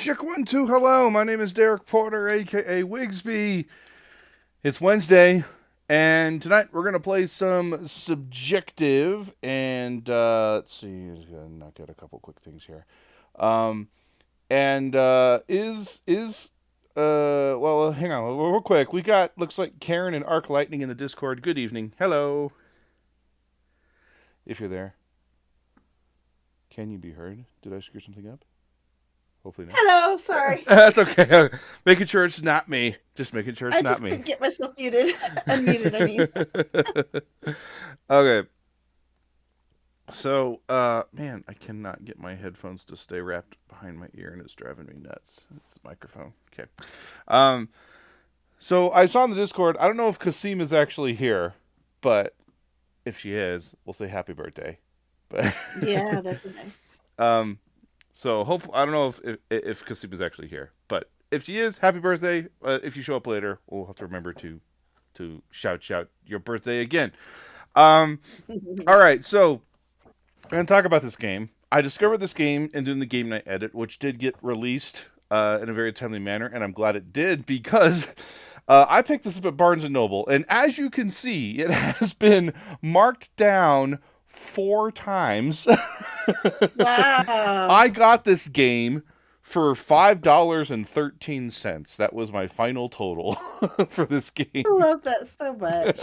Check 1, 2, hello. My name is Derek Porter, aka Wigsby. It's Wednesday, and tonight we're gonna play some subjective. And let's see, gonna knock out a couple quick things here. Um, and well, hang on, real quick. We got looks like Karen and Arc Lightning in the Discord. Good evening, hello. If you're there, can you be heard? Did I screw something up? Hopefully not. Hello, sorry. That's okay. Making sure it's not me. Just making sure it's I not just me. couldn't get myself muted. Unmuted, I mean. Okay. So, man, I cannot get my headphones to stay wrapped behind my ear, and it's driving me nuts. It's the microphone. Okay. So I saw in the Discord. I don't know if Kasim is actually here, but if she is, we'll say happy birthday. But Yeah, that'd be nice. So hopefully, I don't know if Kasim is actually here, but if she is, happy birthday. If you show up later, we'll have to remember to shout your birthday again. All right, so I'm gonna talk about this game. I discovered this game in doing the game night edit, which did get released in a very timely manner, and I'm glad it did because I picked this up at Barnes and Noble, and as you can see, it has been marked down 4 times. Wow. I got this game for $5.13. That was my final total for this game. I love that so much.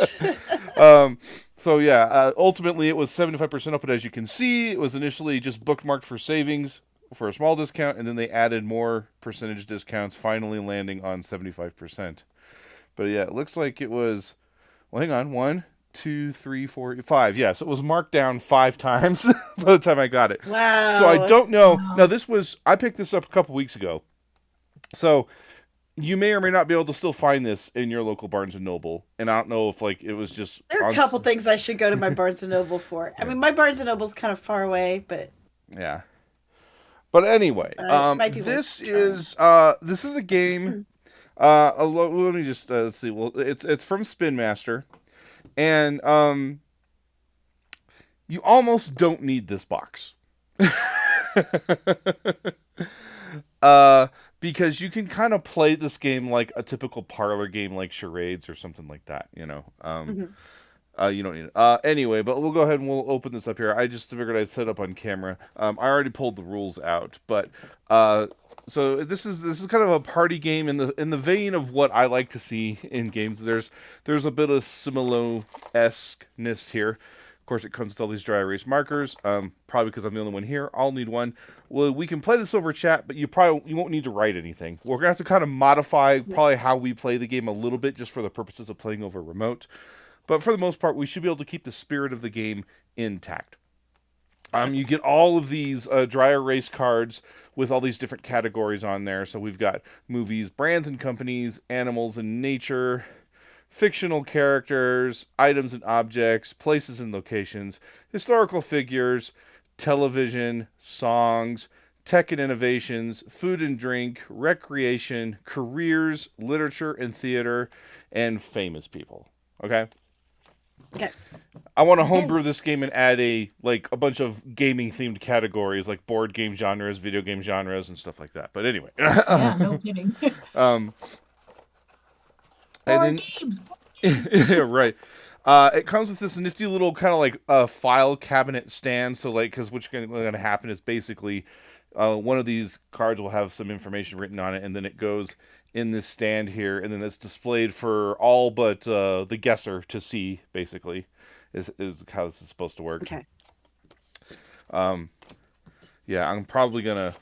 So yeah, ultimately it was 75% up, but as you can see, it was initially just bookmarked for savings for a small discount, and then they added more percentage discounts, finally landing on 75%. But yeah, it looks like it was, well, hang on, 1, 2, 3, 4, 5. Yes, it was marked down 5 times by the time I got it. Wow. So I don't know. Now I picked this up a couple weeks ago. So you may or may not be able to still find this in your local Barnes and Noble. And I don't know if it was just There are a couple things I should go to my Barnes and Noble for. I mean, my Barnes and Noble's kind of far away, but yeah. But anyway, this is a game. Let me just let's see. Well, it's from Spin Master. And you almost don't need this box. Because you can kind of play this game like a typical parlor game like charades or something like that, you know. You don't need it. Anyway, but we'll go ahead and we'll open this up here. I just figured I'd set up on camera. I already pulled the rules out, but so this is kind of a party game in the vein of what I like to see in games. There's a bit of Similo-esqueness here. Of course, it comes with all these dry erase markers. Probably because I'm the only one here, I'll need one. Well, we can play this over chat, but you won't need to write anything. We're gonna have to kind of modify probably how we play the game a little bit, just for the purposes of playing over remote. But for the most part, we should be able to keep the spirit of the game intact. You get all of these dry erase cards with all these different categories on there. So we've got movies, brands and companies, animals and nature, fictional characters, items and objects, places and locations, historical figures, television, songs, tech and innovations, food and drink, recreation, careers, literature and theater, and famous people. Okay? Okay. I want to homebrew this game and add a bunch of gaming themed categories like board game genres, video game genres, and stuff like that. But anyway, yeah, no kidding. And then, yeah, right. It comes with this nifty little kind of file cabinet stand. So because what's going to happen is basically one of these cards will have some information written on it, and then it goes in this stand here, and then it's displayed for all but the guesser to see. Basically, is how this is supposed to work. Okay. Yeah, I'm probably gonna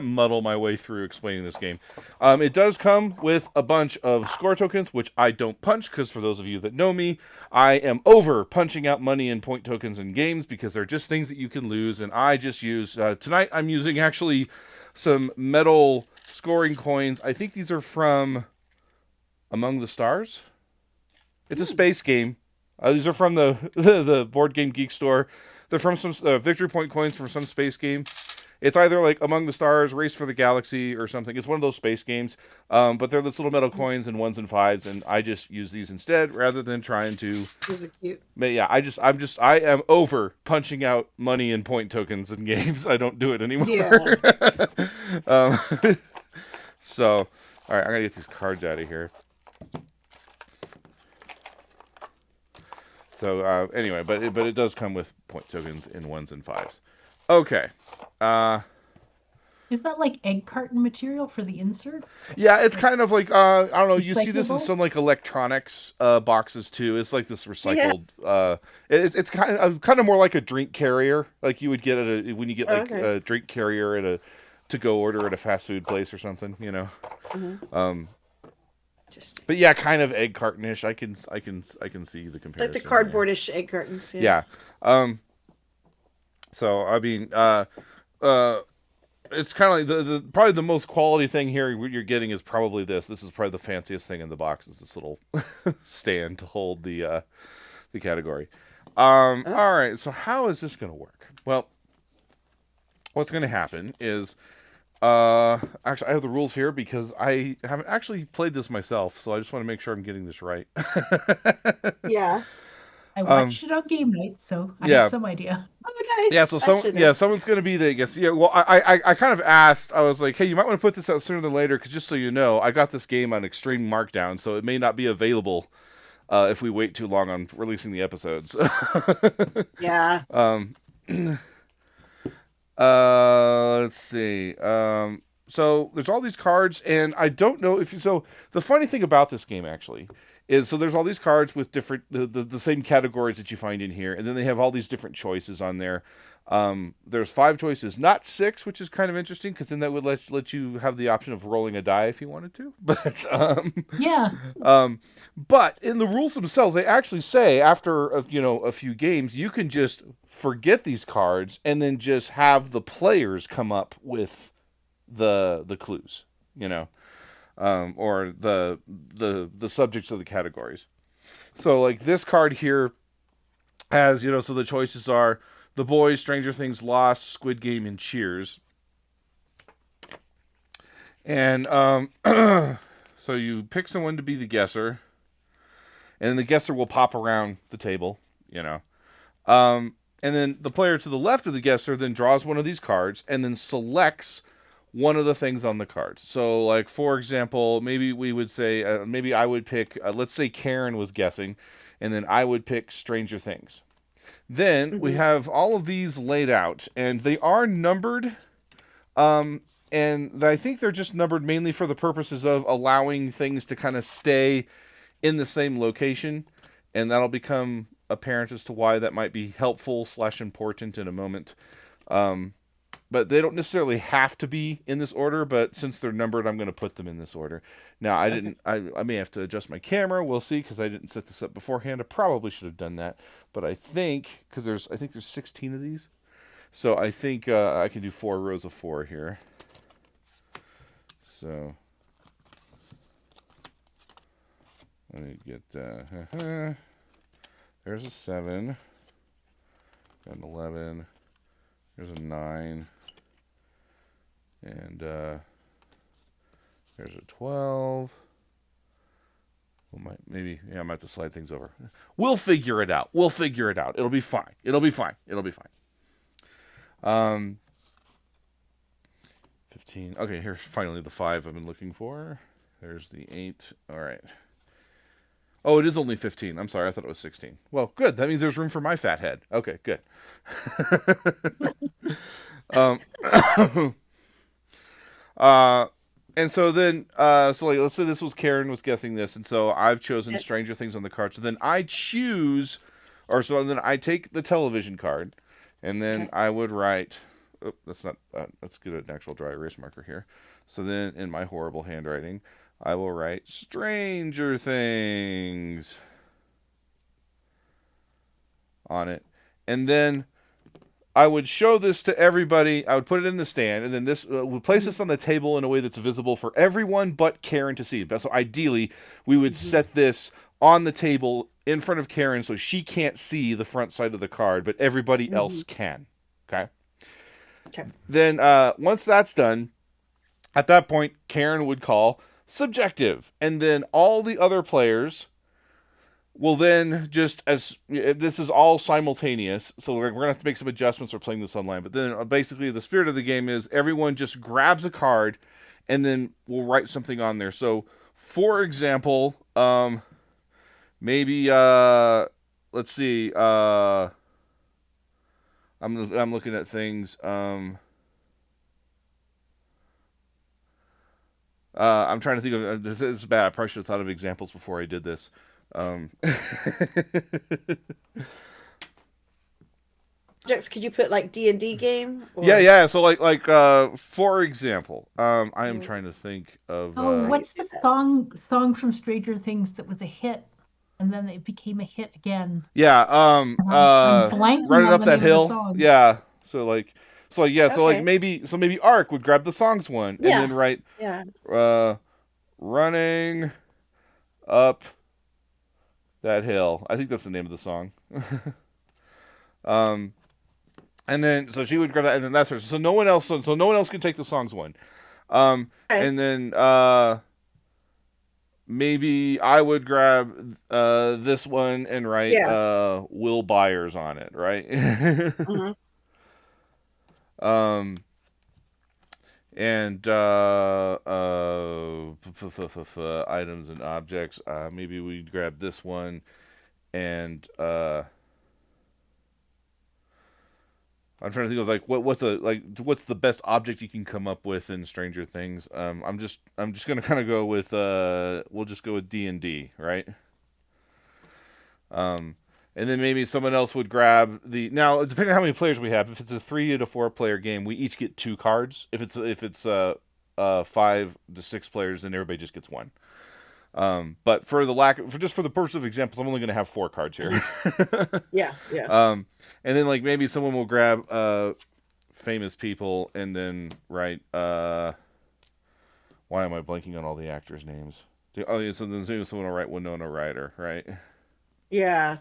muddle my way through explaining this game. It does come with a bunch of score tokens, which I don't punch, because for those of you that know me, I am over punching out money and point tokens in games because they're just things that you can lose, and I just use... tonight I'm using actually some metal scoring coins. I think these are from Among the Stars. It's a space game. These are from the Board Game Geek store. They're from some victory point coins from some space game. It's either like Among the Stars, Race for the Galaxy, or something. It's one of those space games. But they're this little metal coins and 1s and 5s, and I just use these instead rather than trying to. Those are cute. But yeah, I am over punching out money and point tokens in games. I don't do it anymore. Yeah. So, all right, I'm gonna get these cards out of here. So anyway, but it does come with point tokens in 1s and 5s. Okay. Is that like egg carton material for the insert? Yeah, it's kind of like I don't know. You see this in Recyclable? some like electronics boxes too. It's like this Yeah. recycled. It's kind of more like a drink carrier, like you would get at when you get like Okay. a drink carrier at a to go order at a fast food place or something. You know. Mm-hmm. Just But yeah, kind of egg cartonish. I can see the like the comparison. cardboardish egg cartons. Yeah. Yeah. So I mean, it's kind of like the probably the most quality thing here what you're getting is probably this. This is probably the fanciest thing in the box. Is this little stand to hold the category. Oh, All right. So how is this going to work? Well, what's going to happen is. Actually, I have the rules here because I haven't actually played this myself, so I just want to make sure I'm getting this right. yeah. I um, watched it on game night, so I have yeah, some idea. Oh, yeah. nice. So I some, should yeah, have. someone's gonna be the guess. Yeah, well, I kind of asked. I was like, hey, you might want to put this out sooner than later, because just so you know, I got this game on extreme markdown, so it may not be available if we wait too long on releasing the episodes. Yeah. Let's see. So there's all these cards, and I don't know if you. So the funny thing about this game actually is, so there's all these cards with different the same categories that you find in here, and then they have all these different choices on there. There's 5 choices, not 6, which is kind of interesting because then that would let you have the option of rolling a die if you wanted to. Yeah. But in the rules themselves, they actually say after a few games, you can just forget these cards and then just have the players come up with the clues, or the subjects of the categories. So like this card here has, so the choices are The Boys, Stranger Things, Lost, Squid Game, and Cheers. And so you pick someone to be the guesser, and the guesser will pop around the table. And then the player to the left of the guesser then draws one of these cards and then selects one of the things on the cards. So, like, for example, maybe we would say, maybe I would pick, let's say Karen was guessing, and then I would pick Stranger Things. Then we Mm-hmm. have all of these laid out, and they are numbered, and I think they're just numbered mainly for the purposes of allowing things to kind of stay in the same location, and that'll become apparent as to why that might be helpful / important in a moment. But they don't necessarily have to be in this order, but since they're numbered, I'm going to put them in this order. Now, Okay. I may have to adjust my camera. We'll see, because I didn't set this up beforehand. I probably should have done that. But I think, because I think there's 16 of these. So I think I can do 4 rows of 4 here. So let me get, there's a 7, got an 11, there's a 9, and there's a 12. Maybe, yeah, I might have to slide things over. We'll figure it out. It'll be fine. It'll be fine. 15. Okay, here's finally the 5 I've been looking for. There's the 8. All right. Oh, it is only 15. I'm sorry. I thought it was 16. Well, good. That means there's room for my fat head. Okay, good. um, and so then, so like, let's say this was Karen was guessing this, and so I've chosen Stranger Things on the card. So then I choose, or so then I take the television card, and then Okay. I would write. Oh, that's not. Let's get an actual dry erase marker here. So then, in my horrible handwriting, I will write Stranger Things on it, and then I would show this to everybody. I would put it in the stand, and then this would place Mm-hmm. this on the table in a way that's visible for everyone but Karen to see. So ideally, we would Mm-hmm. set this on the table in front of Karen so she can't see the front side of the card, but everybody Mm-hmm. else can. Okay. Okay. Then once that's done, at that point, Karen would call subjective, and then all the other players will then just, as this is all simultaneous, so we're gonna have to make some adjustments. We're playing this online, but then basically the spirit of the game is everyone just grabs a card and then we'll write something on there. So, for example, maybe let's see. I'm looking at things. I'm trying to think of this is bad. I probably should have thought of examples before I did this. Could you put like D&D game? Or... Yeah. So like for example, I am trying to think of. What's the song from Stranger Things that was a hit, and then it became a hit again? Yeah. I'm blanking Running on up the that name of the hill. song. Yeah. So Okay. so maybe Ark would grab the songs one and then write running up that hill. I think that's the name of the song. And then so she would grab that, and then that's her. So no one else can take the songs one. And then maybe I would grab this one and write Will Byers on it, right? Mm-hmm. And items and objects. Maybe we'd grab this one, and I'm trying to think of like what's the best object you can come up with in Stranger Things. I'm just gonna kind of go with we'll just go with D&D, right? And then maybe someone else would grab now depending on how many players we have. If it's a 3 to 4 player game, we each get 2 cards. If it's 5 to 6 players, then everybody just gets 1. But for the purpose of examples, I'm only going to have 4 cards here. Yeah. And then like maybe someone will grab famous people and then write why am I blanking on all the actors' names? So then someone will write Winona Ryder, right? Yeah.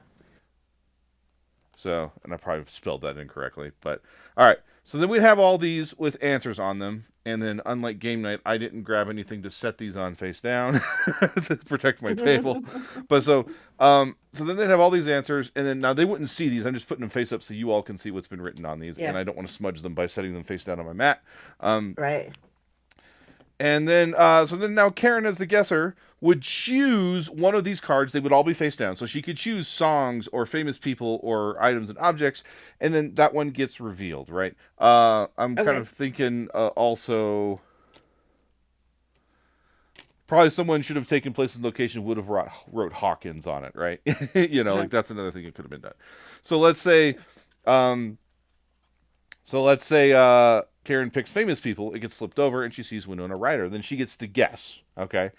So, and I probably spelled that incorrectly, but all right. So then we'd have all these with answers on them, and then unlike game night, I didn't grab anything to set these on face down to protect my table. But so then they'd have all these answers, and then now they wouldn't see these. I'm just putting them face up so you all can see what's been written on these, and I don't want to smudge them by setting them face down on my mat. Right. And then, so then now Karen, as the guesser, would choose one of these cards. They would all be face down. So she could choose songs or famous people or items and objects. And then that one gets revealed, right? I'm kind of thinking also probably someone should have taken place in location would have wrote Hawkins on it, right? Like that's another thing that could have been done. So let's say, Karen picks famous people. It gets flipped over, and she sees Winona Ryder. Then she gets to guess. Okay,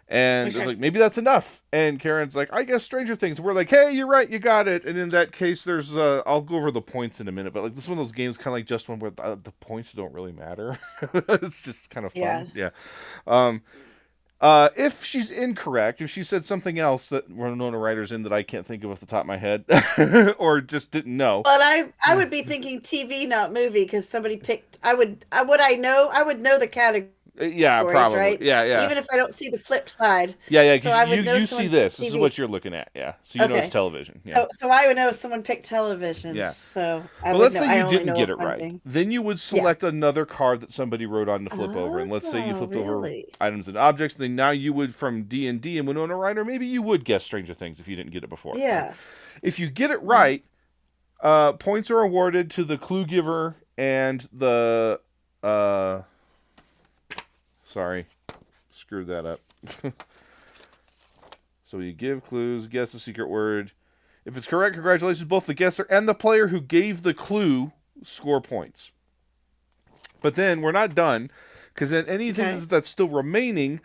and it's like maybe that's enough. And Karen's like, I guess Stranger Things. We're like, hey, you're right, you got it. And in that case, there's I'll go over the points in a minute. But like this is one of those games, kind of like Just One, where the points don't really matter. It's just kind of fun. Yeah. If she's incorrect, if she said something else that Winona Ryder's in that I can't think of off the top of my head, or just didn't know. But I would be thinking TV, not movie, because somebody picked. I would know the category. Yeah, probably. Right? Yeah. Even if I don't see the flip side. Yeah. So I would know you see this. This is what you're looking at. Yeah. So you know it's television. Yeah. So I would know if someone picked television. Yeah. So let's say you didn't get it right. Then you would select another card that somebody wrote on to flip over, and let's say you flipped over items and objects. Then now you would, from D&D and Winona Ryder, maybe you would guess Stranger Things if you didn't get it before. Yeah. If you get it right, points are awarded to the clue giver and the. Sorry, screwed that up. So you give clues, guess a secret word. If it's correct, congratulations, both the guesser and the player who gave the clue score points. But then we're not done, because then anything that's still remaining,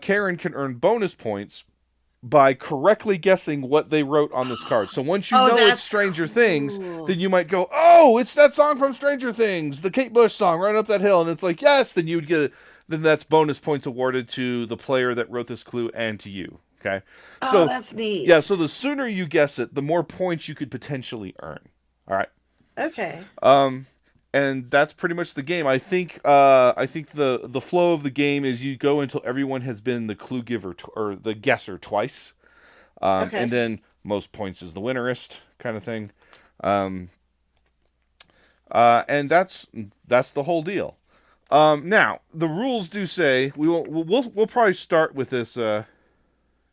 Karen can earn bonus points by correctly guessing what they wrote on this card. So once you know it's Stranger Things, then you might go, oh, it's that song from Stranger Things, the Kate Bush song, Run Up That Hill. And it's like, yes, then you would get it. Then that's bonus points awarded to the player that wrote this clue and to you. Okay. So that's neat. Yeah. So the sooner you guess it, the more points you could potentially earn. All right. Okay. And that's pretty much the game. I think the flow of the game is you go until everyone has been the clue giver or the guesser twice. And then most points is the winnerist kind of thing. And that's the whole deal. Now the rules do say we'll probably start with this.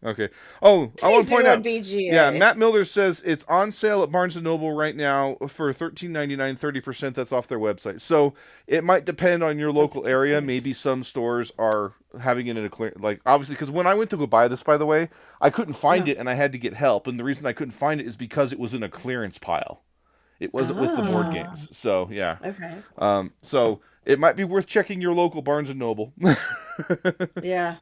Okay. Oh, I want to point out. BGA. Yeah, Matt Miller says it's on sale at Barnes and Noble right now for $13.99, 30%. That's off their website. So it might depend on your local area. Maybe some stores are having it in a clear, like obviously, because when I went to go buy this, by the way, I couldn't find it and I had to get help. And the reason I couldn't find it is because it was in a clearance pile. It wasn't with the board games. So yeah. Okay. So it might be worth checking your local Barnes and Noble. Yeah.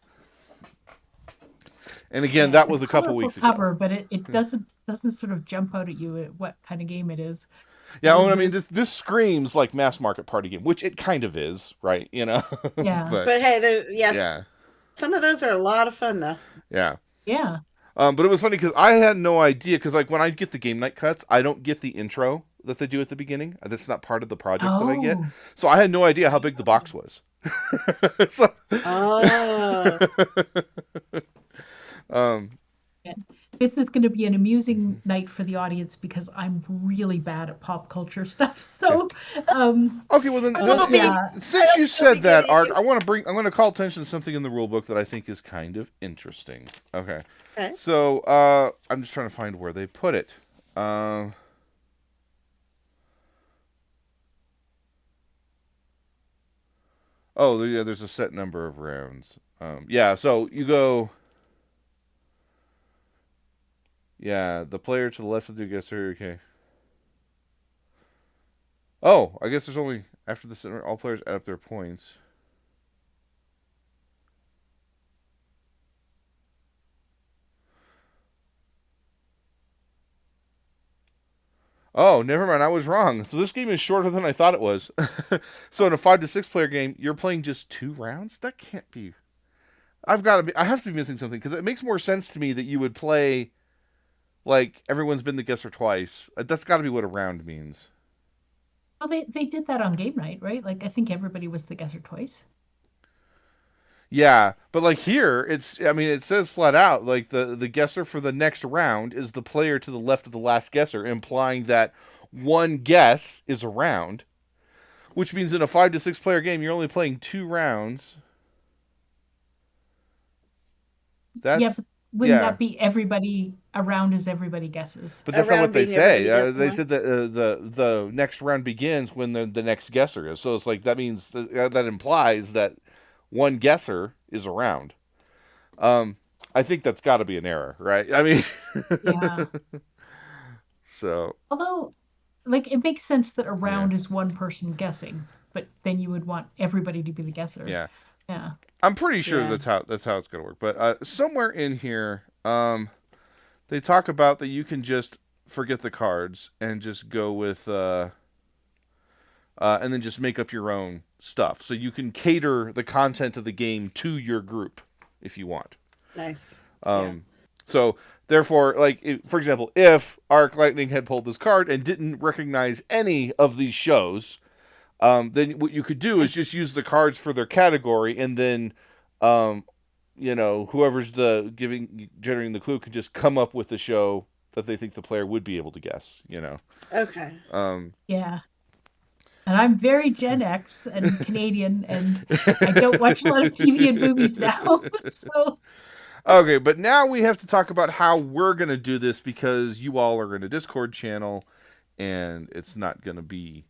And again, that was a couple weeks ago. Cover, but it doesn't sort of jump out at you at what kind of game it is. Yeah, well, I mean, this screams like mass market party game, which it kind of is, right? You know. Yeah. but hey, yes. Yeah. Some of those are a lot of fun, though. Yeah. Yeah. But it was funny because I had no idea, because like when I get the game night cuts, I don't get the intro that they do at the beginning. That's not part of the project that I get. So I had no idea how big the box was. So... This is going to be an amusing night for the audience because I'm really bad at pop culture stuff. So, okay, well then, since you said that, Art, I'm going to call attention to something in the rule book that I think is kind of interesting. Okay. So I'm just trying to find where they put it. Oh, yeah, there's a set number of rounds. Yeah, so you go. Yeah, the player to the left of the aggressor. Okay. Oh, I guess there's only after this. All players add up their points. Oh, never mind. I was wrong. So this game is shorter than I thought it was. So in a 5 to 6 player game, you're playing just 2 rounds? That can't be. I have to be missing something, because it makes more sense to me that you would play like everyone's been the guesser twice. That's got to be what a round means. Well, they did that on game night, right? Like I think everybody was the guesser twice. Yeah, but like here, it says flat out, like the guesser for the next round is the player to the left of the last guesser, implying that one guess is a round, which means in a 5 to 6 player game, you're only playing 2 rounds. That's wouldn't that be everybody around as everybody guesses? But that's not what they say. They said that the next round begins when the next guesser is. So it's like that means that implies that one guesser is around. I think that's got to be an error, right? I mean, yeah. So, although, like, it makes sense that a round is one person guessing, but then you would want everybody to be the guesser. Yeah. Yeah. I'm pretty sure that's how it's going to work. But somewhere in here, they talk about that you can just forget the cards and just go with, and then just make up your own stuff. So you can cater the content of the game to your group if you want. Nice. So therefore, like, for example, if Arc Lightning had pulled this card and didn't recognize any of these shows, then what you could do is just use the cards for their category, and then, whoever's generating the clue can just come up with the show that they think the player would be able to guess. Okay. Yeah. And I'm very Gen X and Canadian, and I don't watch a lot of TV and movies now. So. Okay, but now we have to talk about how we're going to do this, because you all are in a Discord channel, and it's not going to be,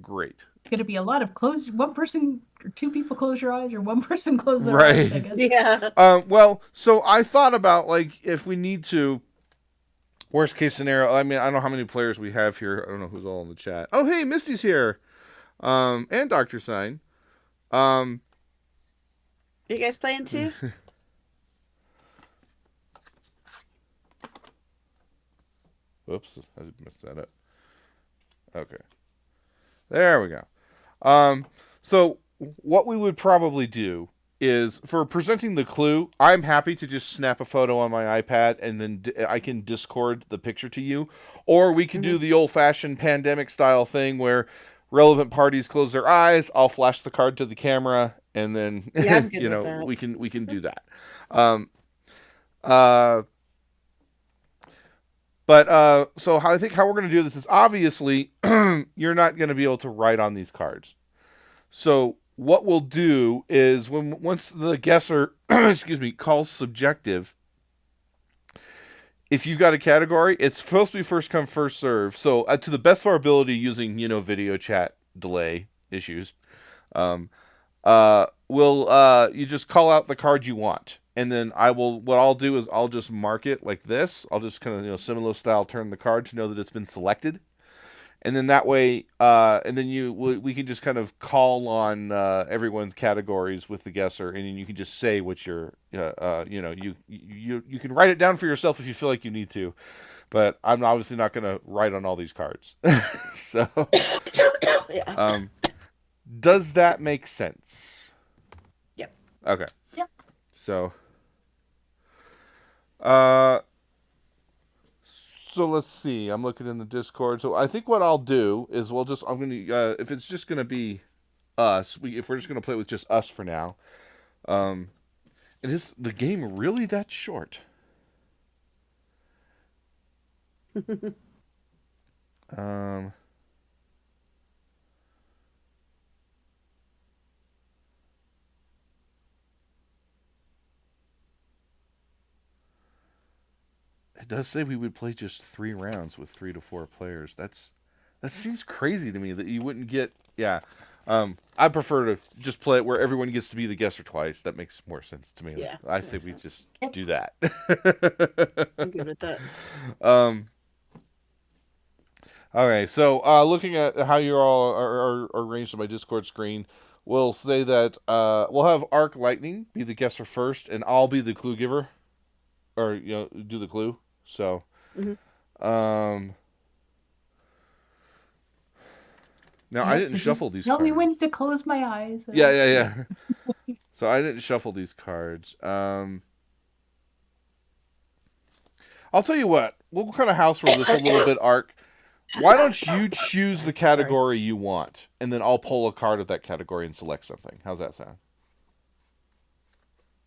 great. It's going to be a lot of one person or 2 people close your eyes, or one person close their eyes, I guess. Yeah. Well, so I thought about, like, if we need to, worst case scenario, I mean, I don't know how many players we have here. I don't know who's all in the chat. Oh, hey, Misty's here. And Dr. Sign. You guys playing too? Whoops, I messed that up. Okay. There we go. So what we would probably do is, for presenting the clue, I'm happy to just snap a photo on my iPad and then I can Discord the picture to you. Or we can do the old-fashioned pandemic style thing where relevant parties close their eyes, I'll flash the card to the camera, and then we can do that. So I think how we're going to do this is, obviously you're not going to be able to write on these cards. So what we'll do is once the guesser, excuse me, calls subjective, if you've got a category, it's supposed to be first come first serve. So to the best of our ability, using video chat delay issues, will you just call out the card you want, and then what I'll do is I'll just mark it like this. I'll just kind of similar style turn the card to know that it's been selected. And then that way, and then we can just kind of call on everyone's categories with the guesser, and then you can just say what you can write it down for yourself if you feel like you need to, but I'm obviously not going to write on all these cards. So, Yeah. Does that make sense? Yep. Okay. Yep. So, so let's see. I'm looking in the Discord. So I think what I'll do is I'm gonna if it's just gonna be us, if we're just gonna play with just us for now. Is the game really that short? It does say we would play just 3 rounds with 3 to 4 players. That seems crazy to me that you wouldn't get. Yeah, I prefer to just play it where everyone gets to be the guesser twice. That makes more sense to me. Yeah, I say we just do that. I'm good with that. All right, so looking at how you all are arranged on my Discord screen, we'll say that we'll have Arc Lightning be the guesser first, and I'll be the clue giver, or do the clue. So, now I didn't shuffle these cards. Tell me when to close my eyes. Yeah. So I didn't shuffle these cards. I'll tell you what. We'll kind of house rule this a little bit, Arc. Why don't you choose the category you want, and then I'll pull a card of that category and select something. How's that sound?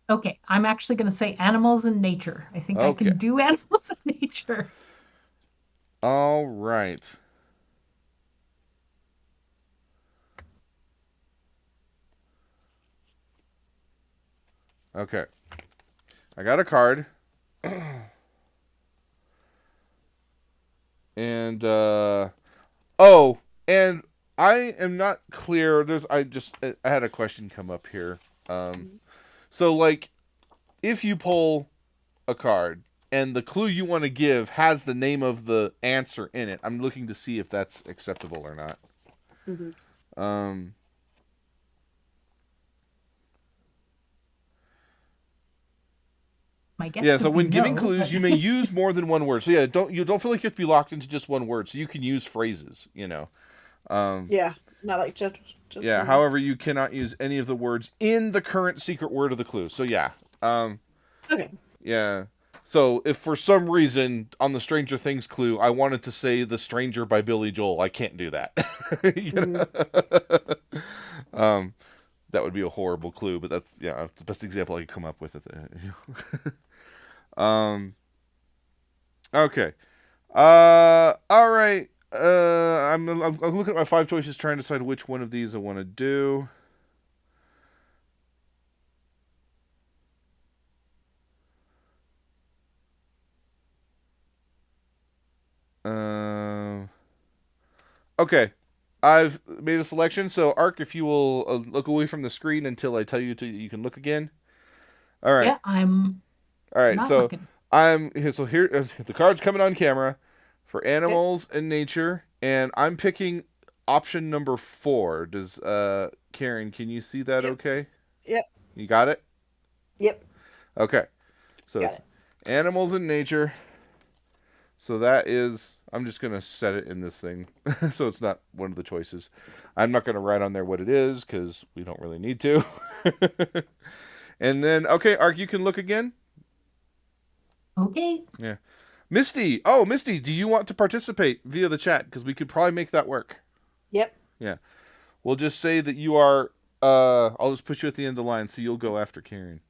Okay, I'm actually going to say animals and nature. I think I can do animals and nature. All right. Okay. I got a card. And and I am not clear. I had a question come up here. So like, if you pull a card and the clue you want to give has the name of the answer in it, I'm looking to see if that's acceptable or not. My guess Yeah, so when giving no, clues, you may use more than one word. So yeah, don't feel like you have to be locked into just one word. So you can use phrases, Yeah, not like just yeah. one. However, you cannot use any of the words in the current secret word of the clue. So yeah. Okay. Yeah. So if for some reason on the Stranger Things clue I wanted to say "The Stranger" by Billy Joel, I can't do that. That would be a horrible clue, but that's the best example I could come up with. Okay. All right. I'm looking at my 5 choices, trying to decide which one of these I want to do. Okay. I've made a selection, so Arc, if you will look away from the screen until I tell you you can look again. All right. Yeah, I'm. All right, not so looking. I'm here. So here, the card's coming on camera for animals and nature, and I'm picking option number 4. Does Karen? Can you see that? Yep. Okay. Yep. You got it. Yep. Okay. So Got it's it. animals and nature. So that is. I'm just gonna set it in this thing, so it's not one of the choices. I'm not gonna write on there what it is because we don't really need to. And then, okay, Arc, you can look again. Okay. Yeah. Misty. Oh, Misty, do you want to participate via the chat? Because we could probably make that work. Yep. Yeah. We'll just say that you are, I'll just put you at the end of the line, so you'll go after Karen.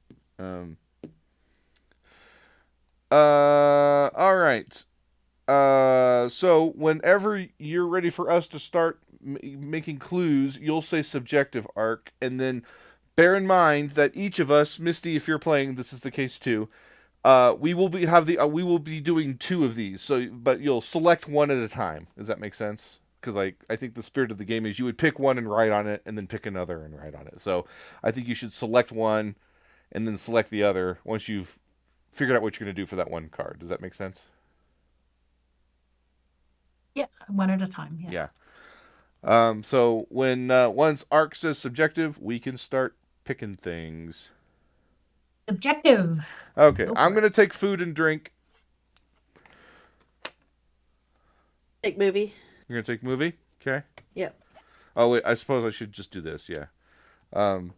All right. So whenever you're ready for us to start, making clues, you'll say subjective arc, and then bear in mind that each of us, Misty, if you're playing, this is the case too. We will be doing two of these. So, but you'll select one at a time. Does that make sense? Because I think the spirit of the game is you would pick one and write on it, and then pick another and write on it. So, I think you should select one, and then select the other once you've figured out what you're going to do for that one card. Does that make sense? Yeah, one at a time. Yeah. Yeah. So when once Arc says subjective, we can start picking things. Subjective. Okay, Go I'm for it. gonna take food and drink. Take movie. You're gonna take movie. Okay. Yep. Oh wait, I suppose I should just do this. Yeah. Um,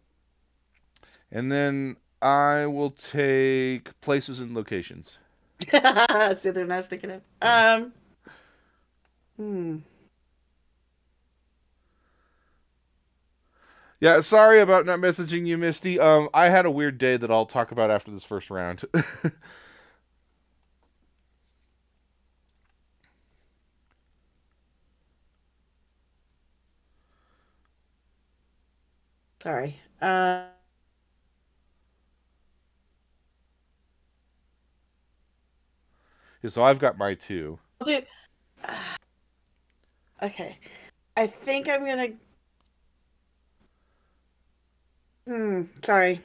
and then I will take places and locations. That's the other one I was thinking of. Hmm. Yeah, sorry about not messaging you, Misty. I had a weird day that I'll talk about after this first round. Sorry. So I've got my two. I'll do. Okay. I think I'm gonna. Sorry.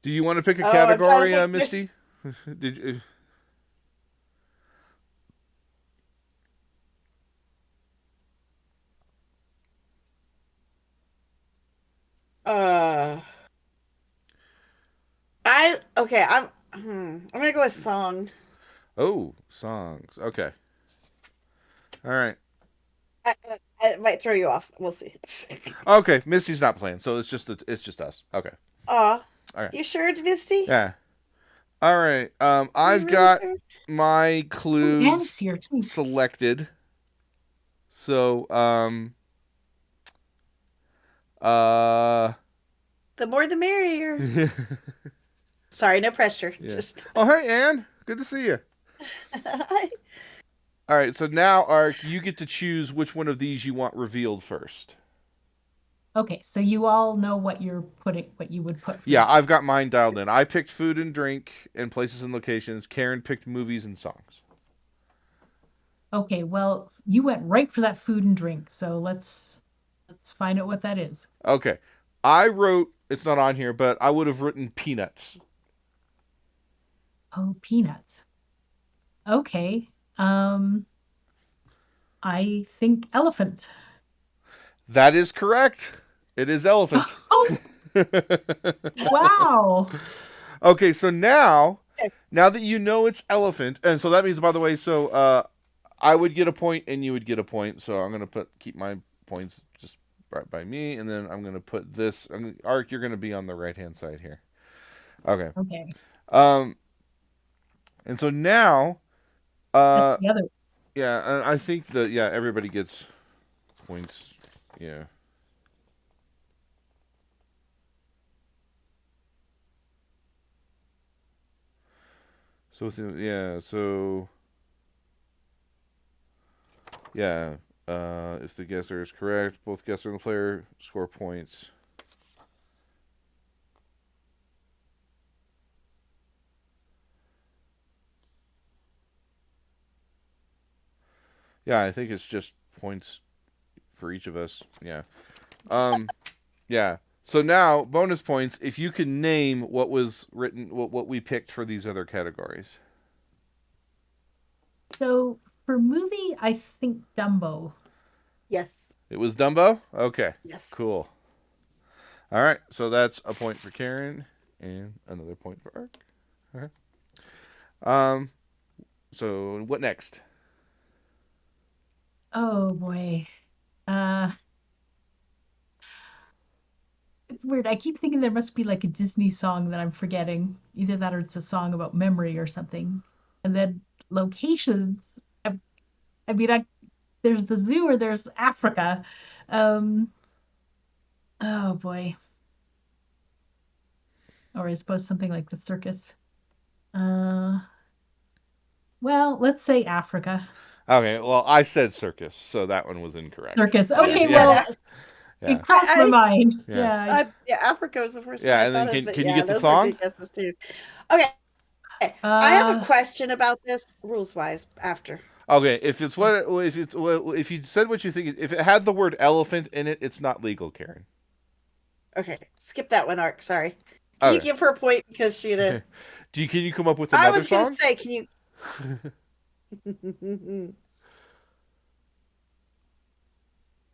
Do you want to pick a Oh, I'm trying to category, think. Misty? Did you? Uh, I okay. I'm gonna go with song. Oh, songs. Okay. All right. I might throw you off. We'll see. Okay, Misty's not playing, so it's just us. Okay. Aw, All right. you sure, Misty? Yeah. All right. You I've really got sure? my Oh, clues Anne's here too. selected. So, uh, The more the merrier. yeah. Sorry, no pressure. Just Oh, hey, Anne. Good to see you. All right. So now, Ark, you get to choose which one of these you want revealed first. Okay, so you all know what you're putting, what you would put. For Yeah, that. I've got mine dialed in. I picked food and drink and places and locations. Karen picked movies and songs. Okay, well, you went right for that food and drink, so let's find out what that is. Okay. I wrote, it's not on here, but I would have written peanuts. Oh, peanuts. Okay. I think elephant. That is correct. It is elephant. Oh, Wow. Okay, so now that you know it's elephant, and so that means, by the way, so I would get a point and you would get a point. So I'm gonna keep my points just right by me, and then I'm gonna put this. Ark, you're gonna be on the right hand side here. Okay. Okay. Um, and so now, That's the other. yeah, and I think that everybody gets points. Yeah. So yeah. If the guesser is correct, both guesser and the player score points. Yeah, I think it's just points for each of us. Yeah. Yeah. So now, bonus points if you can name what was written, what we picked for these other categories. So for movie, I think Dumbo. yes, It was Dumbo? Okay. yes. Cool. All right. So that's a point for Karen and another point for Ark. All right. So what next? Oh boy. Uh, it's weird. I keep thinking there must be like a Disney song that I'm forgetting. Either that or it's a song about memory or something. And then locations. I, I mean, there's the zoo or there's Africa. Um, oh boy. Or I suppose something like the circus. Uh, Well, let's say Africa. Okay, well, I said circus, so that one was incorrect. Circus. I just Okay, Yeah. well, Yeah. it crossed my mind. Yeah. Yeah. yeah, Africa was the first one Yeah, I and then thought of, but can you yeah, get the those are song? good guesses too. Okay, I have a question about this rules wise after. Okay, if you said what you think, if it had the word elephant in it, it's not legal, Karen. Okay, skip that one, Ark. Sorry. Can you Okay. give her a point because she did? Can you come up with I another was gonna song? say, can you?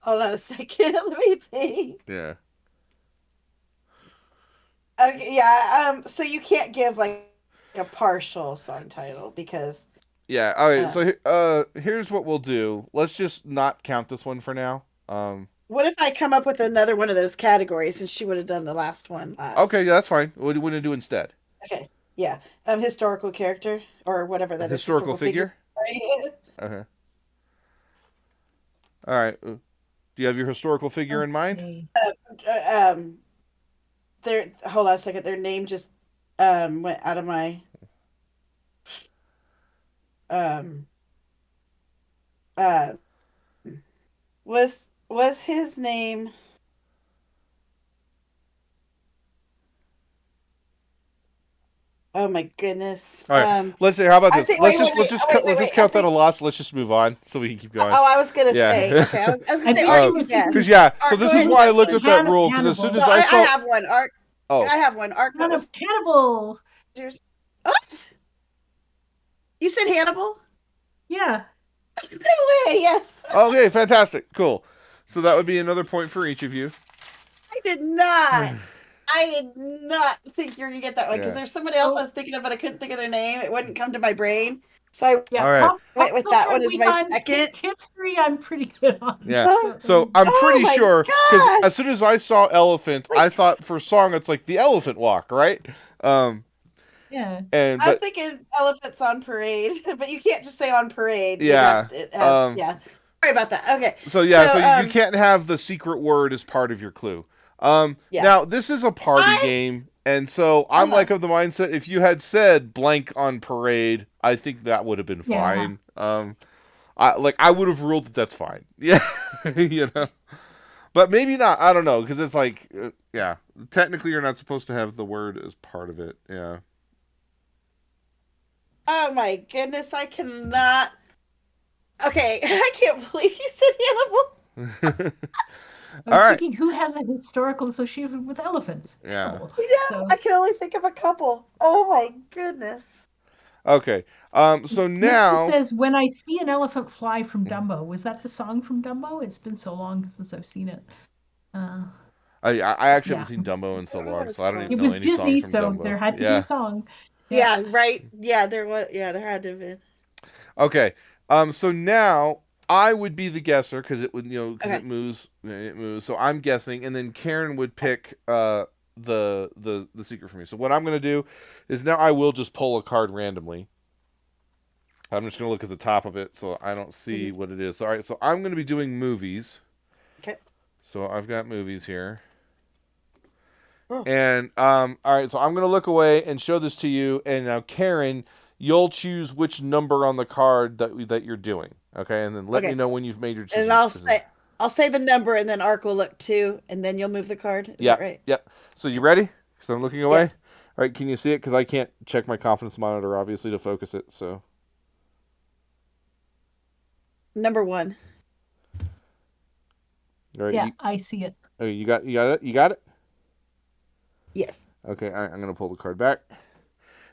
Hold on a second. Let me think. Yeah. Okay, yeah. So you can't give like a partial song title because. Yeah. All right. So here's what we'll do. Let's just not count this one for now. What if I come up with another one of those categories and she would have done the last one Okay, last? yeah, that's fine. What do you want to do instead? Okay, yeah. Historical character or whatever A that is. historical Historical figure? Right? Okay. All right. Do you have your historical figure in mind? Okay. um, hold on a second. Their name just went out of my um uh was his name. Oh my goodness. All right. Let's say. How about I this? think. Wait, wait, wait, Let's just I count that think. a loss. Let's just move on so we can keep going. Oh, I was gonna Yeah. say. Okay, I was I gonna say. think Art, she you was can guess. Because yeah. So Art, this go is ahead and why I guess looked one. at that rule because as soon Hannibal. as No, I I saw. have one. Art, Oh. I have one. Art, what was Hannibal. yours? What? You said Hannibal? Yeah. No way. Yes. Okay. Fantastic. Cool. So that would be another point for each of you. I did not. I did not think you were gonna get that one because Yeah. there's somebody else I was thinking of, but I couldn't think of their name. It wouldn't come to my brain, so Yeah. All right. Pop went with that one as my culture second. history, I'm pretty good on. Yeah. Oh, So I'm pretty my sure because as gosh! soon as I saw elephant, I thought for song it's like the elephant walk, right? Yeah. And I was but thinking elephants on parade, but you can't just say on parade. You'd yeah. have to have, yeah. Sorry about that. Okay. So yeah. So you So can't have the secret word as part of your clue. yeah. Now this is a party I game, and so I'm uh-huh. like of the mindset if you had said blank on parade, I think that would have been Yeah. fine. I would have ruled that that's fine. Yeah. You know. But maybe not. I don't know because it's like, yeah. Technically, you're not supposed to have the word as part of it. Yeah. Oh my goodness, I cannot. Okay, I can't believe you said Hannibal. I All was right. thinking who has a historical association with elephants? Yeah. Hannibal. So I can only think of a couple. Oh my goodness. Okay. So Nancy now, says, "When I see an elephant fly" from Dumbo. Was that the song from Dumbo? It's been so long since I've seen it. I actually Yeah. haven't seen Dumbo in so I don't know what long, it's so I don't called. even It know was any songs Disney, from so Dumbo. there had to be Yeah. a song. Yeah, right. Yeah, there was. Yeah, there had to have been. Okay. So now I would be the guesser because it would, because Okay. it moves. It moves. So I'm guessing, and then Karen would pick the secret for me. So what I'm gonna do is now I will just pull a card randomly. I'm just gonna look at the top of it so I don't see what it is. So, all right. So I'm gonna be doing movies. Okay. So I've got movies here. Oh. And all right, so I'm gonna look away and show this to you. And now, Karen, you'll choose which number on the card that you're doing. Okay, and then let me know when you've made your choice. And I'll say the number, and then Ark will look too, and then you'll move the card. Is that right? Yep. So you ready? So I'm looking away. Yep. All right, can you see it? Because I can't check my confidence monitor, obviously, to focus it. So Number 1. all right, Yeah, I see it. okay, you got it. You got it. Yes. Okay, I'm gonna pull the card back.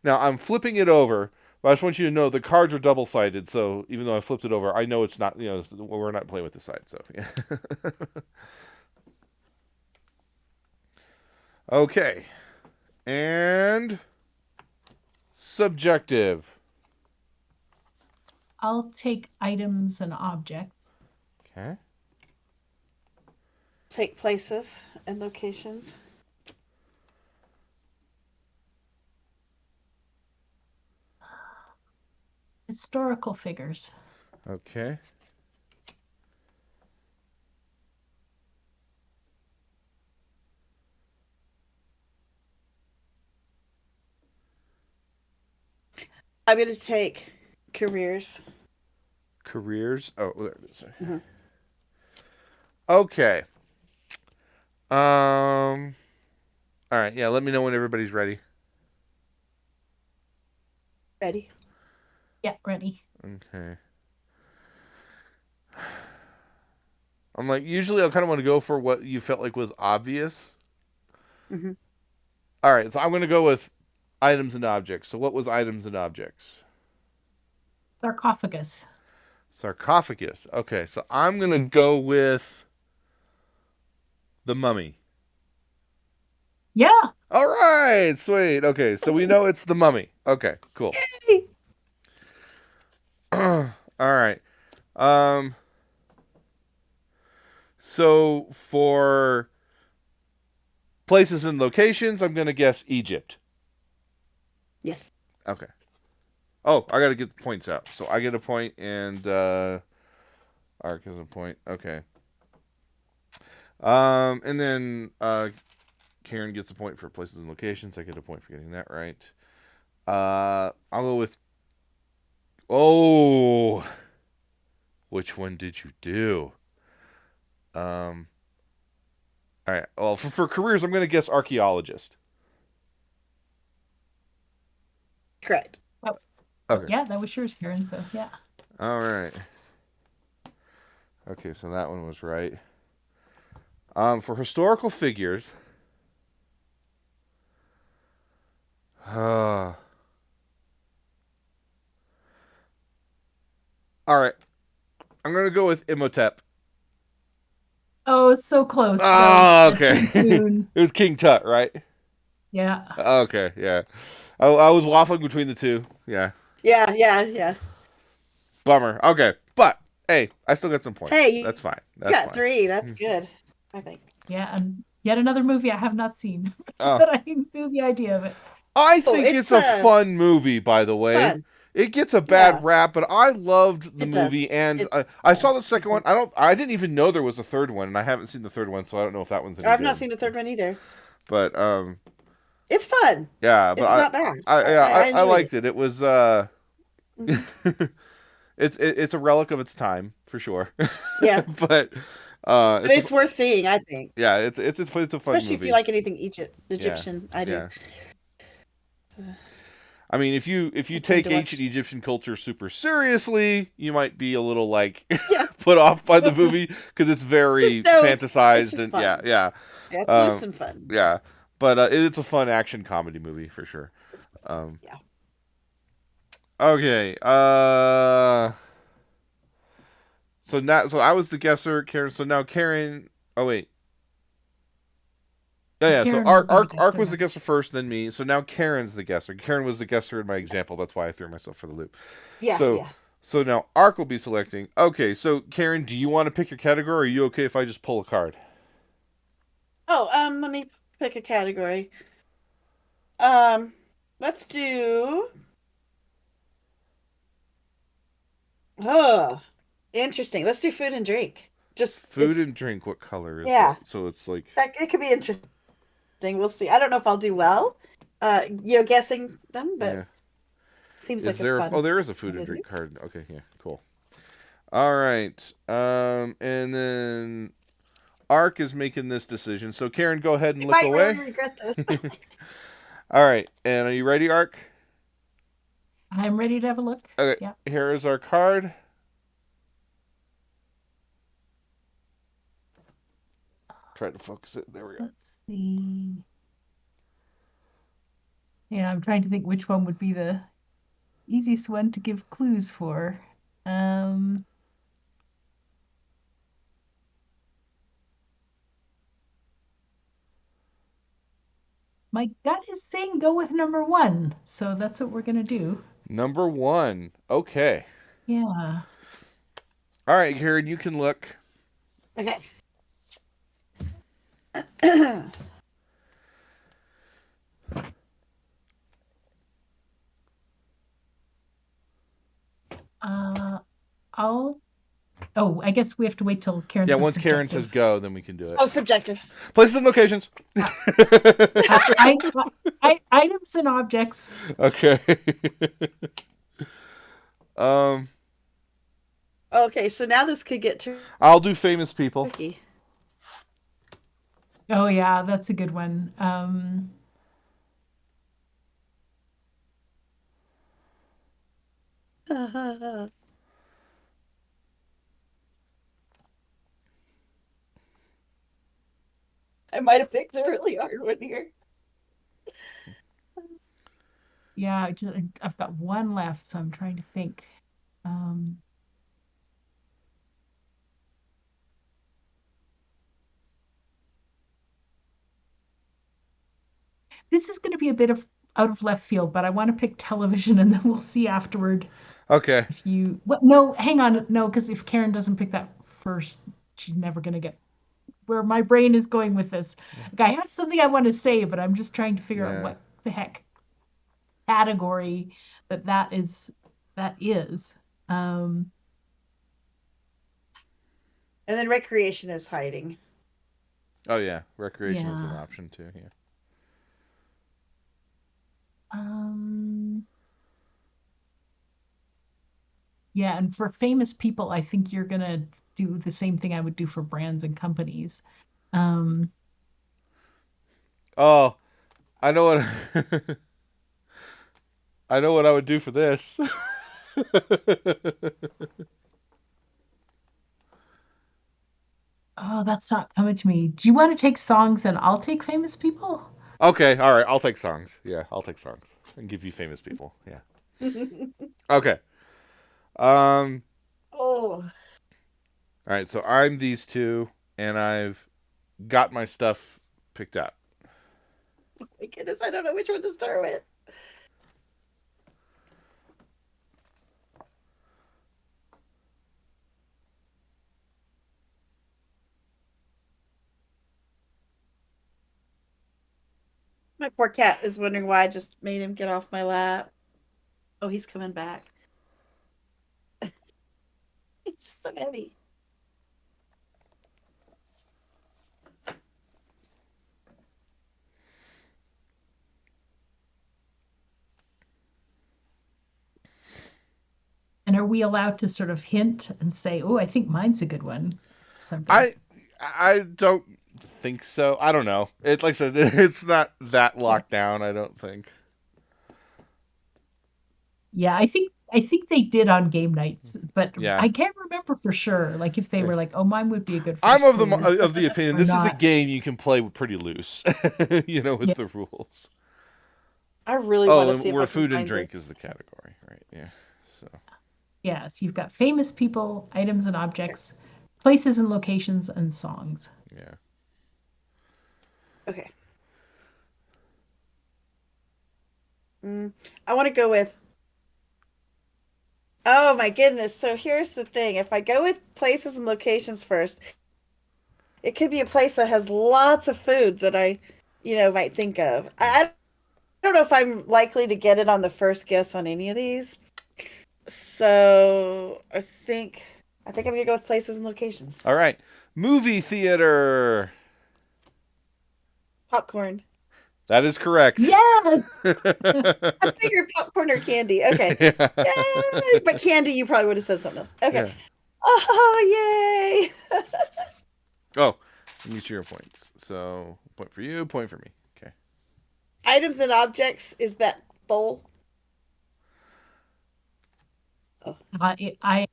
Now I'm flipping it over. But I just want you to know the cards are double-sided, so even though I flipped it over, I know it's not, we're not playing with this side, so, yeah. Okay. And subjective. I'll take items and objects. Okay. Take places and locations. Historical figures. Okay. I'm going to take careers. Careers. Oh, there it is. Mhm. Okay. All right. Yeah. Let me know when everybody's ready. Ready? Yeah, ready. Okay. I'm like, usually I kind of want to go for what you felt like was obvious. Mm-hmm. All right. So I'm going to go with items and objects. So what was items and objects? Sarcophagus. Sarcophagus. Okay. So I'm going to go with the mummy. Yeah. All right. Sweet. Okay. So we know it's the mummy. Okay. Cool. All right. So for places and locations, I'm going to guess Egypt. Yes. Okay. Oh, I got to get the points out. So I get a point and Ark has a point. Okay. And then Karen gets a point for places and locations. I get a point for getting that right. I'll go with... Oh! Which one did you do? All right. Well, for careers, I'm going to guess archaeologist. Correct. Okay. Yeah, that was yours, Karen. So yeah. All right. Okay, so that one was right. For historical figures, all right. I'm gonna go with Imhotep. Oh, so close. Oh, That's okay. too soon. It was King Tut, right? Yeah. Okay, yeah. I was waffling between the two. Yeah. Yeah. Bummer. Okay, but hey, I still got some points. Hey, That's fine. You That's got fine. 3. That's good, I think. Yeah, and yet another movie I have not seen, Oh. but I knew the idea of it. I think it's a fun movie, by the way. Fun. It gets a bad rap, but I loved the It does. movie, and It's I saw the second one. I didn't even know there was a third one, and I haven't seen the third one, so I don't know if that one's any I've good. not seen the third one either. But It's fun. yeah, but It's not bad. I enjoyed liked it. It was Mhm. it's a relic of its time for sure. Yeah. But But it's worth seeing, I think. yeah, it's a fun Especially movie. if you like anything Egyptian. I do. Yeah. I mean, if you take to watch. ancient Egyptian culture super seriously, you might be a little like Yeah. put off by the movie because it's very Just know fantasized it's just and fun. yeah. Yeah, it's loose and fun. Yeah, but it's a fun action comedy movie for sure. Yeah. Okay. So I was the guesser, Karen. So now Karen. Oh wait. Yeah. So Karen will be the Ark guesser was the then. guesser first, then me. So now Karen's the guesser. Karen was the guesser in my example. That's why I threw myself for the loop. Yeah. So Yeah. so now Ark will be selecting. Okay. So Karen, do you want to pick your category? Or are you okay if I just pull a card? Oh, let me pick a category. Let's do. Oh, interesting. Let's do food and drink. Just Food and drink. What color is Yeah. it? So it's like. it could be interesting. We'll see. I don't know if I'll do well. Guessing them, but Yeah. seems Is like there? it's fun. Oh, there is a food and drink card. Okay, yeah, cool. All right. And then Ark is making this decision. So Karen, go ahead and You look might away. really regret this. All right. And are you ready, Ark? I'm ready to have a look. Okay. Yeah. Here is our card. Try to focus it. There we go. Let's see. Yeah, I'm trying to think which one would be the easiest one to give clues for. My gut is saying go with number 1, so that's what we're gonna do. Number 1. Okay. Yeah. All right, Karen, you can look. Okay. I guess we have to wait till Karen. Yeah, says once Karen says subjective. go, then we can do it. Oh, subjective. Places and locations. Items and objects. Okay. Um, Okay, so now this could get I'll do famous people. tricky. Oh yeah, that's a good one. I might have picked a really hard one here. Yeah, I've got one left, so I'm trying to think. Um, this is going to be a bit of out of left field, but I want to pick television, and then we'll see afterward Okay. if you. What? No, hang on, no, because if Karen doesn't pick that first, she's never going to get where my brain is going with this. Like, I have something I want to say, but I'm just trying to figure out Yeah. what the heck category that is. Um, And then recreation is hiding. Oh yeah, recreation is an yeah. option too. Yeah. Um, yeah, and for famous people, I think you're gonna do the same thing I would do for brands and companies. Um, Oh, I know what I know what I would do for this. oh, that's not coming to me. Do you want to take songs and I'll take famous people? Okay, all right. I'll take songs. Yeah, I'll take songs and give you famous people. Yeah. Okay. Um. Oh All right. So I'm these two, and I've got my stuff picked out. my goodness, I don't know which one to start with. My poor cat is wondering why I just made him get off my lap. Oh, he's coming back. It's just so heavy. And are we allowed to sort of hint and say, "Oh, I think mine's a good one"? Something. I don't think so. I don't know. It like I said, it's not that locked down. I don't think. Yeah, I think they did on game nights, but Yeah. I can't remember for sure. Like if they Yeah. were like, "Oh, mine would be a good I'm first of clue," the opinion or this is a not. game you can play pretty loose, with Yeah. the rules. I really want Oh, to and see if I where can food and find this. drink is the category, right? Yeah. So Yes, you've got famous people, items and objects, places and locations, and songs. yeah. Okay. I want to go with. Oh my goodness. So here's the thing. If I go with places and locations first, it could be a place that has lots of food that I might think of. I don't know if I'm likely to get it on the first guess on any of these. So I think I'm gonna go with places and locations. All right. Movie theater. Popcorn. That is correct. Yes. I figured popcorn or candy. Okay. Yeah. Yay! But candy, you probably would have said something else. Okay. Yeah. Oh, yay! Oh, let me share your points. So, point for you, point for me. Okay. Items and objects is that bowl. Oh, I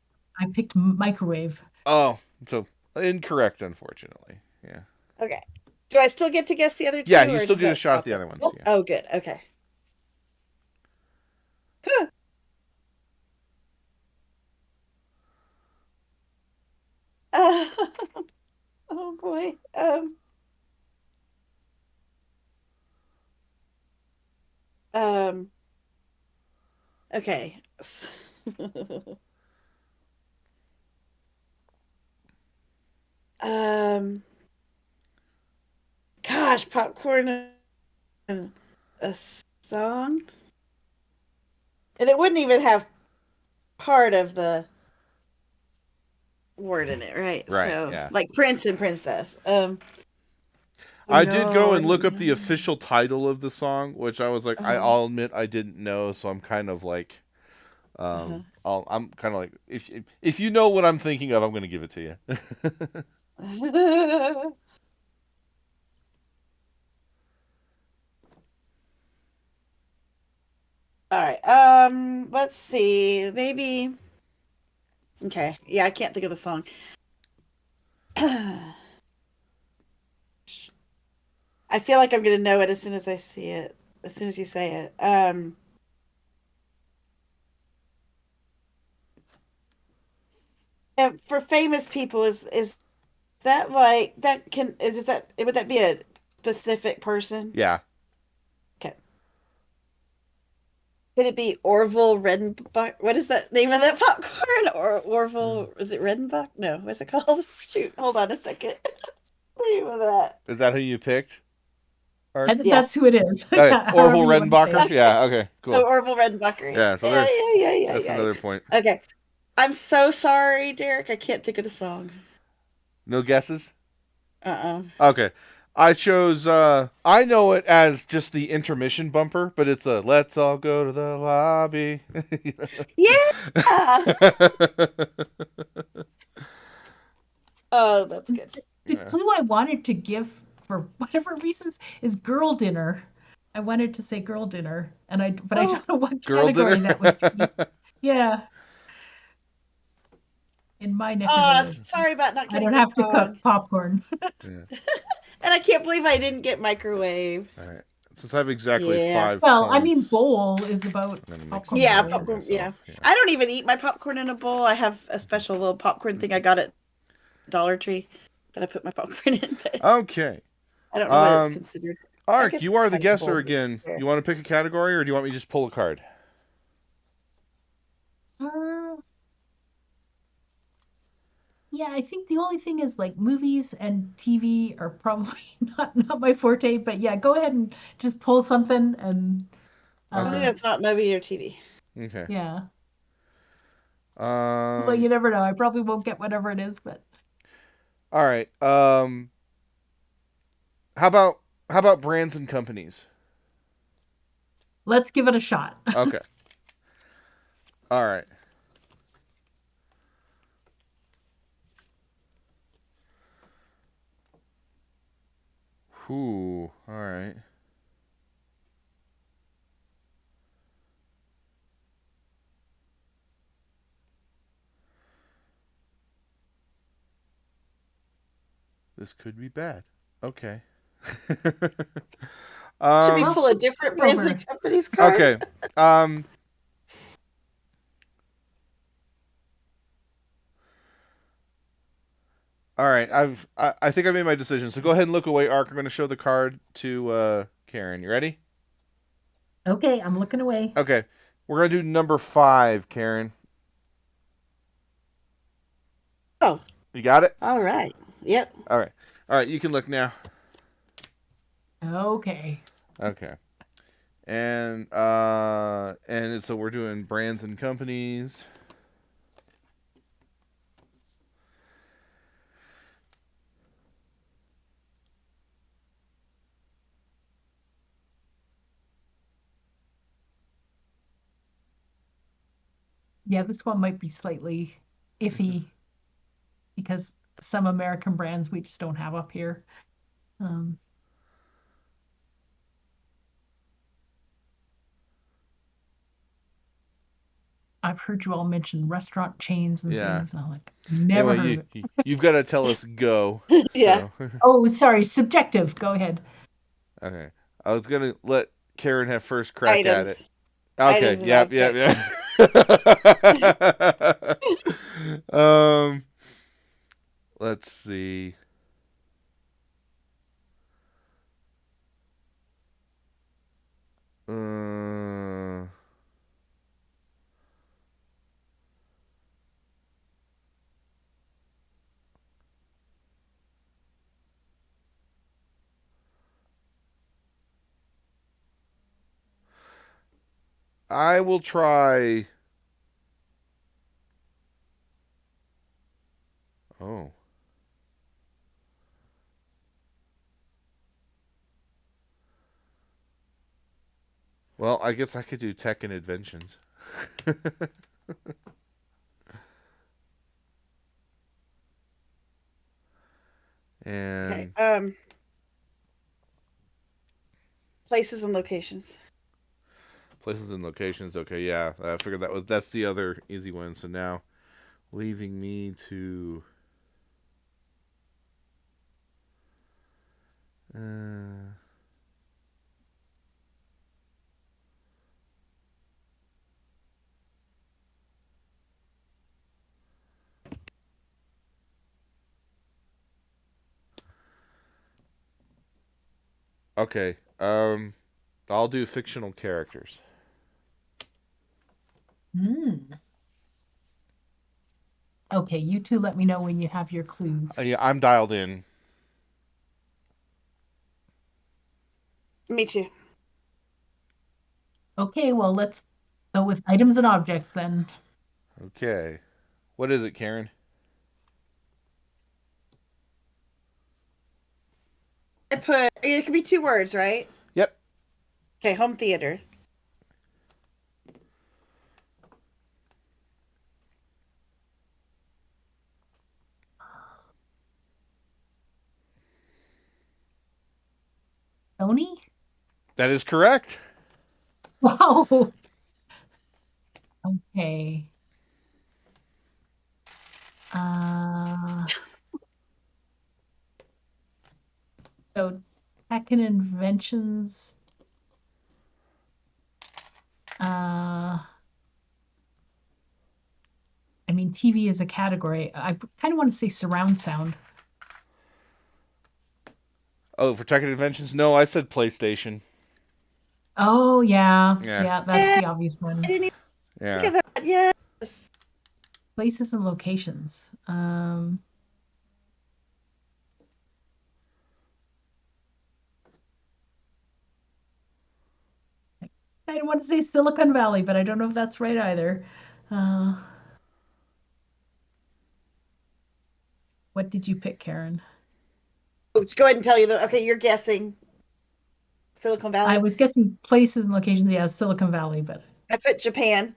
picked microwave. Oh, so incorrect, unfortunately. Yeah. okay. Do I still get to guess the other two, Yeah, you or still does get a that shot at stop the it? other ones. Yeah. Oh, good. Okay. Uh, oh boy. Um. Okay. um. Gosh, popcorn and a song, and it wouldn't even have part of the word in it, right? Right. So, Yeah. like Prince and Princess. I did go No, I and look don't up the know. official title of the song, which I was like, Uh-huh. I'll admit I didn't know, so I'm kind of like Uh-huh. I'm kind of like, if you know what I'm thinking of, I'm going to give it to you. All right. Let's see. Maybe. Okay. Yeah, I can't think of the song. I feel like I'm gonna know it as soon as I see it. As soon as you say it. And for famous people, is that like that can is that would that be a specific person? Yeah. Okay. Could it be Orville Redenbach? What is that name of that popcorn? Or Orville? Is it Redenbach? No. What's it called? Shoot. Hold on a second. Name of that. Is that who you picked? Or Yeah. That's who it is. okay, Orville However you want to say Redenbacher. it. Yeah. Okay. Oh, Cool. Orville Redenbacher. Yeah. So Yeah, there's yeah, yeah, yeah, that's yeah, another yeah. point. Okay. I'm so sorry, Derek. I can't think of the song. No guesses. Uh-uh. Okay. I chose I know it as just the intermission bumper, but it's a let's all go to the lobby. Yeah. Oh, that's good. The Yeah. clue I wanted to give for whatever reasons is girl dinner. I wanted to say girl dinner, but I Oh, don't know what Girl category dinner. that would be. Yeah, in my neck of the woods. sorry about not I getting don't the have to cook song. popcorn. Yeah. And I can't believe I didn't get microwave. All right. Since I have exactly Yeah. 5 points, Bowl is about I'm gonna make some popcorn Yeah, time bowl. for popcorn. myself. Yeah. Yeah. I don't even eat my popcorn in a bowl. I have a special little popcorn thing I got at Dollar Tree that I put my popcorn in, but Okay. I don't know what it's considered. I Ark, guess you it's are the kind of a guesser bowl. again. There. You want to pick a category, or do you want me to just pull a card? Uh, yeah, I think the only thing is like movies and TV are probably not my forte. But yeah, go ahead and just pull something and I think Okay. that's not movie or TV. Okay. yeah. Well, Um. you never know. I probably won't get whatever it is, but All right. How about brands and companies? let's give it a shot. Okay. All right. Whew. All right. This could be bad. Okay. Should we um. pull a different brands over. and companies card? Okay. Um. All right. I think I made my decision. So go ahead and look away, Ark. I'm going to show the card to Karen. You ready? Okay, I'm looking away. Okay. We're going to do number 5, Karen. Oh, You got it? all right. Yep. All right. All right. You can look now. Okay. Okay. And so we're doing brands and companies. Yeah, this one might be slightly iffy because some American brands we just don't have up here. Um, I've heard you all mention restaurant chains and Yeah. things, and I'm like, never Anyway, heard of it. you've got to tell us go. Yeah. So. Oh, sorry, subjective. Go ahead. Okay. I was going to let Karen have first crack at it. Items. Okay. Items and Yep. objects. Let's see. Uh, I will try. Oh. Well, I guess I could do tech and inventions. Okay. And Places and locations. places and locations. Okay, yeah. I figured that's the other easy one. So now leaving me to okay. I'll do fictional characters. Hmm. Okay, you two let me know when you have your clues. Yeah, I'm dialed in. Me too. Okay, well, let's go with items and objects then. Okay. What is it, Karen? I put it could be 2 words, right? Yep. Okay, home theater. Sony? That is correct. Wow. Okay. Uh, so tech and inventions. I mean, TV is a category. I kind of want to say surround sound. Oh, for tech and inventions? No, I said PlayStation. Oh, yeah. Yeah. Yeah, that's Yeah, the obvious I one. didn't even Yeah. think of that. Yes. Places and locations. I don't want to say Silicon Valley, but I don't know if that's right either. Uh, what did you pick, Karen? Oh, go ahead and tell you okay, you're guessing Silicon I Valley. was guessing places and locations. Yeah, Silicon Valley, but I put Japan.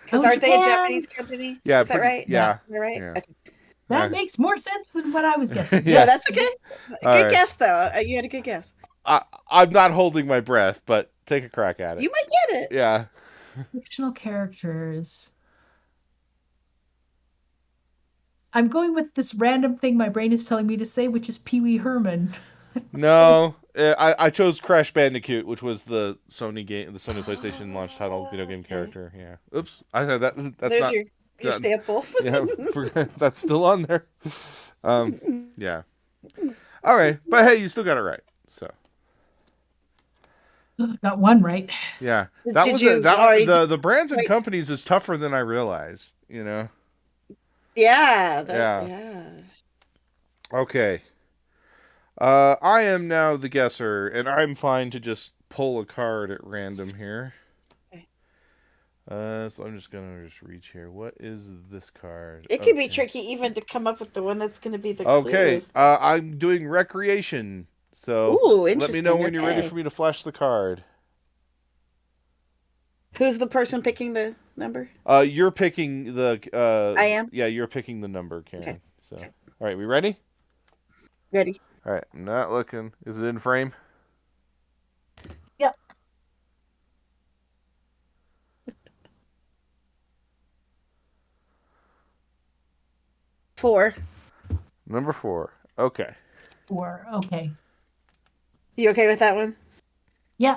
Because oh, aren't they a Japan. Japanese company? Yeah, Is that pretty right? Yeah, yeah. Am I right? Yeah. Okay. that makes more sense than what I was guessing. Yeah. No, Yes. that's okay. All Good right. guess though. You had a good guess. I'm not holding my breath, but take a crack at it. You might get it. Yeah. Fictional characters. I'm going with this random thing my brain is telling me to say, which is Pee Wee Herman. No, I chose Crash Bandicoot, which was the Sony game, the Sony PlayStation launch title video game Okay. character. Yeah. Oops, I said that. That's There's not. your sample. Yeah, that's still on there. Yeah. All right, but hey, you still got it right. So Got one right. yeah, that Did was you already do the brands and points? companies is tougher than I realized. Yeah, Yeah. yeah. Okay. I am now the guesser, and I'm fine to just pull a card at random here. Okay. So I'm just gonna reach here. What is this card? It can be tricky even to come up with the one that's going to be the Okay. clue. I'm doing recreation. So Ooh, let me know interesting. when you're ready Okay. for me to flash the card. Who's the person picking the number? You're picking the. I am. Yeah, you're picking the number, Karen. Okay. So, Okay. all right, we ready? Ready. All right. I'm not looking. Is it in frame? Yep. Four. Number 4. Okay. Four. Okay. You okay with that one? Yeah.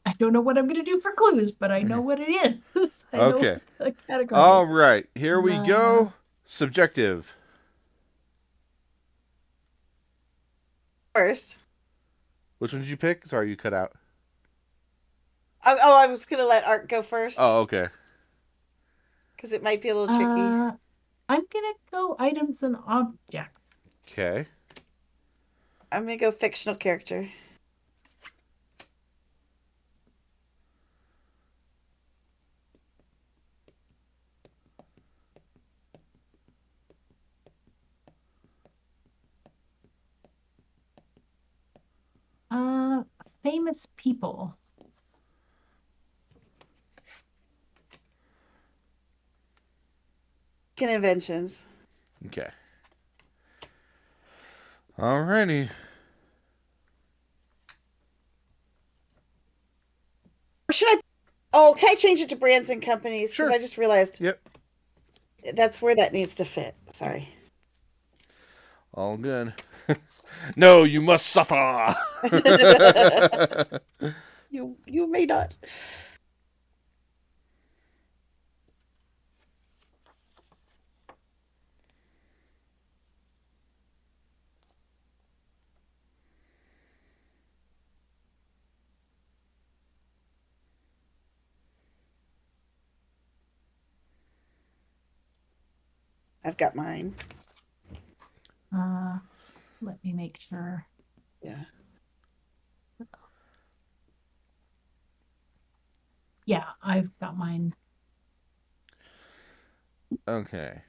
I don't know what I'm going to do for clues, but I know what it is. I Okay. know the category. All right. Here we go. Subjective. First. Which one did you pick? Sorry, you cut out. I was going to let Art go first. Oh, okay. Because it might be a little tricky. I'm going to go items and objects. Okay. I'm going to go fictional character. famous people. Inventions. Okay. Alrighty. Or should I? Oh, can I change it to brands and companies? Because Sure. I just realized Yep. that's where that needs to fit. Sorry. All good. No, you must suffer. You may not. I've got mine. Let me make sure. Yeah. Yeah, I've got mine. Okay.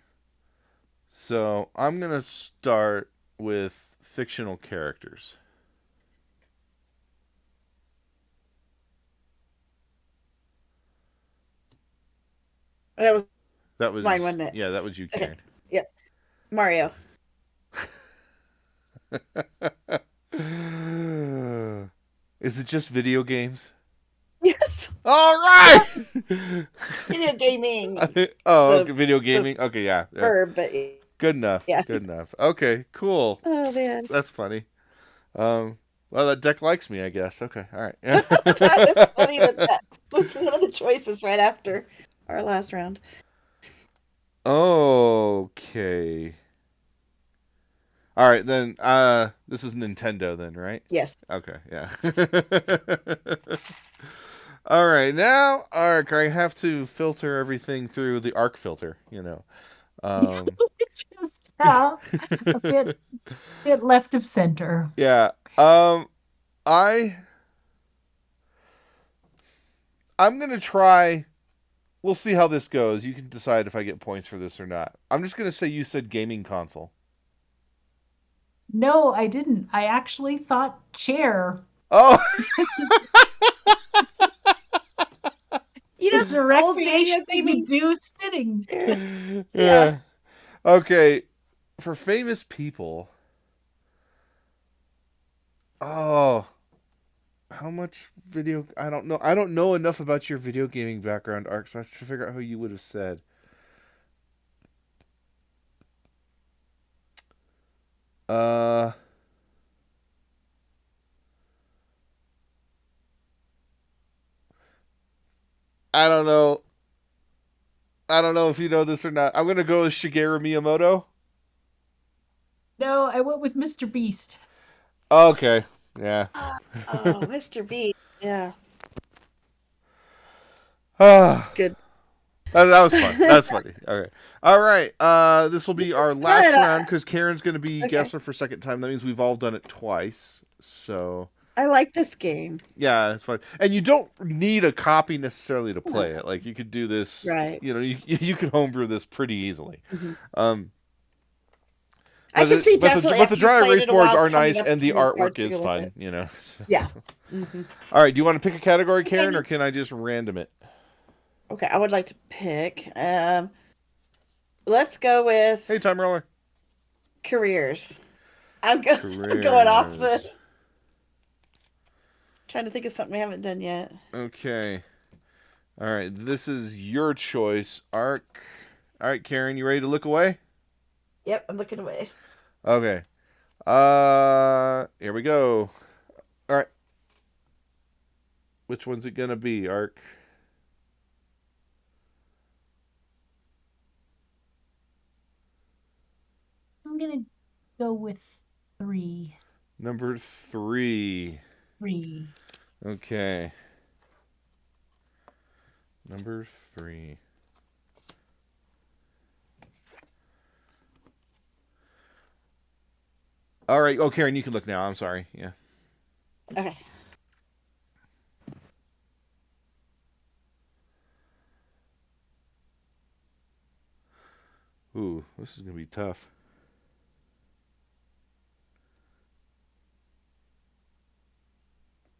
So I'm going to start with fictional characters. That was mine, wasn't it? Yeah, that was you, Karen. Okay. Yep. Mario. Is it just video games? Yes. All right. Video gaming. Okay, video gaming. Okay, yeah. Verb, but good enough. Yeah. Good enough. Okay, cool. Oh man. That's funny. Well, that deck likes me, I guess. Okay, all right. That was funny that was one of the choices right after our last round. Okay. All right, then. This is Nintendo, then, right? Yes. Okay, yeah. All right, now, Arc, I have to filter everything through the Arc filter, you know. Just a bit left of center. Yeah. I'm gonna try. We'll see how this goes. You can decide if I get points for this or not. I'm just gonna say you said gaming console. No, I didn't. I actually thought chair. Oh. You know, It's a old video recreation thing you gaming. do sitting. Yeah. Okay. For famous people. Oh. How much video? I don't know. I don't know enough about your video gaming background, Arc, so I have to figure out who you would have said. I don't know. I don't know if you know this or not. I'm gonna go with Shigeru Miyamoto. No, I went with Mr. Beast. Okay. Yeah. Oh, Mr. B. Yeah. Good. That was fun. That's funny. Okay. All right. This will be our last round because Karen's going to be guesser for second time. That means we've all done it twice. So. I like this game. Yeah, it's fun. And you don't need a copy necessarily to play it. Like, you could do this. Right. You know, you can homebrew this pretty easily. Mm-hmm. I can see definitely. But the dry erase boards are nice and the artwork is fun, you know. So. Yeah. Mm-hmm. All right. Do you want to pick a category, Karen, or can I just random it? Okay, I would like to pick. Let's go with. Hey, time roller. Careers. I'm going off the. Trying to think of something we haven't done yet. Okay. All right. This is your choice, Arc. All right, Karen, you ready to look away? Yep, I'm looking away. Okay. Here we go. All right. Which one's it gonna be, Arc? I'm gonna go with 3. Number 3. 3. Okay. Number 3. All right. Oh, Karen, you can look now. I'm sorry. Yeah. Okay. Ooh, this is gonna be tough.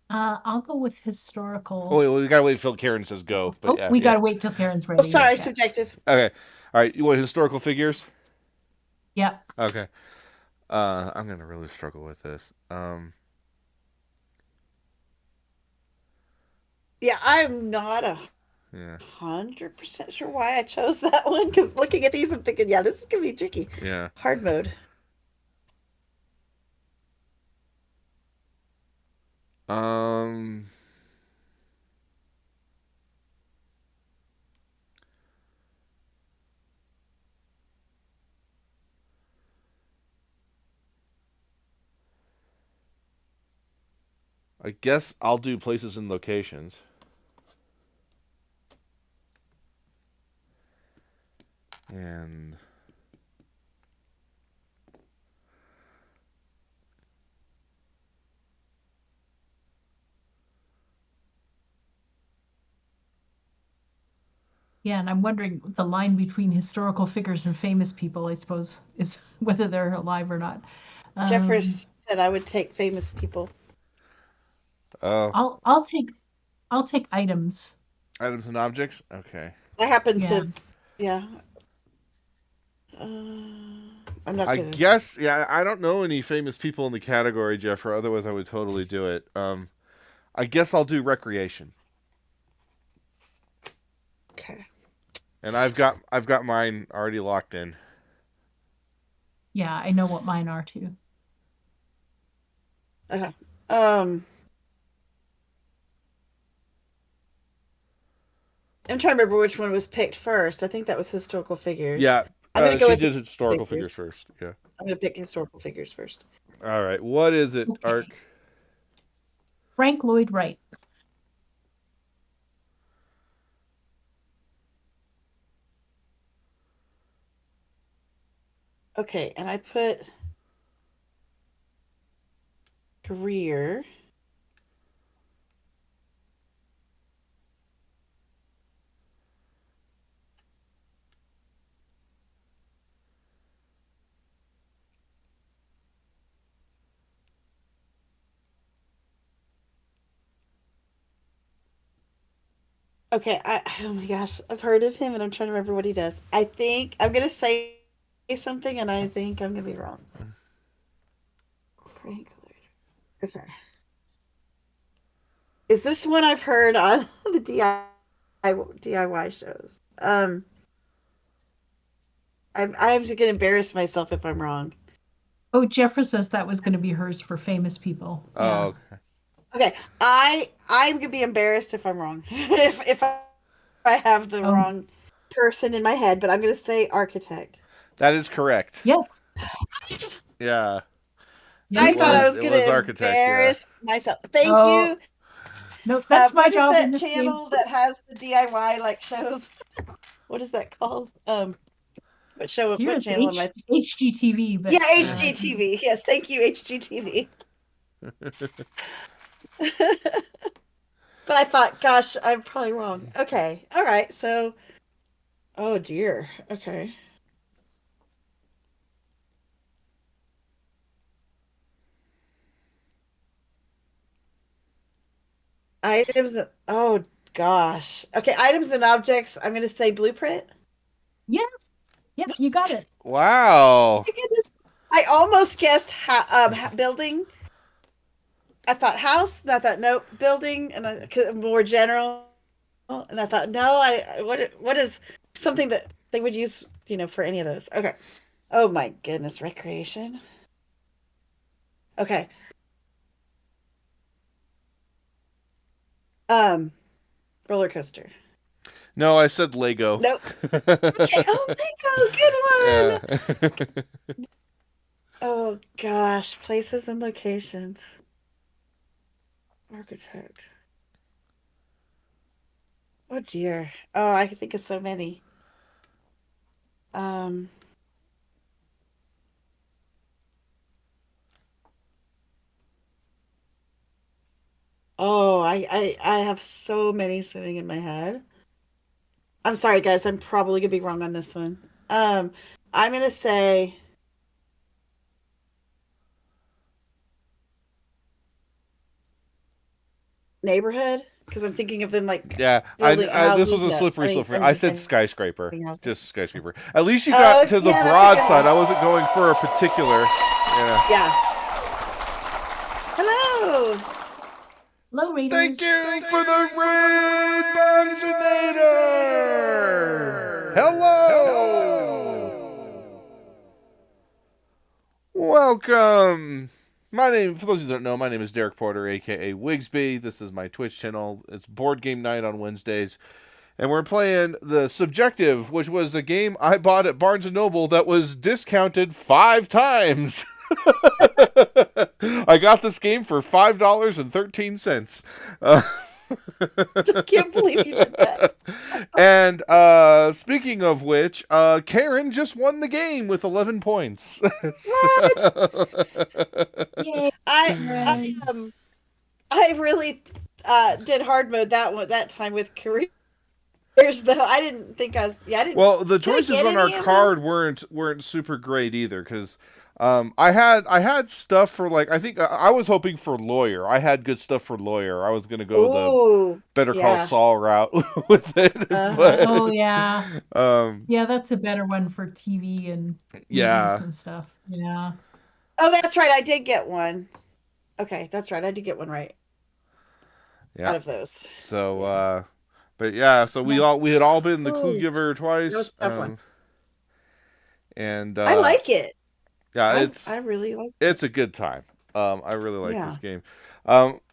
I'll go with Oh, historical. wait, well, we gotta wait till Karen says go. But Oh, yeah, we yeah. gotta wait till Karen's Oh, ready. Yes, sorry, yeah. subjective. Okay. All right. You want historical figures? Yeah. Okay. I'm gonna really struggle with this. Yeah, I'm not Yeah. 100% sure why I chose that one because looking at these, I'm thinking, yeah, this is gonna be tricky. Yeah. Hard mode. Um. I guess I'll do places and locations. And Yeah, and I'm wondering the line between historical figures and famous people, I suppose, is whether they're alive or not. Um, Jeffers said I would take famous people. oh, I'll take items. items and objects. Okay. I happen Yeah. to, yeah. I'm not I gonna. guess. Yeah. I don't know any famous people in the category, Jeffrey. Otherwise, I would totally do it. I guess I'll do recreation. Okay. And I've got mine already locked in. Yeah, I know what mine are too. Okay. Um, I'm trying to remember which one was picked first. I think that was historical figures. Yeah. I'm gonna go She with did historical figures. figures first. Yeah. I'm gonna pick historical figures first. All right. What is it, Ark? Okay. Frank Lloyd Wright. Okay, and I put career. Okay, oh my gosh, I've heard of him and I'm trying to remember what he does. I think I'm gonna say something and I think I'm gonna be wrong. Frank Lloyd. Okay. Is this one I've heard on the DIY shows? I'm just gonna embarrass myself if I'm wrong. Oh, Jeffra says that was going to be hers for famous people. Oh, Yeah. okay. Okay, I'm gonna be embarrassed if I'm wrong. If I have the Oh, wrong person in my head, but I'm gonna say architect. That is correct. yes. Yeah. Yes, I It it thought I was. was. was It gonna was architect. Yeah. embarrass myself. Thank Oh, you. no, that's my What is job in that this game. channel that has the DIY like shows? What is that called? What show? Here What it's channel am I? HGTV, Yeah, but HGTV. Yes, thank you, HGTV. But I thought, gosh, I'm probably wrong. Okay, all right. So, oh dear. Okay. Items. Oh gosh. Okay, items and objects. I'm gonna say blueprint. yes, yes, you got it. Wow. My goodness. I almost guessed building. I thought house, and I thought nope, building, and more general. And I thought no, what is something that they would use, for any of those? Okay. Oh my goodness, recreation. Okay. Um, roller coaster. No, I said Lego. Nope. Okay. Oh, Lego, good one. Yeah. Oh gosh, places and locations. Architect. Oh dear. Oh, I can think of so many. Um, oh, I have so many sitting in my head. I'm sorry, guys. I'm probably gonna be wrong on this one. Um, I'm gonna say neighborhood? Because I'm thinking of them like Yeah, building this was houses. a No, slippery slope for me. I'm I just said saying skyscraper, houses. just skyscraper. At least you got Oh to the yeah, that's a broad good side. I one. wasn't going for a particular. Yeah. Yeah. Hello. Hello, Thank Raiders. you for the raid, Bonzonator! Hello! Welcome! For those of you that don't know, my name is Derek Porter, aka Wigsby. This is my Twitch channel. It's board game night on Wednesdays. And we're playing the Subjective, which was a game I bought at Barnes & Noble that was discounted 5 times. I got this game for $5.13. I can't believe you did that. And speaking of which, Karen just won the game with 11 points. What? Yay. I Hooray. I really did hard mode that time with careers though. I didn't think I was. Yeah, I didn't. Well, the Did I choices get on our any of card weren't super great either, because I had stuff for, like, I think I was hoping for lawyer. I had good stuff for lawyer. I was gonna them? go the Ooh, Better Call yeah. Saul route with it, Uh-huh. Oh, but yeah. um, Yeah, that's a better one for TV and movies yeah, and stuff. Yeah. Oh, that's right. I did get one. Okay, that's right. I did get one right yeah. out of those. So, Yeah. but yeah, so Yeah. we had all been the Clue Ooh, Giver that was twice, a tough one. and I like it. yeah, I really like it's it. a good time. I really like this Yeah. game.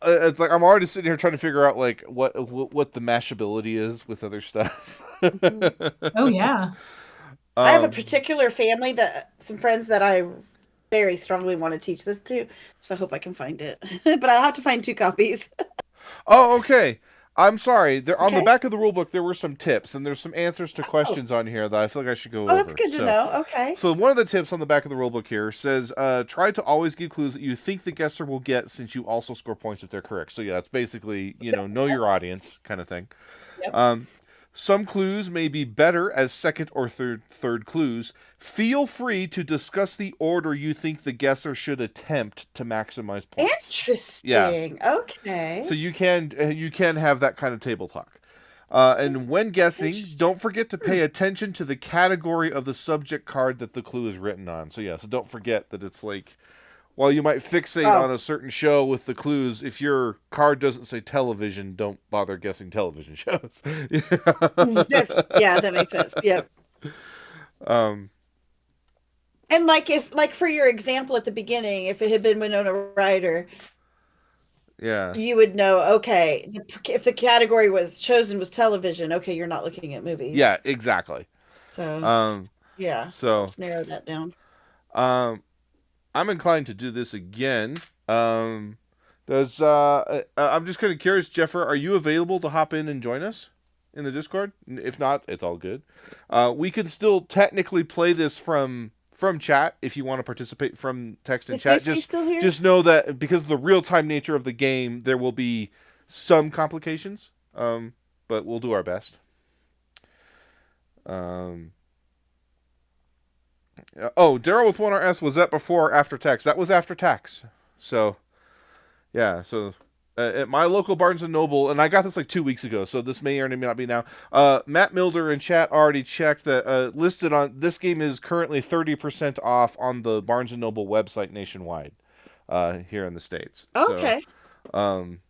It's like I'm already sitting here trying to figure out, like, what the mashability is with other stuff. Mhm. Oh, yeah. I have a um, particular family some friends that I very strongly want to teach this to, so I hope I can find it. But I'll have to find 2 copies. oh, okay. I'm sorry. There on the Okay. back of the rulebook there were some tips, and there's some answers to Oh, questions on here that I feel like I should go oh, that's over. good to know. Okay. So one of the tips on the back of the rulebook here says, try to always give clues that you think the guesser will get, since you also score points if they're correct. So yeah, it's basically, know your audience kind of thing. Yep. Um, some clues may be better as second or third clues. Feel free to discuss the order you think the guesser should attempt to maximize points. Yeah, Interesting. so Okay. you can have that kind of table talk. And when guessing, Interesting. don't forget to pay attention to the category of the subject card that the clue is written on. So yeah, so don't forget that it's like, while you might fixate Oh, on a certain show with the clues, if your card doesn't say television, don't bother guessing television shows. yeah, that makes sense. Yep. um, And like for your example at the beginning, if it had been Winona Ryder, yeah, you would know, okay, if the category was television, okay, you're not looking at movies. yeah, exactly. So, Um, yeah, so helps narrow that down. um, I'm inclined to do this again. Does I'm just kind of curious, Jeffer, are you available to hop in and join us in the Discord? If not, it's all good. We could still technically play this from chat if you want to participate from text and Is chat. Misty Just still here? just know that because of the real time nature of the game, there will be some complications. But we'll do our best. Um, oh, Daryl with 1RS, was that before or after tax? That was after tax. So yeah, so at my local Barnes and Noble, and I got this like 2 weeks ago, so this may or may not be now. Matt Milder in chat already checked that listed on this game is currently 30% off on the Barnes and Noble website nationwide here in the States. So Okay. um,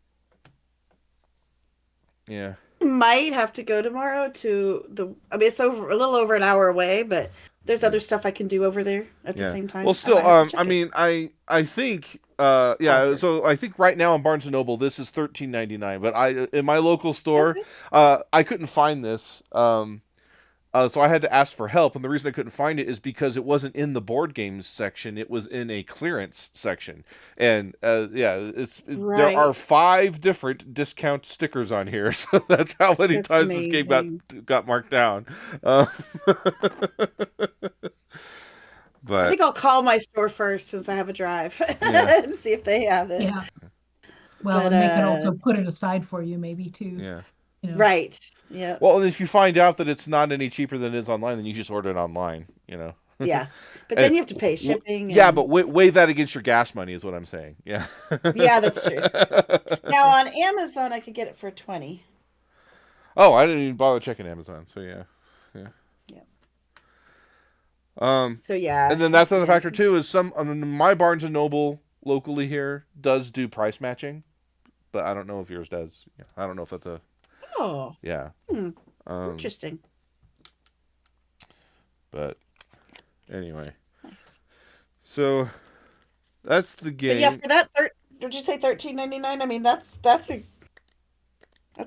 yeah, Might have to go tomorrow I mean, it's a little over an hour away, but there's other stuff I can do over there at the yeah. same time. Well, I might still, have to I check it. mean, I think yeah. Offer. So I think right now on Barnes and Noble this is $13.99, but in my local store, Okay. I couldn't find this. So I had to ask for help, and the reason I couldn't find it is because it wasn't in the board games section; it was in a clearance section. And yeah, there are Right. 5 different discount stickers on here, so that's how many That's times this game amazing. got marked down. Uh, I but think I'll call my store first since I have a drive yeah, and see if they have it. Yeah. Well, But and they can also put it aside for you, maybe too. yeah. right. Yep. Well, if you find out that it's not any cheaper than it is online, then you just order it online. Yeah, but And then you have to pay shipping yeah, and but weigh that against your gas money is what I'm saying. Yeah. yeah, that's true. Now on Amazon, I could get it for 20. Oh, I didn't even bother checking Amazon. So yeah, yeah. Yeah. Um, So yeah, and then that's another factor too is my Barnes and Noble locally here does do price matching, but I don't know if yours does. Yeah, I don't know if that's a oh, yeah. Um, interesting. but anyway, Nice. so that's the But yeah, game. for that, did you say 13.99? I mean, that's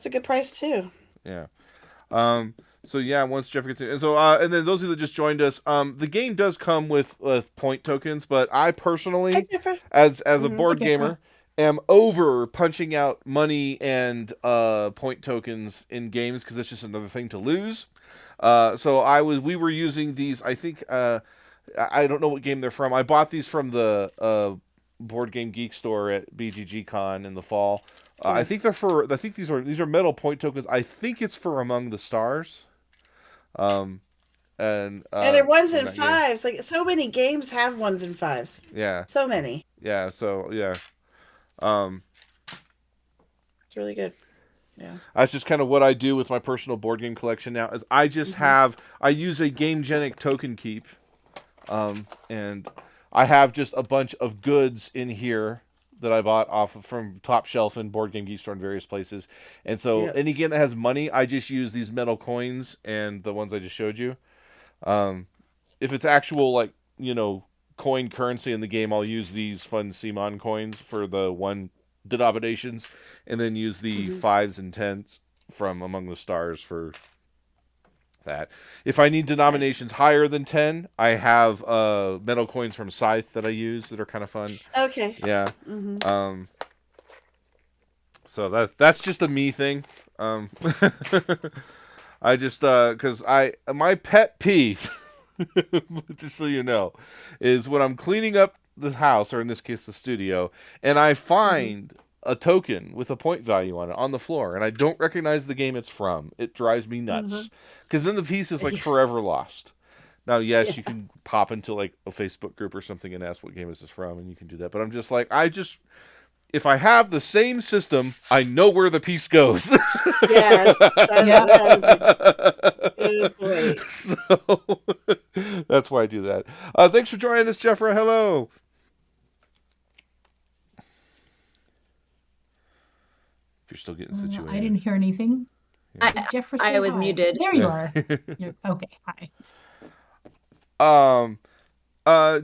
a good price too. Yeah. So yeah, once Jeff gets in, and so and then those of you that just joined us, the game does come with point tokens, but I Hi, personally, Jennifer. as a Mm-hmm. board gamer, am over punching out money and point tokens in games because it's just another thing to lose. So we were using these. I think I don't know what game they're from. I bought these from the Board Game Geek store at BGG Con in the fall. I think they're for. I think these are metal point tokens. I think it's for Among the Stars. And they're ones in and that game. fives. Like so many games have ones and fives. Yeah. So many. Yeah. So yeah. It's really good. Yeah. That's just kind of what I do with my personal board game collection now. Is I just I use a GameGenic token keep, and I have just a bunch of goods in here that I bought from Top Shelf and Board Game Geek Store and various places. And so any game that has money, I just use these metal coins and the ones I just showed you. If it's actual coin currency in the game, I'll use these fun Simon coins for the one denominations, and then use the 5s and 10s from Among the Stars for that. If I need denominations higher than 10, I have metal coins from Scythe that I use that are kind of fun. Okay. Yeah. So that's just a me thing. I just because my pet peeve, just so you know, is when I'm cleaning up the house, or in this case the studio, and I find a token with a point value on it on the floor, and I don't recognize the game it's from. It drives me nuts because then the piece is like forever lost. Now, yes, you can pop into like a Facebook group or something and ask what game is this from, and you can do that. But I'm just like, if I have the same system, I know where the piece goes. Yes, that is a good point. So that's why I do that. Thanks for joining us, Jeffra. Hello. If you're still getting situated. I didn't hear anything. Yeah. I was muted. There you are. Okay, hi.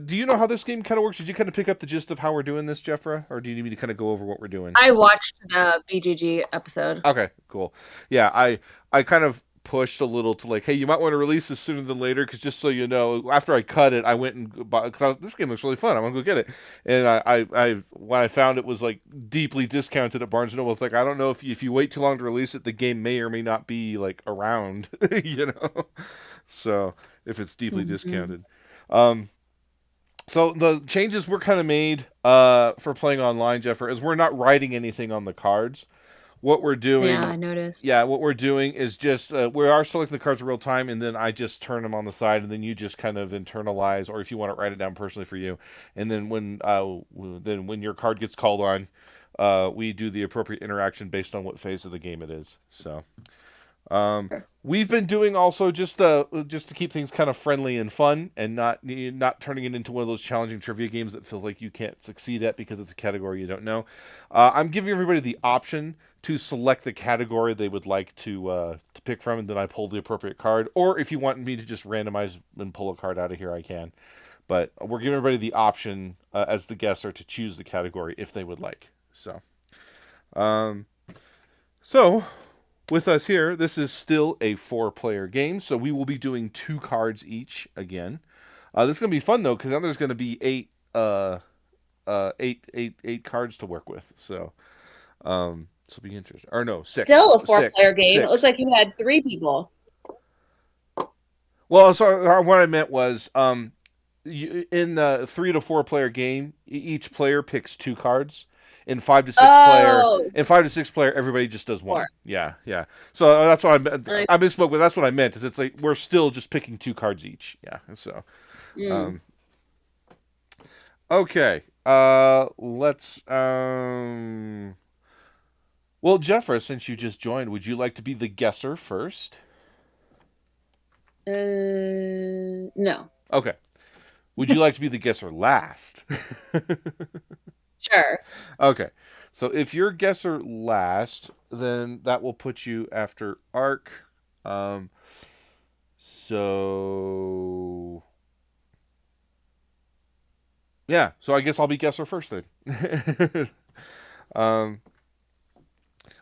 Do you know how this game kind of works? Did you kind of pick up the gist of how we're doing this, Jeffra? Or do you need me to kind of go over what we're doing? I watched the BGG episode. Okay, cool. Yeah, I kind of pushed a little to like, hey, you might want to release this sooner than later, because just so you know, after I cut it, I went and bought, because this game looks really fun. I'm going to go get it. And I when I found it was like deeply discounted at Barnes & Noble, it's like, I don't know if you wait too long to release it, the game may or may not be like around, you know? So if it's deeply discounted. So the changes were kind of made for playing online, Jeffrey, is we're not writing anything on the cards. What we're doing... Yeah, I noticed. Yeah, what we're doing is just... we are selecting the cards in real time, and then I just turn them on the side, and then you just kind of internalize, or if you want to write it down personally for you. And then when your card gets called on, we do the appropriate interaction based on what phase of the game it is. So... we've been doing also just to keep things kind of friendly and fun, and not turning it into one of those challenging trivia games that feels like you can't succeed at because it's a category you don't know. I'm giving everybody the option to select the category they would like to pick from, and then I pull the appropriate card. Or if you want me to just randomize and pull a card out of here, I can. But we're giving everybody the option as the guesser to choose the category if they would like. So. With us here, this is still a 4-player game, so we will be doing 2 cards each again. This is going to be fun, though, because now there's going to be 8 cards to work with. So this will be interesting. Or no, 6. Still a 4-player game. 6. It looks like you had 3 people. Well, so what I meant was, in the 3 to 4 player game, each player picks 2 cards. In 5 to 6 player, everybody just does 1. 4. Yeah. So that's what I meant. Nice. I misspoke, but that's what I meant. Is it's like we're still just picking 2 cards each. Yeah. So, Okay. Let's Well, Jeffra, since you just joined, would you like to be the guesser first? No. Okay. Would you like to be the guesser last? Sure. Okay. So if you're guesser last, then that will put you after Ark. So yeah, so I guess I'll be guesser first then.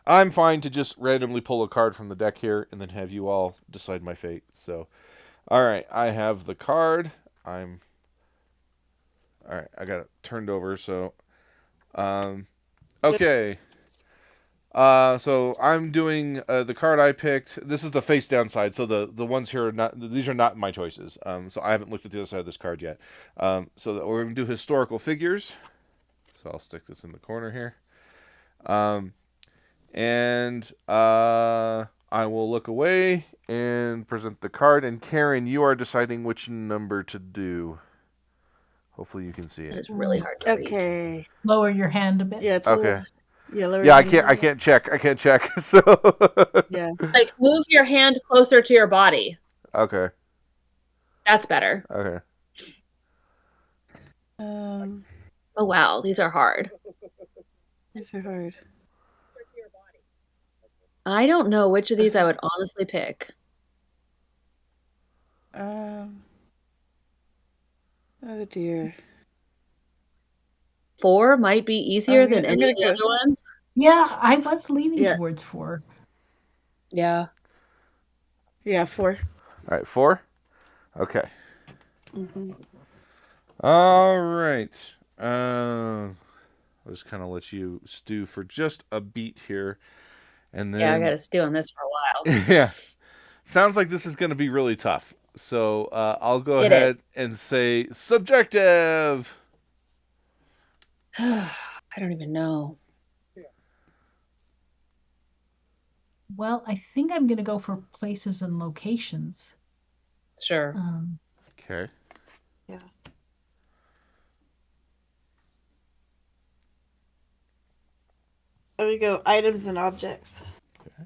I'm fine to just randomly pull a card from the deck here and then have you all decide my fate. So, all right, I have the card. All right, I got it turned over. So, okay. So I'm doing the card I picked. This is the face down side. So the ones here are not. These are not my choices. So I haven't looked at the other side of this card yet. So we're going to do historical figures. So I'll stick this in the corner here. And I will look away and present the card. And Karen, you are deciding which number to do. Hopefully you can see it. It's really hard to read. Okay. Lower your hand a bit. Yeah, it's Okay. Yeah, I can't check. So yeah. Like, move your hand closer to your body. Okay. That's better. Okay. Oh wow, these are hard. These are hard. I don't know which of these I would honestly pick. Oh dear. 4 might be easier than any of the other ones. Yeah, I was leaning towards 4. Yeah. Yeah, 4. All right, 4. Okay. Mm-hmm. All right. I'll just kind of let you stew for just a beat here, and then I got to stew on this for a while. Yeah, sounds like this is going to be really tough. So I'll go ahead and say subjective. I don't even know. Well, I think I'm going to go for places and locations. Sure. Okay. Yeah. There we go. Items and objects. Okay.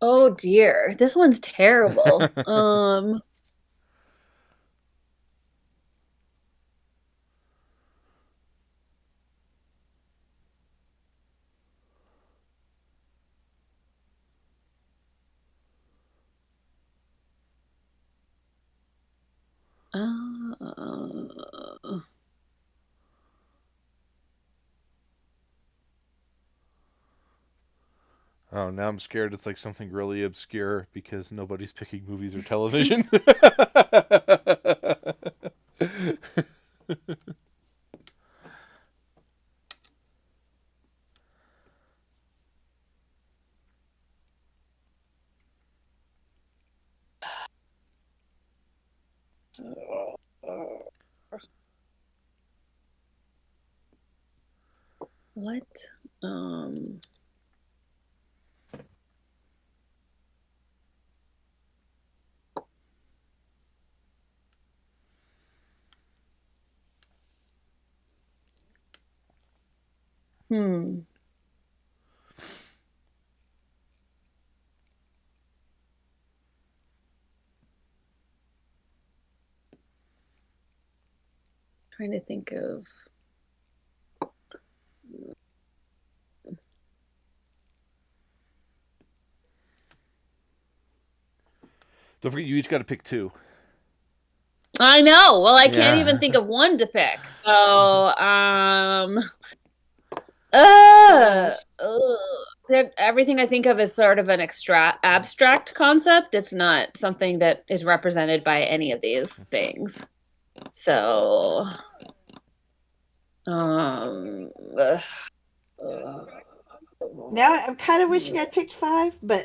Oh dear, this one's terrible. Oh, now I'm scared it's like something really obscure because nobody's picking movies or television. What? Trying to think of. Don't forget, you each got to pick 2. I know. Well, I can't even think of one to pick. So, everything I think of is sort of an abstract concept. It's not something that is represented by any of these things. So, Now I'm kind of wishing I'd picked 5, but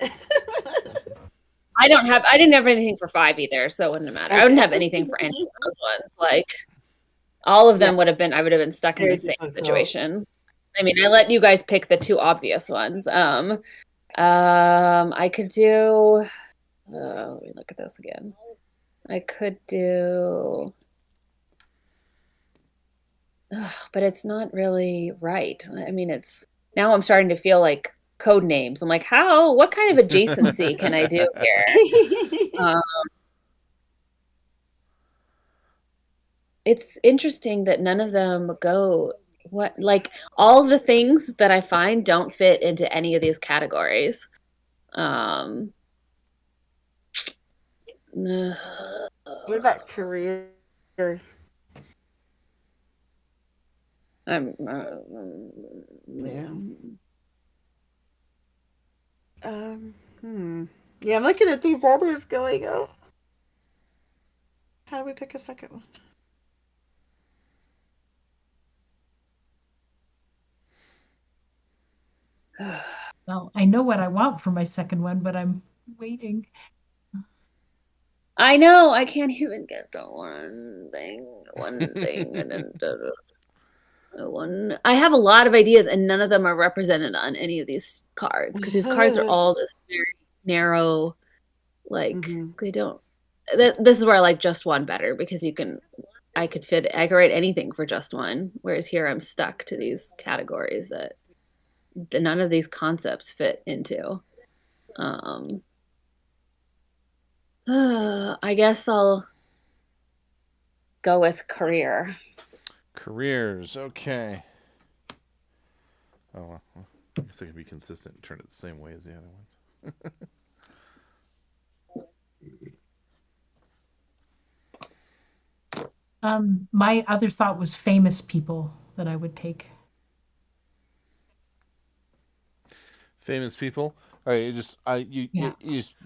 I didn't have anything for 5 either, so it wouldn't matter. I wouldn't have anything for any of those ones. Like all of them I would have been stuck in Very the same difficult. situation. I mean, I let you guys pick the 2 obvious ones. I could do let me look at this again. I could do but it's not really right. I mean, now I'm starting to feel like code names. I'm like, what kind of adjacency can I do here? It's interesting that none of them go like all the things that I find don't fit into any of these categories. What about career? I'm Yeah. Yeah, I'm looking at these others going, oh. How do we pick a second one? Well, I know what I want for my second one, but I'm waiting. I know I can't even get to one thing, and then one. I have a lot of ideas, and none of them are represented on any of these cards because these cards are all this very narrow. Like they don't. This is where I like just one better because I could write anything for just one, whereas here I'm stuck to these categories that none of these concepts fit into. I guess I'll go with career. Careers, okay. Oh, well, I guess I can be consistent and turn it the same way as the other ones. My other thought was famous people that I would take. Famous people. All right, a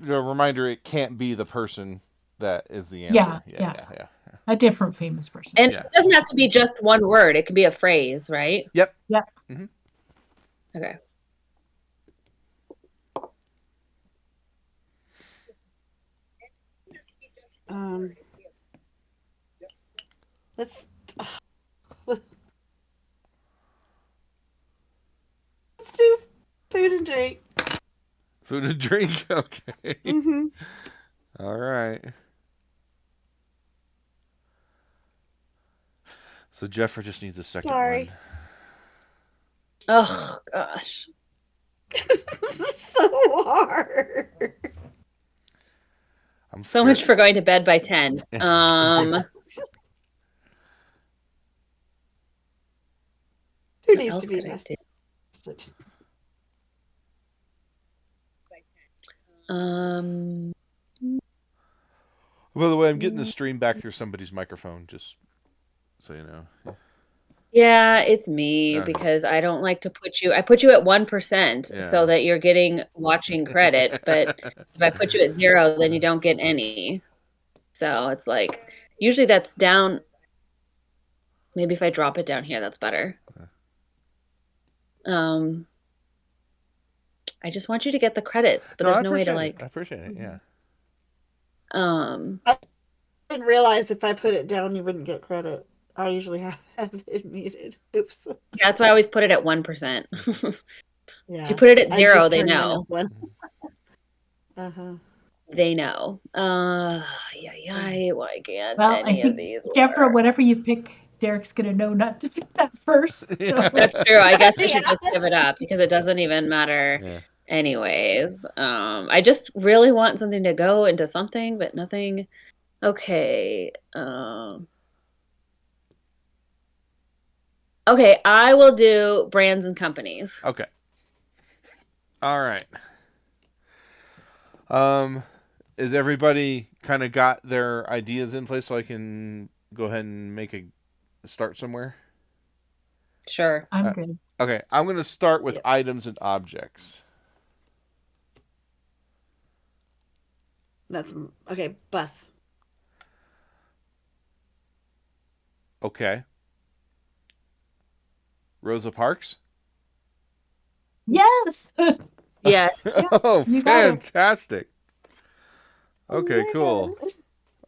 reminder. It can't be the person that is the answer. Yeah. A different famous person. And it doesn't have to be just one word. It can be a phrase, right? Yep. Mm-hmm. Okay. Let's do food and drink. Food and drink, okay. All right. So Jeffrey just needs a second one. Oh gosh. This is so hard. I'm so much for going to bed by 10. Who needs to be rested? By the way, I'm getting the stream back through somebody's microphone, just so you know. Yeah, it's me because I don't like to I put you at 1% so that you're getting watching credit, but if I put you at 0, then you don't get any. So it's like, usually that's down. Maybe if I drop it down here, that's better. I just want you to get the credits, but there's no way to like. I appreciate it, yeah. I didn't realize if I put it down, you wouldn't get credit. I usually have it muted. Oops. Yeah, that's why I always put it at 1%. Yeah. If you put it at 0, they know. They know. Why can't any of these work? Jeffrey, whatever you pick, Derek's going to know not to pick that first. So. That's true. I guess I should just give it up because it doesn't even matter anyways. I just really want something to go into something, but nothing. Okay. Okay, I will do brands and companies. Okay. All right. Is everybody kind of got their ideas in place so I can go ahead and make a start somewhere? Sure. I'm good. Okay, I'm going to start with items and objects. That's okay. Bus. Okay. Rosa Parks? Yes. this. Yes. Oh, You got it. fantastic. Oh Okay, my cool. God.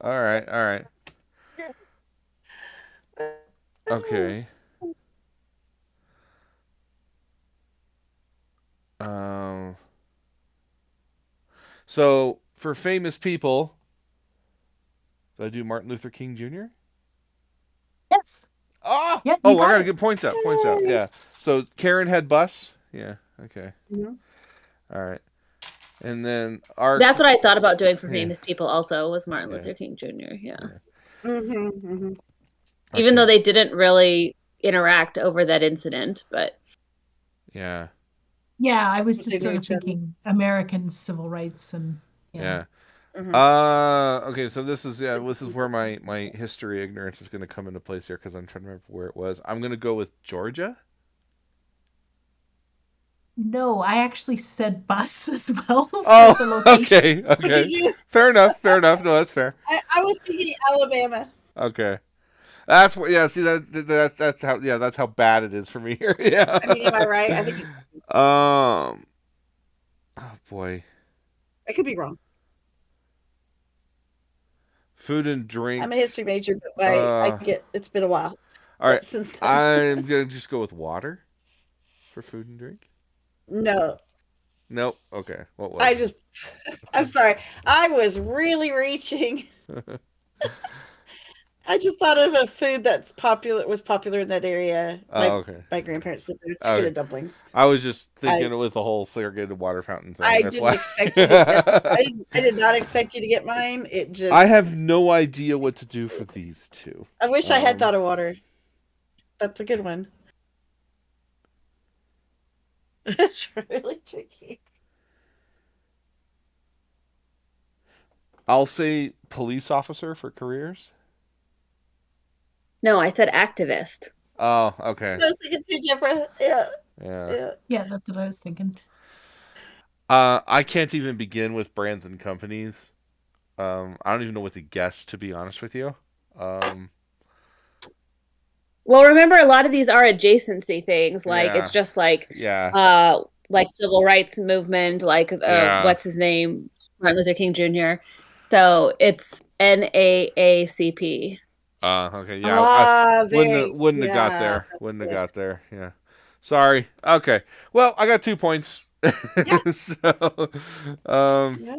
All right. Okay. Um. So for famous people, do I do Martin Luther King Jr.? Yes. Ah! Yeah, you Oh, I got gotta it. get points out. Points out. Yay. Yeah. So Karen had bus. Yeah. Okay. Mhm. All right. And then Ark. That's what I thought about doing for Yeah. famous people also was Martin Yeah. Luther King Jr. Yeah. Mhm. Even Okay. though they didn't really interact over that incident, but Yeah. Yeah, I was But they just knew sort of each other. thinking American civil rights and Yeah. Mhm. Okay, so this is where my history ignorance is going to come into place here because I'm trying to remember where it was. I'm going to go with Georgia. no, I actually said bus as well for the Oh, location. okay. Did you? Fair enough. No, that's fair. I was thinking Alabama. Okay. That's what. Yeah. See that's how. Yeah. That's how bad it is for me here. Yeah. I mean, am I right? I think Oh boy. I could be wrong. Food and drink. I'm a history major, but I Uh. get it's been a while All right. since then. I'm gonna just go with water for food and drink. No, Nope. Okay. What was I it? just I'm sorry. I was really reaching. I just thought of a food that's was popular in that area. Oh, okay. My grandparents lived there. Okay. Chicken and dumplings. I was just thinking with the whole segregated water fountain thing. I That's didn't why. expect you to get that. I did not expect you to get mine. It just I have no idea what to do for these two. I wish I had thought of water. That's a good one. It's really tricky. I'll say police officer for careers. no, I said activist. Oh, okay. I was thinking too, Jeffrey. Yeah. Yeah. Yeah, that's what I was thinking. I can't even begin with brands and companies. I don't even know what to guess, to be honest with you. Well, remember a lot of these are adjacency things. Like Yeah. it's just like Yeah. like civil rights movement, like Yeah. what's his name? Martin Luther King Jr. So it's NAACP. Okay. Yeah. I wouldn't have got there. That's Wouldn't have good. got there. Yeah. Sorry. Okay. Well, I got 2 points. Yeah. So, Yeah.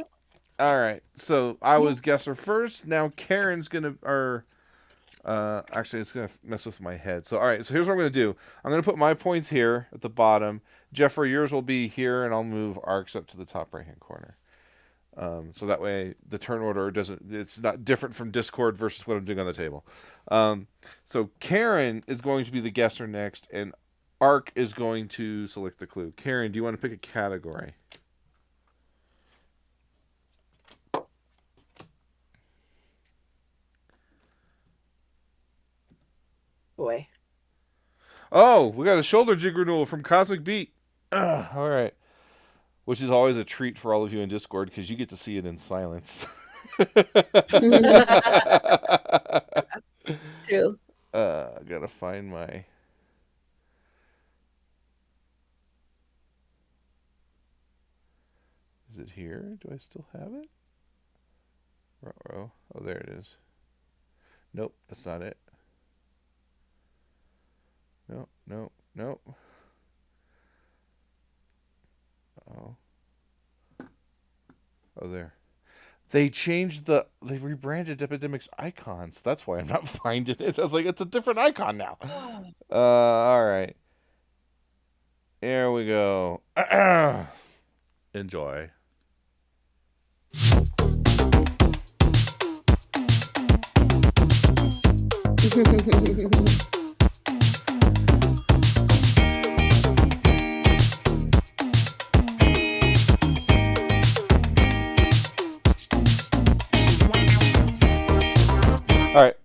all right. So I was guesser first. Now Karen's gonna, or actually, it's gonna mess with my head. So all right. So here's what I'm gonna do. I'm gonna put my points here at the bottom. Jeffrey, yours will be here, and I'll move Arcs up to the top right hand corner. So that way the turn order it's not different from Discord versus what I'm doing on the table. So Karen is going to be the guesser next, and Arc is going to select the clue. Karen, do you want to pick a category? Boy. Oh, we got a shoulder jig renewal from Cosmic Beat. All right. Which is always a treat for all of you in Discord because you get to see it in silence. True. I gotta find my. Is it here? Do I still have it? Ruh-roh. Oh, there it is. Nope, that's not it. Nope. Oh. Oh, there. They rebranded Epidemic's icons. That's why I'm not finding it. I was like, it's a different icon now. All right. There we go. Enjoy. All right.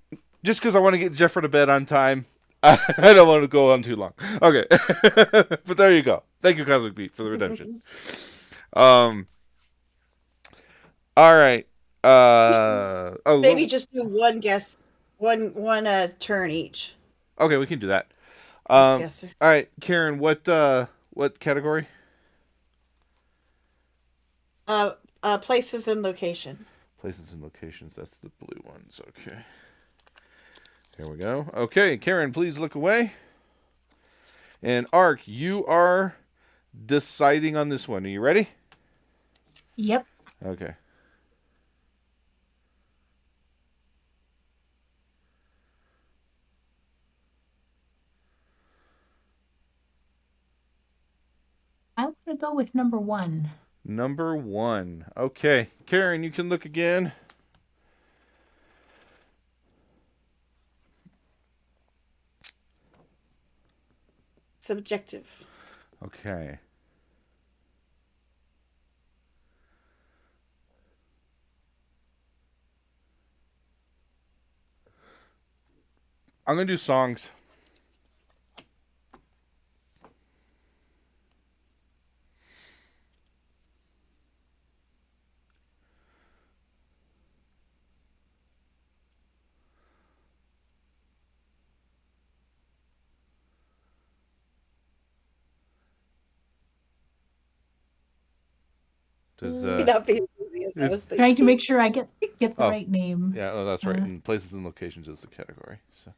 Just because I want to get Jeffrey to bed on time, I don't want to go on too long. Okay. But there you go. Thank you, Cosmic Beat, for the redemption. All right. Maybe just do one guess, one turn each. Okay, we can do that. As guesser. All right, Karen, what category? Places and location. Places and locations. That's the blue ones. Okay. Here we go. Okay, Karen, please look away. And Ark, you are deciding on this one. Are you ready? Yep. Okay. I'm gonna go with number 1. Number 1. Okay. Karen, you can look again. Subjective. Okay. I'm going to do songs. Does May not be as easy as I was Trying to thinking. make sure I get the Oh. right name. Yeah, oh, that's right. And places and locations is the category. So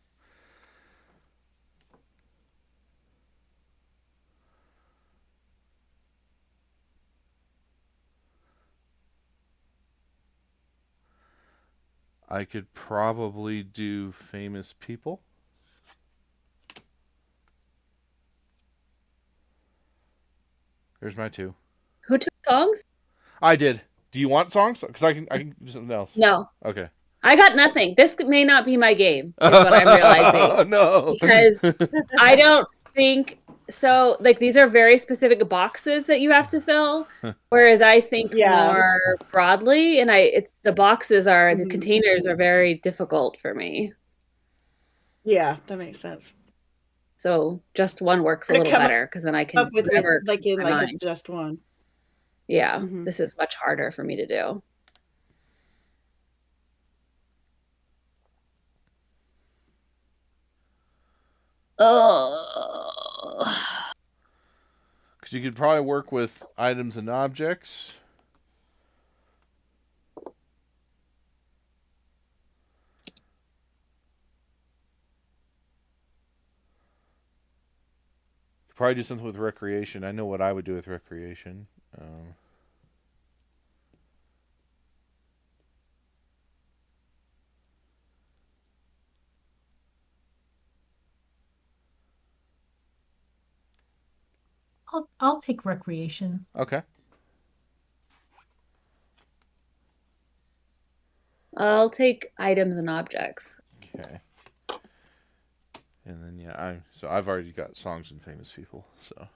I could probably do famous people. There's my 2. Who took songs? I did. Do you want songs? Because I can do something else. No. Okay. I got nothing. This may not be my game, is what I'm realizing. No. Because I don't think so. Like, these are very specific boxes that you have to fill, whereas I think Yeah. more broadly, and the boxes are the Mhm. containers are very difficult for me. Yeah, that makes sense. So just one works a To little come better because then I can up with remember like in my like a mind. just one. Yeah, Mhm. this is much harder for me to do. Oh. Because you could probably work with items and objects. Could probably do something with recreation. I know what I would do with recreation. I'll take recreation. Okay. I'll take items and objects. Okay. And then yeah, I've already got songs and famous people. So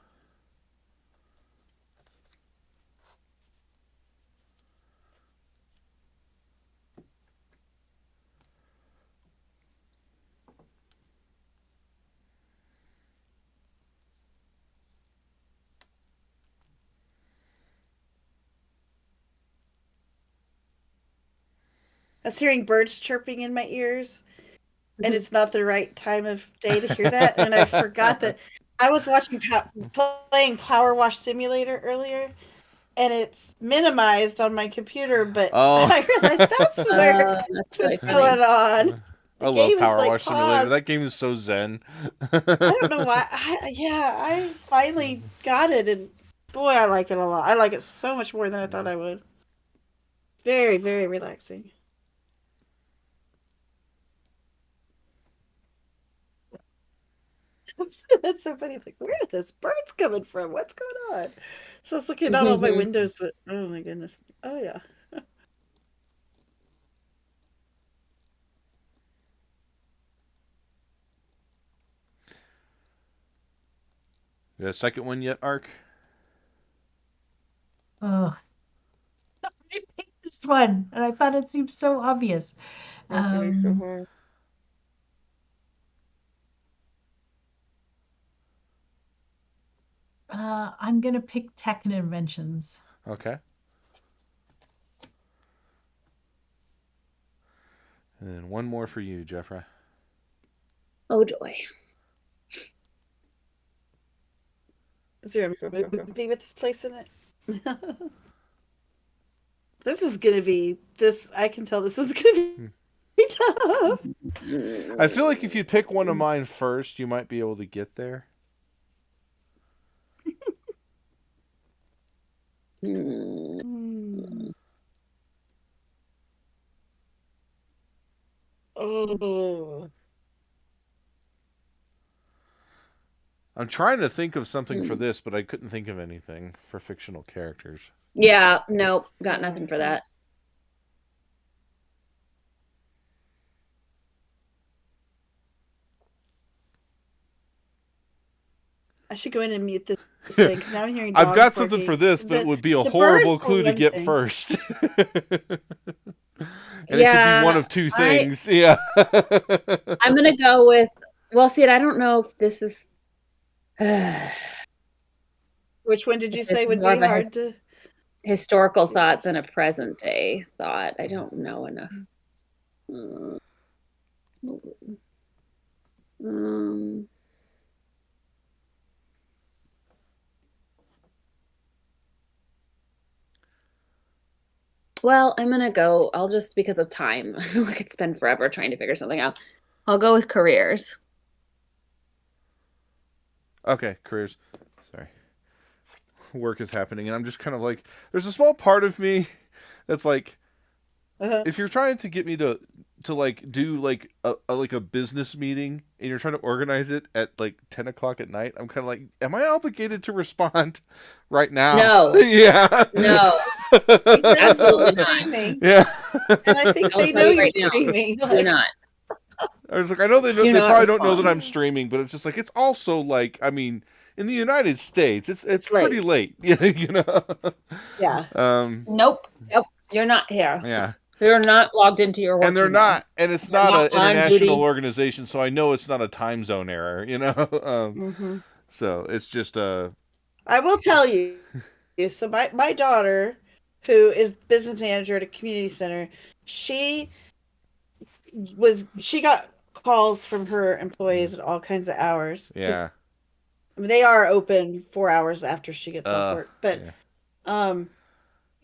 I was hearing birds chirping in my ears, and it's not the right time of day to hear that. And I forgot that I was watching playing Power Wash Simulator earlier, and it's minimized on my computer. But oh. I realized that's That's really what's funny. going on. I The love game is Power like Wash Simulator. paused. That game is so zen. I don't know why. I finally got it, and boy, I like it a lot. I like it so much more than I thought I would. Very, very relaxing. That's so funny. Like, where are those birds coming from? What's going on? So I was looking out all my windows, but oh my goodness. Oh yeah. You got a second one yet, Ark? Oh, I picked this one, and I thought it seemed so obvious. It's gonna be so Um, hard. I'm gonna pick tech and inventions. Okay. And then one more for you, Jeffrey. Oh joy. Is there a movie with this place in it? This is gonna be this. I can tell this is gonna be tough. I feel like if you pick one of mine first, you might be able to get there. Oh. I'm trying to think of something for this, but I couldn't think of anything for fictional characters. Yeah, nope, got nothing for that. I should go in and mute this thing. 'Cause now I'm hearing. I've dogs got something barking. for this, but it would be a the horrible birds are clue to one get thing. first. And it could be one of two things. Yeah. I'm gonna go with. Well, see, I don't know if this is. Which one did you This say is would more be of a hard to? historical thought than a present day thought. I don't know enough. Well, I'm gonna go. I'll just because of time. I could spend forever trying to figure something out. I'll go with careers. Okay, careers. Sorry. Work is happening, and I'm just kind of like, there's a small part of me that's like, if you're trying to get me to like do like a business meeting and you're trying to organize it at like 10 o'clock at night, I'm kind of like, am I obligated to respond right now? No. Yeah. No. Absolutely not. Yeah. And I think I'll they tell know you you're right now. streaming. Do not. I was like, I know they Do not probably don't know that respond. I'm streaming, but it's just like, it's also like, I mean, in the United States, it's late. pretty late. Yeah, you know. Yeah. Nope. You're not here. Yeah. You're not logged into your work. And they're not, and it's not an on international duty. organization, so I know it's not a time zone error, you know. So it's just I will tell you. So my daughter, who is business manager at a community center, she got calls from her employees at all kinds of hours. yeah. I mean, they are open 4 hours after she gets off work, but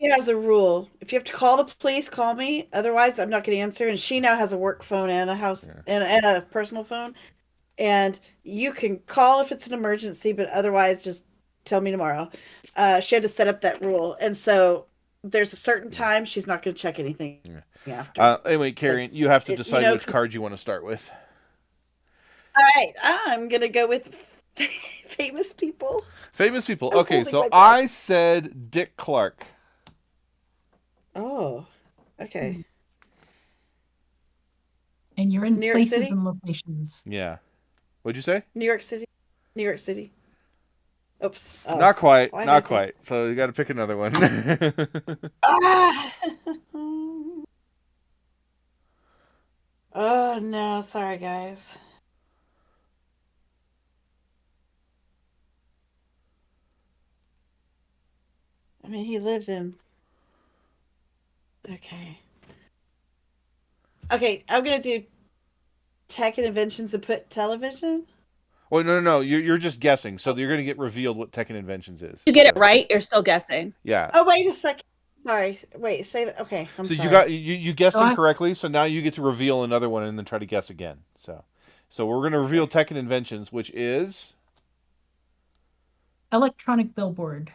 she has a rule: if you have to call the police, call me. Otherwise, I'm not going to answer. And she now has a work phone and a house and a personal phone, and you can call if it's an emergency, but otherwise, just tell me tomorrow. She had to set up that rule, and so there's a certain time she's not going to check anything after. Anyway, Carrie, you have to decide which card you want to start with. All right, I'm going to go with famous people. Famous people. Okay, so I said Dick Clark. Oh, okay. And you're in New York places City? and locations. Yeah. What'd you say? New York City. New York City. Oops. Oh. Not quite. Not quite. So you got to pick another one. Oh, no. Sorry, guys. I mean, he lived in... Okay. Okay, I'm going to do tech and inventions and put television. Well, no. You're just guessing. So you're going to get revealed what Tech and Inventions is. You get it right, you're still guessing. Yeah. Oh, wait a second. Sorry. Wait, say that. Okay, I'm sorry. So you guessed incorrectly, so now you get to reveal another one and then try to guess again. So we're going to reveal Tech and Inventions, which is... Electronic billboard.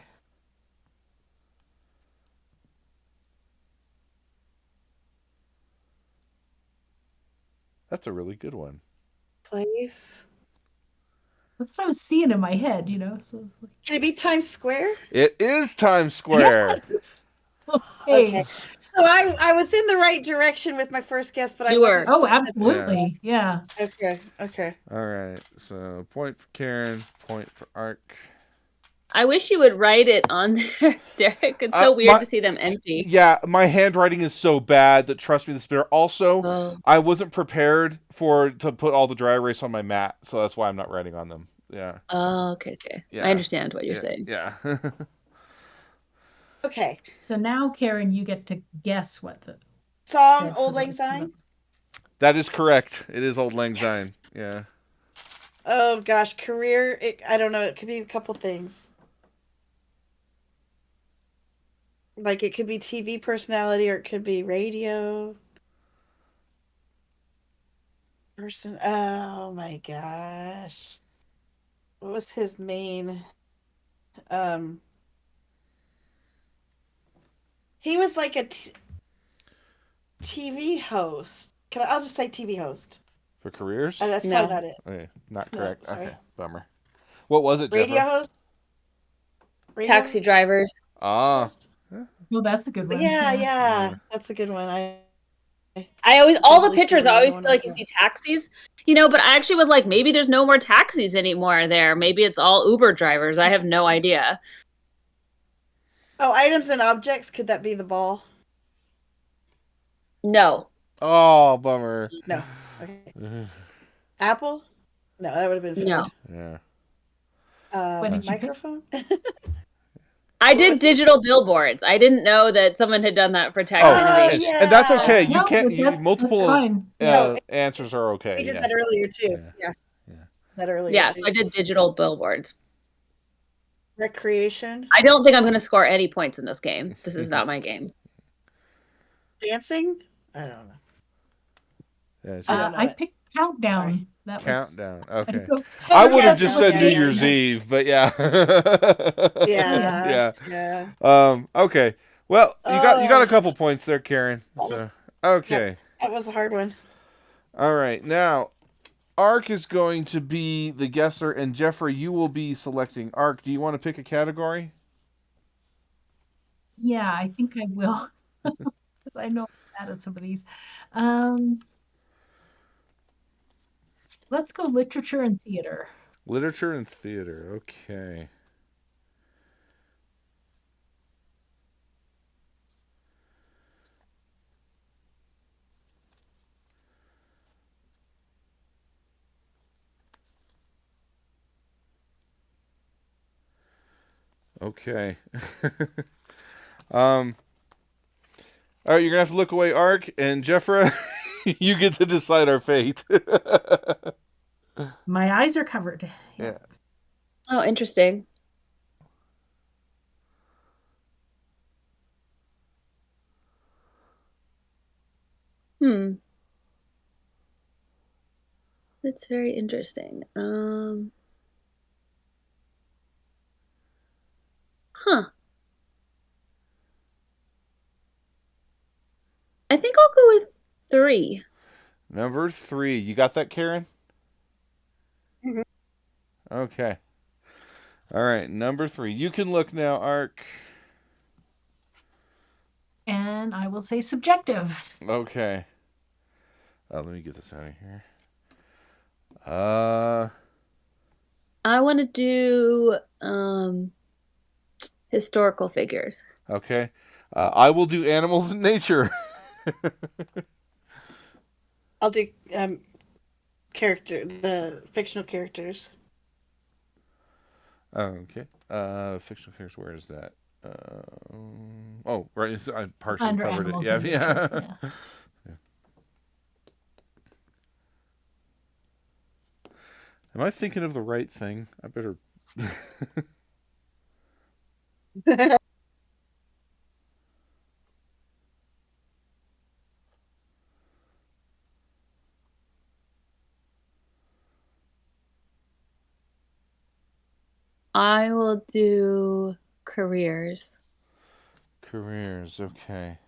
That's a really good one. Place. That's what I was seeing in my head, you know. So it's like... Can it be Times Square? It is Times Square. Yeah. Okay. So I was in the right direction with my first guess, but I wasn't. Oh, absolutely. Yeah. Okay. All right. So point for Karen, point for Ark. I wish you would write it on there, Derek. It's so weird to see them empty. Yeah, my handwriting is so bad that trust me, this better. Also, I wasn't prepared to put all the dry erase on my mat, so that's why I'm not writing on them. Yeah. Oh, okay. Yeah. I understand what you're saying. Yeah. Okay. So now, Karen, you get to guess what the song Old Lang Syne. That is correct. It is Old Lang Syne. Yeah. Oh gosh, career. I don't know. It could be a couple things. Like it could be TV personality or it could be radio person. Oh my gosh. What was his main um he was like a TV host. I'll just say TV host. For careers? That's No. probably not it. Okay, not No, correct. sorry. Okay, bummer. What was it, Radio Jennifer? host? Radio Taxi drivers. Ah, host? Well, that's a good one. Yeah. That's a good one. I always, all the Totally pictures, I silly, always no one feel like you knows see taxis, but I actually was like, maybe there's no more taxis anymore there. Maybe it's all Uber drivers. I have no idea. Oh, items and objects. Could that be the ball? No. oh, bummer. No. Okay. Apple? No, that would have been No. food. Yeah. What did you pick? Microphone? I What did was it? digital billboards. I didn't know that someone had done that for tax Oh, innovation. yeah. and that's okay. You No, can't. that's Multiple fine. No, answers are okay. We did yeah. that earlier too. Yeah. Yeah. That earlier. Yeah, too. so I did digital billboards. Recreation. I don't think I'm going to score any points in this game. This is not my game. Dancing? I don't know. Yeah, I don't know I it. picked Countdown. Sorry. That countdown. was. Okay. Oh, I would have just Countdown, said yeah, New yeah, Year's yeah. Eve, but yeah. Yeah. Okay. Well, you got a couple points there, Karen. So, okay. That was a hard one. All right. Now, Ark is going to be the guesser, and Jeffrey, you will be selecting Ark. Do you want to pick a category? Yeah, I think I will. Because I know I'm bad at some of these. Let's go literature and theater. Literature and theater. Okay. Okay. All right, you're gonna have to look away, Ark, and Jeffra, you get to decide our fate. My eyes are covered. Yeah. Oh, interesting. That's very interesting. I think I'll go with 3. Number 3. You got that, Karen? Mhm. Okay. All right, number 3. You can look now, Ark. And I will say subjective. Okay. Let me get this out of here. I want to do historical figures. Okay. I will do animals in nature. I'll do the fictional characters. Okay. Fictional characters. Where is that? Right. I partially Under covered it. animals Yeah. and Yeah. nature, yeah. Am I thinking of the right thing? I better. I will do careers. Careers. Okay.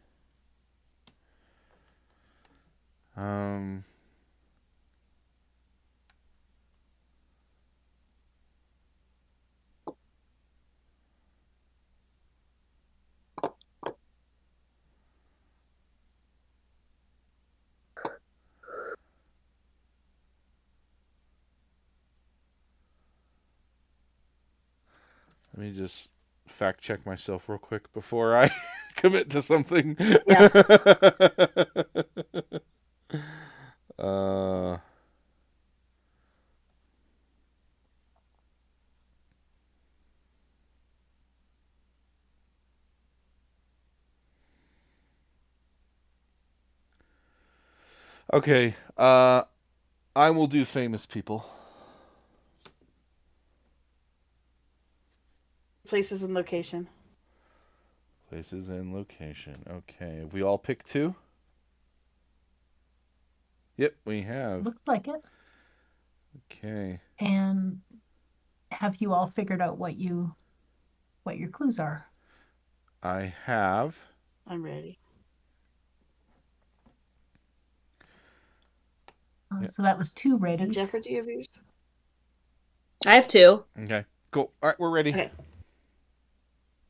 Let me just fact check myself real quick before I commit to something. Yeah. Okay. I will do famous people. Places and location. Places and location. Okay. Have we all picked 2? Yep, we have. Looks like it. Okay. And have you all figured out what your clues are? I have. I'm ready. Yep. So that was 2 And readies. Jeffrey, do you have yours? I have 2. Okay. Cool. All right, we're ready. Okay.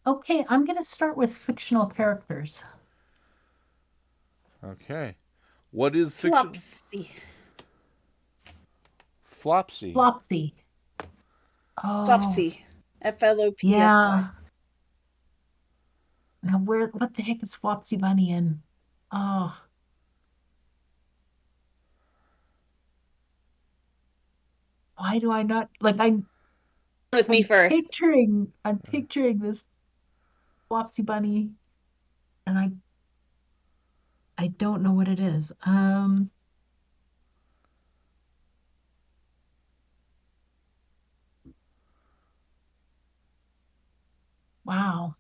Okay, I'm going to start with fictional characters. Okay. What is fiction? Flopsy. Flopsy. Flopsy. Oh, Flopsy. Flopsy. yeah. Now what the heck is Flopsy Bunny in? Oh. Why do I not like With me first. I'm picturing this Flopsy Bunny and I don't know what it is. Wow.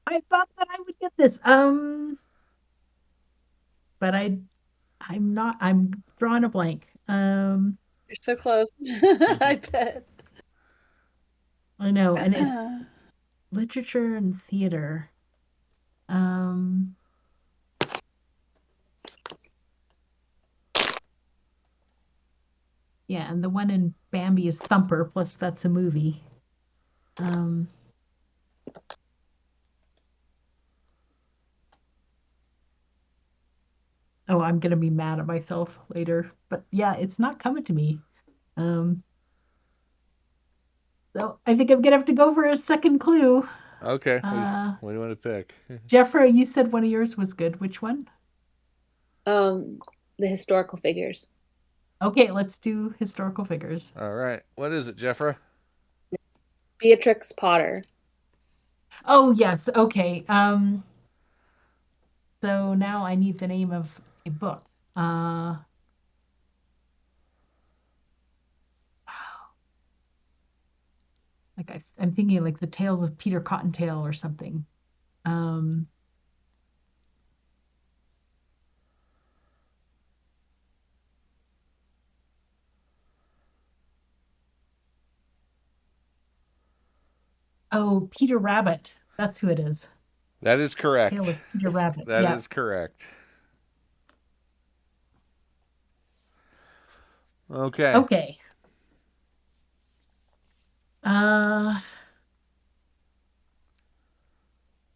I thought that I would get this. But I'm drawing a blank. You're so close. I bet. I know, and it's literature and theater. Yeah, and the one in Bambi is Thumper, plus that's a movie. Oh, I'm gonna be mad at myself later. But yeah, it's not coming to me. So I think I'm gonna have to go for a second clue. Okay. What do you want to pick? Jeffrey, you said one of yours was good. Which one? The historical figures. Okay, let's do historical figures. All right. What is it, Jeffrey? Beatrix Potter. Oh yes, okay. So now I need the name of a book. Like I'm thinking like the Tales of Peter Cottontail or something. Oh, Peter Rabbit. That's who it is. That is correct. Tale of Peter Rabbit. That is correct. Okay. Okay.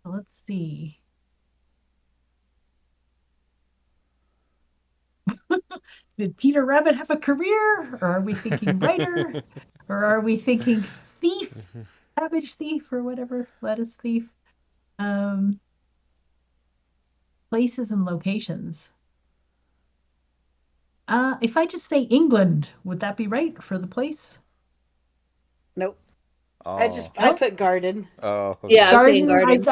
Let's see. Did Peter Rabbit have a career? Or are we thinking writer? Or are we thinking thief? Cabbage thief or whatever, lettuce thief. Places and locations. If I just say England, would that be right for the place? Nope. Oh. I put garden. Oh. Okay. Yeah, I was thinking garden.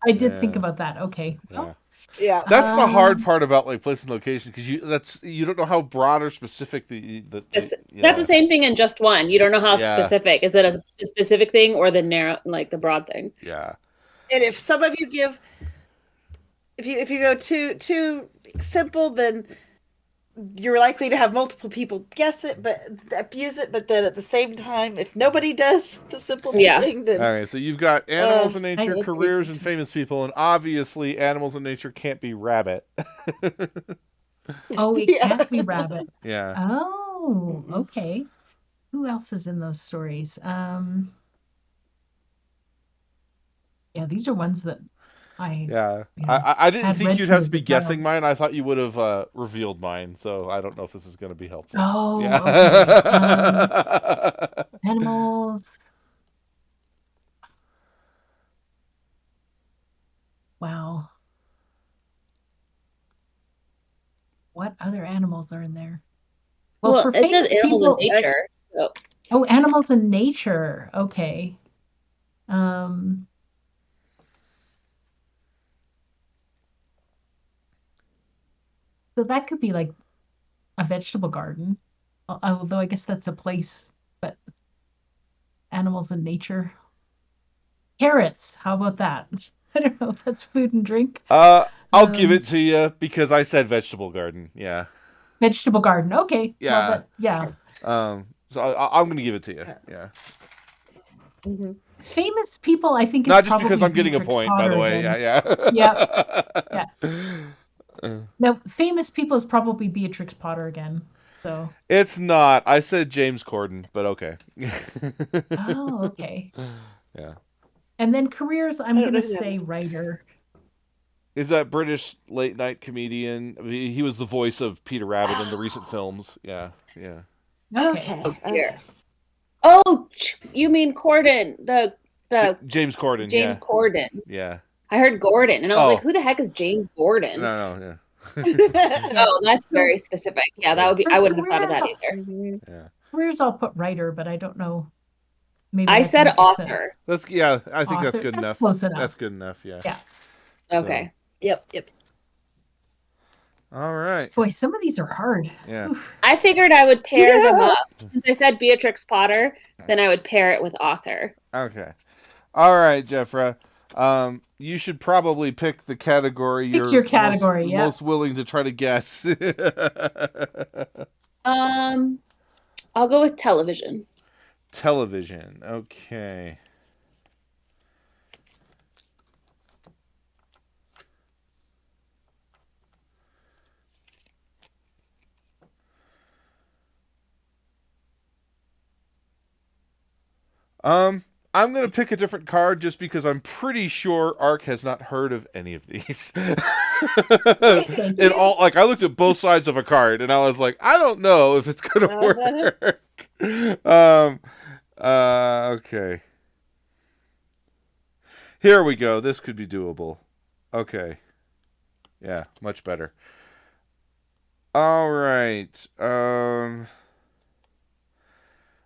I did think about that. Okay. Yeah. Yeah. That's the hard part about like place and location because you don't know how broad or specific That's the same thing in just one. You don't know how specific. Is it a specific thing or the narrow, like the broad thing? Yeah. And if some of you if you go too simple, then you're likely to have multiple people guess it, but abuse it. But then at the same time, if nobody does the simple thing, then all right. So you've got animals in nature, careers, and famous people, and obviously, animals in nature can't be rabbit. Oh, it can't be rabbit. Yeah. Oh, okay. Who else is in those stories? Yeah, these are ones that I didn't think you'd have to be guessing mine. I thought you would have revealed mine, so I don't know if this is going to be helpful. Oh, yeah. Okay. Animals. Wow. What other animals are in there? Well, it says animals in nature. Oh, animals in nature. Okay. So that could be like a vegetable garden, although I guess that's a place, but animals in nature. Carrots. How about that? I don't know if that's food and drink. I'll give Um, it to you because I said vegetable garden. Yeah. Vegetable garden. Okay. Well, Yeah. that yeah. So I'm gonna give it to you. Yeah. Mm-hmm. Famous people, I think, is Not just because probably I'm getting a Beatrix point, by the Potter way. Yeah, again. Yep. yeah. Yeah. No, famous people is probably Beatrix Potter again. So. It's not. I said James Corden, but okay. Oh, okay. Yeah. And then careers, I I'm don't know gonna who that say is. writer. Is that British late night comedian? I mean, he was the voice of Peter Rabbit in the recent films. Yeah, yeah. Okay. Okay. Oh dear. Okay. Oh, you mean Corden, the James Corden. James Yeah, Corden. yeah. I heard Gordon, and I was like, Oh, who the heck is James Gordon? no, no, Yeah. Oh, that's So very specific. Yeah, that yeah, would be. for I wouldn't have thought of careers, that either. Mhm. yeah. careers, I'll put writer, but I don't know. Maybe I that's said an author. That's yeah. I think that's author. good That's enough. close enough. That's good enough. Yeah. Yeah. Okay. Yep. Yep. All right. Boy, some of these are hard. Yeah. Oof. I figured I would pair them Yeah. up. Since I said Beatrix Potter, then I would pair it with author. Okay. All right, Jeffra. You should probably pick the category Pick you're your category, yeah. most willing to try to guess. I'll go with television. Television. Okay. I'm gonna pick a different card just because I'm pretty sure Ark has not heard of any of these. And all like I looked at both sides of a card and I was like, I don't know if it's gonna work. Okay. Here we go. This could be doable. Okay. Yeah, much better. All right.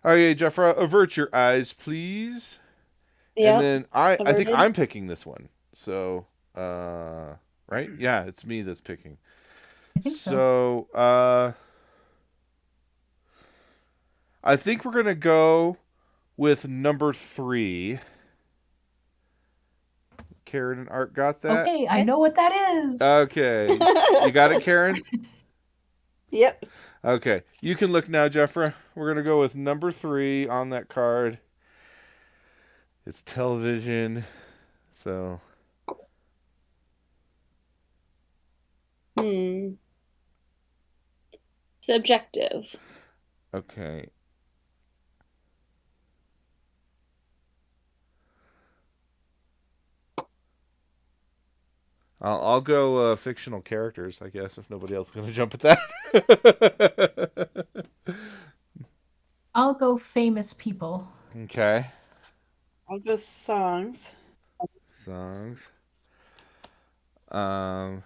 Okay, Jeffra, avert your eyes, please. Yeah. And then I think Averted. I'm picking this one. So, right? Yeah, it's me that's picking. I think so. So, I think we're gonna go with number 3. Karen and Art got that? Okay, I know what that is. Okay. You got it, Karen? Yep. Okay. You can look now, Jeffra. We're going to go with number 3 on that card. It's television. So. Subjective. Okay. I'll go fictional characters, I guess, if nobody else is going to jump at that. I'll go famous people. Okay. I'll go songs. Songs. Um.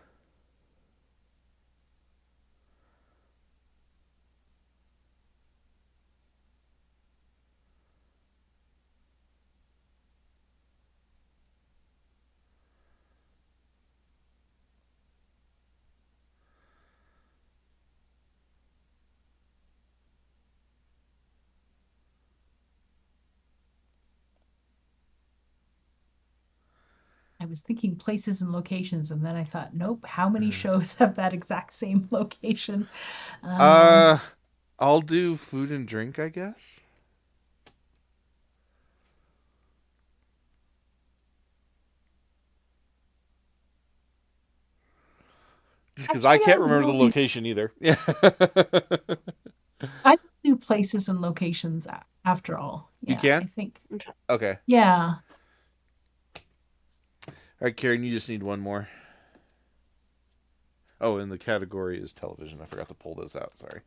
I was thinking places and locations, and then I thought, nope, how many shows have that exact same location? I'll do food and drink, I guess. Just because I Actually, can't I remember the will location either. Yeah. I do places and locations after all. You Yeah, can? I think. Okay. Yeah. All right, Karen, you just need one more. Oh, and the category is television. I forgot to pull this out. Sorry.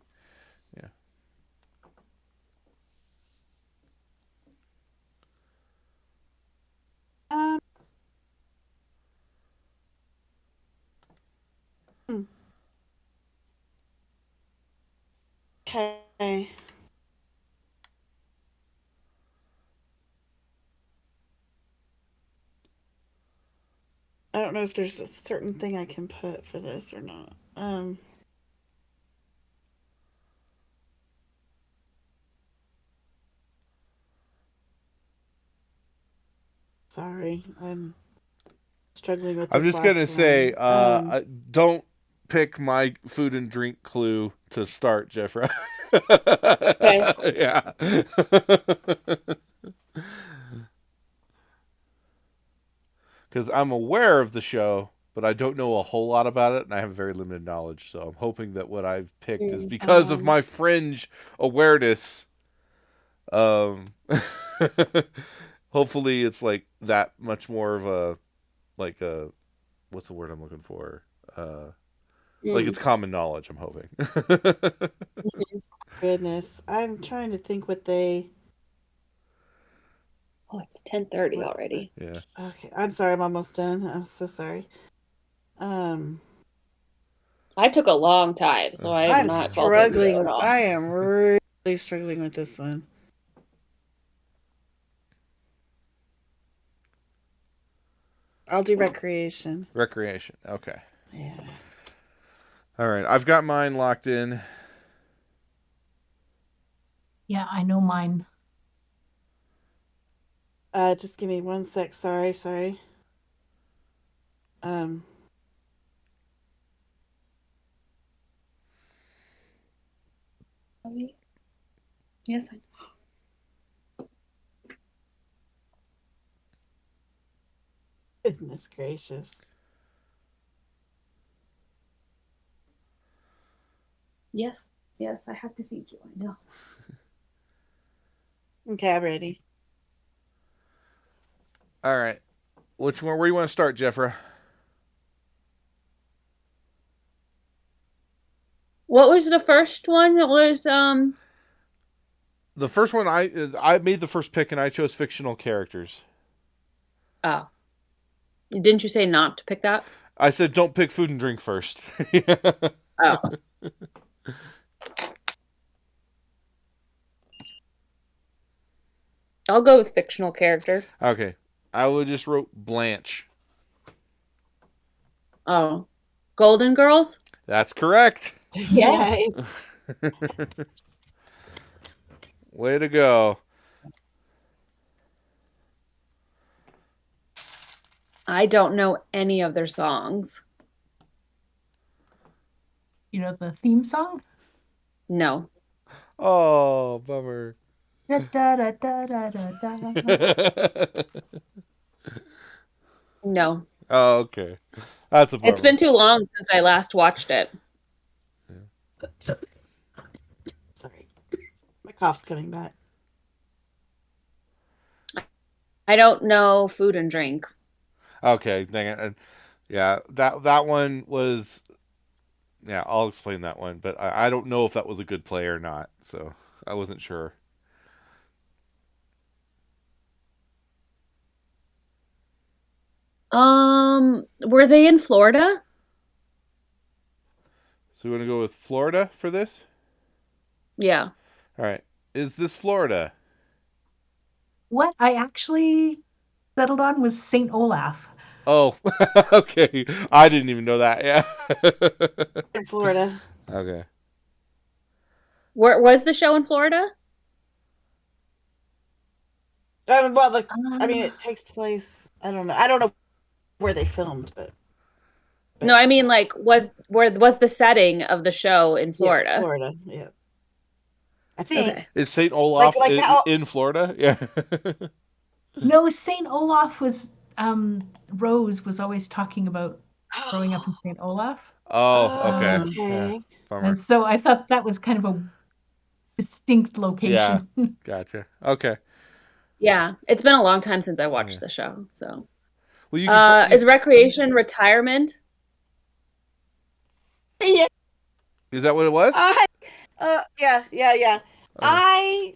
Yeah. Um. Okay. I don't know if there's a certain thing I can put for this or not. Sorry, I'm struggling with I'm this just gonna last say, one. don't pick my food and drink clue to start, Jeffra. Okay. Yeah. Because I'm aware of the show, but I don't know a whole lot about it, and I have very limited knowledge. So I'm hoping that what I've picked is because of my fringe awareness. Um, hopefully, it's like that much more of a like a what's the word I'm looking for? Like it's common knowledge. I'm hoping. Goodness, I'm trying to think what they. Oh, it's 10:30 What? already. Yeah. Okay, I'm sorry. I'm almost done. I'm so sorry. I took a long time, so I am I'm not faulting you at struggling. all. I am really struggling with this one. I'll do recreation. Recreation. Okay. Yeah. All right. I've got mine locked in. Yeah, I know mine. Just give me 1 sec. Sorry. Um. Yes, I Goodness gracious. Yes, I have to feed you. I know. Okay, I'm ready. All right. Which one? Where do you want to start, Jeffra? What was the first one? That was The first one, I made the first pick, and I chose fictional characters. Oh. Didn't you say not to pick that? I said don't pick food and drink first. Oh. I'll go with fictional character. Okay. I would just wrote Blanche. Oh. Golden Girls? That's correct. Yes. Way to go. I don't know any of their songs. You know the theme song? No. Oh, bummer. Da, da, da, da, da, da, da. No. Oh, okay. That's a bummer. It's been too long since I last watched it. Sorry. My cough's coming back. I don't know food and drink. Okay, dang it. Yeah, that one was. Yeah, I'll explain that one, but I don't know if that was a good play or not, so I wasn't sure. Were they in Florida? So we want to go with Florida for this? Yeah. All right. Is this Florida? What I actually settled on was Saint Olaf. Oh, okay. I didn't even know that. Yeah. In Florida. Okay. Where was the show in Florida? Well, I mean, it takes place. I don't know where they filmed, but No, I mean like was the setting of the show in Florida? Yeah, Florida. Yeah. I think. Okay. Is St. Olaf Like how- in Florida? Yeah. No, Saint Olaf was Rose was always talking about growing up in Saint Olaf. Oh, okay. Okay. Yeah, bummer. And so I thought that was kind of a distinct location. Yeah. Gotcha. Okay. Yeah, it's been a long time since I watched the show. So, Well, you can, is recreation retirement? Yeah. is that what it was? Yeah. Okay.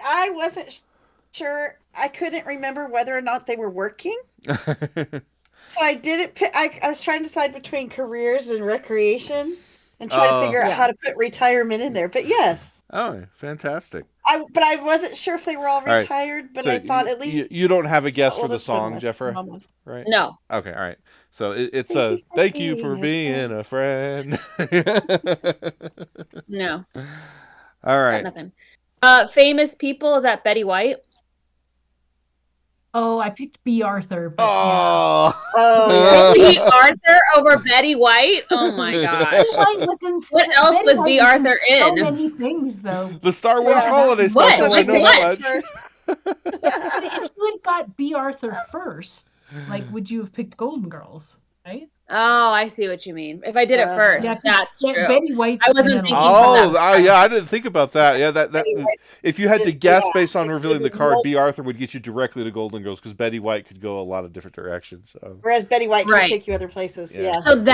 I wasn't sure. I couldn't remember whether or not they were working. So I didn't pick. I was trying to decide between careers and recreation and try to figure out how to put retirement in there. But yes. Oh, fantastic. But I wasn't sure if they were all right. retired, but So I thought at least you don't have a guess for the oldest one song, was. Jeffra, Mom was. right? No. Okay, all right. So it's Thank you thank for you for being a friend. No. All Got right. nothing. Famous people, is that Betty White? Oh, I picked B. Arthur, but yeah. Oh. Oh, B. Arthur over Betty White? Oh my Betty gosh. White was in What else Betty was White B. was Arthur so in? many things, though. The Star Wars Yeah. holiday What? special. Like I know that what? much. First. But if you had got B. Arthur first, like, would you have picked Golden Girls, right? Oh, I see what you mean. If I did it Uh-huh. first, Yeah, 'cause that's true. Betty White's I been wasn't in a thinking lot. from that Oh, perspective. yeah, I didn't think about that. Yeah, that Betty White if you had to did- guess yeah, based on it revealing the did card, multiple- B. Arthur would get you directly to Golden Girls because Betty White could go a lot of different directions. So. Whereas Betty White Right. can take you other places. Yeah. Yeah. So good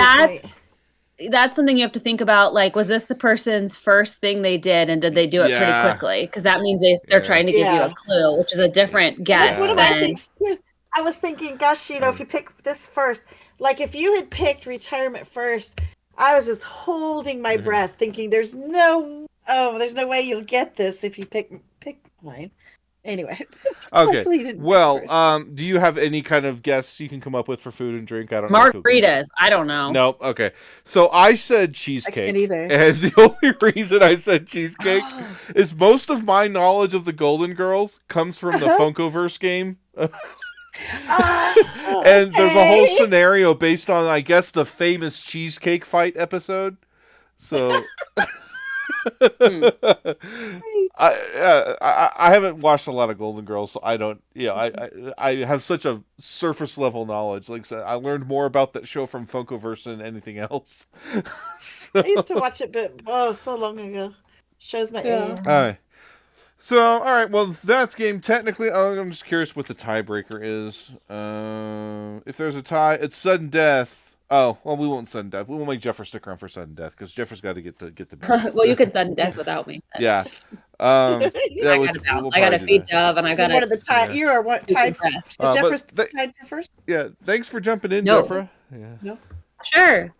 that's something you have to think about. Like, was this the person's first thing they did, and did they do it pretty Yeah. quickly? Because that means they're Yeah. trying to give you Yeah. a clue, which is a different point. guess That's one of my than. things too. I was thinking, gosh, if you pick this first, like if you had picked retirement first, I was just holding my breath, thinking, there's no way you'll get this if you pick mine. Anyway. Okay. Hopefully you didn't pick Well, first. do you have any kind of guess you can come up with for food and drink? I don't know. Margaritas. I don't know. Nope. Okay. So I said I cheesecake. can't either. And the only reason I said cheesecake is most of my knowledge of the Golden Girls comes from the Funkoverse game. And there's a whole scenario based on, I guess, the famous cheesecake fight episode. So I haven't watched a lot of Golden Girls, so I don't. I have such a surface level knowledge. Like I learned more about that show from Funkoverse than anything else. I used to watch it, but so long ago. Shows my age. All right. So, all right. Well, that's game. Technically, I'm just curious what the tiebreaker is. If there's a tie, it's sudden death. Oh, well, we won't sudden death. We will make Jeffrey stick around for sudden death because Jeffrey's got to get the. Well, you can sudden death without me. Yeah. I gotta bounce. I gotta feed Dove, and I gotta. One of the tie. You are what tied for? So Jeffers tied for first. Yeah. Thanks for jumping in, No. Jeffrey. Yeah. No. Sure.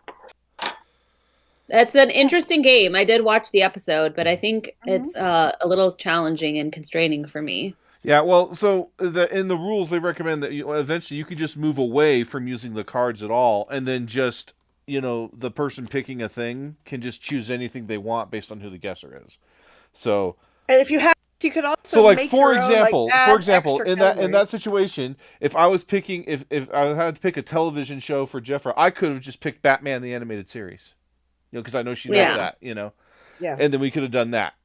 That's an interesting game. I did watch the episode, but I think it's a little challenging and constraining for me. Yeah, well, so in the rules they recommend that eventually you can just move away from using the cards at all, and then just the person picking a thing can just choose anything they want based on who the guesser is. So, and if you have, you could also so like make for your example, own, in that situation, if I was picking if I had to pick a television show for Jeffra, I could have just picked Batman the Animated Series, because I know she knows that, yeah, and then we could have done that,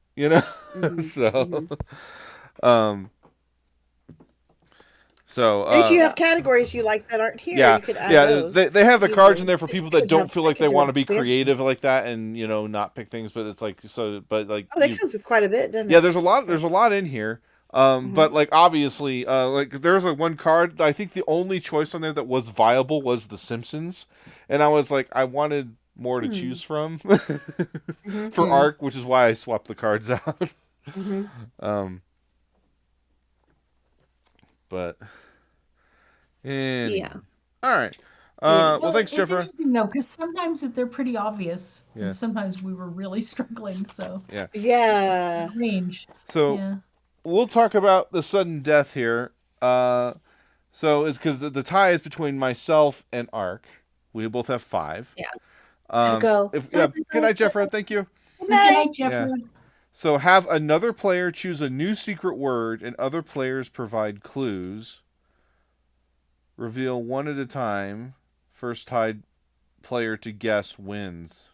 So, and if you have categories you like that aren't here, you could add those. They have the cards in there for This people that could don't have- feel that like could they do want an to be expansion. creative like that and not pick things, but it's like That comes with quite a bit, doesn't it? yeah, there's a lot in here. But like obviously, like there's one card. I think the only choice on there that was viable was The Simpsons, and I was like, I wanted more to choose from for Arc, which is why I swapped the cards out. But Yeah. all right. Well, thanks, it's Jeffrey. interesting though, because sometimes they're pretty obvious, Yeah. and sometimes we were really struggling. So Yeah. range. So. Yeah. We'll talk about the sudden death here. So it's because the tie is between myself and Ark. We both have 5. Yeah. Go. Good night, Jeffrey. Thank you. Good night, Jeffrey. So have another player choose a new secret word, and other players provide clues. Reveal one at a time. First tied player to guess wins.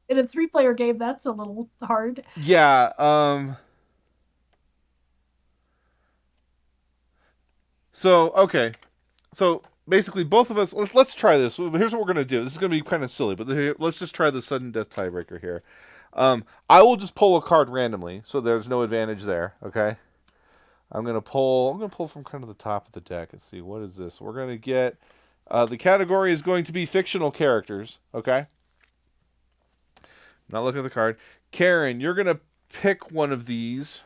In a 3-player game, that's a little hard. Yeah. So, okay. So, basically, both of us, let's try this. Here's what we're going to do. This is going to be kind of silly, but let's just try the sudden death tiebreaker here. I will just pull a card randomly, so there's no advantage there, okay? I'm going to pull from kind of the top of the deck. Let's see, what is this? We're going to get, the category is going to be fictional characters, okay? Not looking at the card. Karen, you're going to pick one of these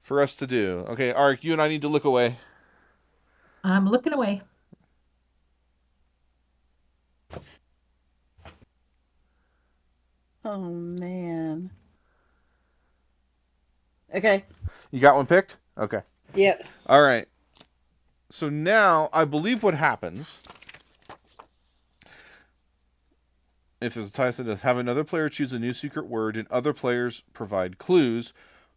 for us to do. Okay, Ark, you and I need to look away. I'm looking away. Oh man. Okay. You got one picked? Okay. Yep. All right. So now, I believe what happens, if there's a tie, said have another player choose a new secret word and other players provide clues.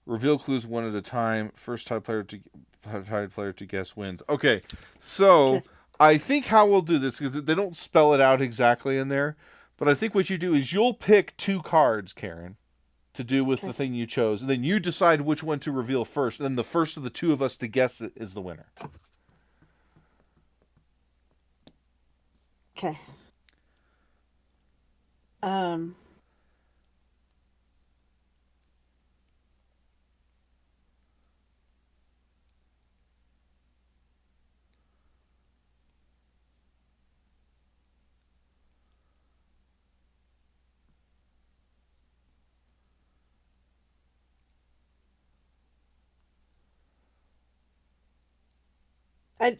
Reveal clues one at a time. First tied player to guess wins. Okay, so Okay. I think how we'll do this, because they don't spell it out exactly in there, but I think what you do is you'll pick 2 cards, Karen, to do with the Okay. thing you chose, and then you decide which one to reveal first, and then the first of the 2 of us to guess it is the winner. Okay. Um.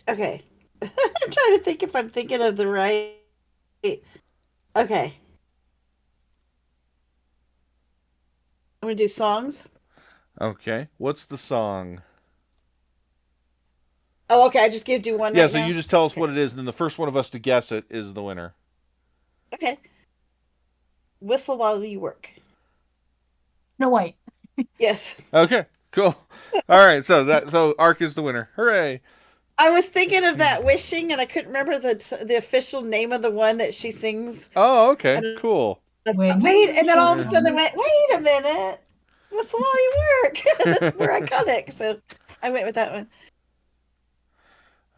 Okay. I'm trying to think if I'm thinking of the right. Okay. I'm gonna do songs. Okay, what's the song? Oh, okay. I just give you one Yeah, right so you now. just tell us Okay. what it is, and then the first one of us to guess it is the winner. Okay. Whistle while you work. Snow White. Yes. Okay, cool. All right, so Ark is the winner. Hooray! I was thinking of that wishing, and I couldn't remember the official name of the one that she sings. Oh, okay, And cool. I When thought, you wait, and wish then all of a Yeah. sudden I upon went, wait a minute. Whistle while you work. That's more iconic. So I went with that one.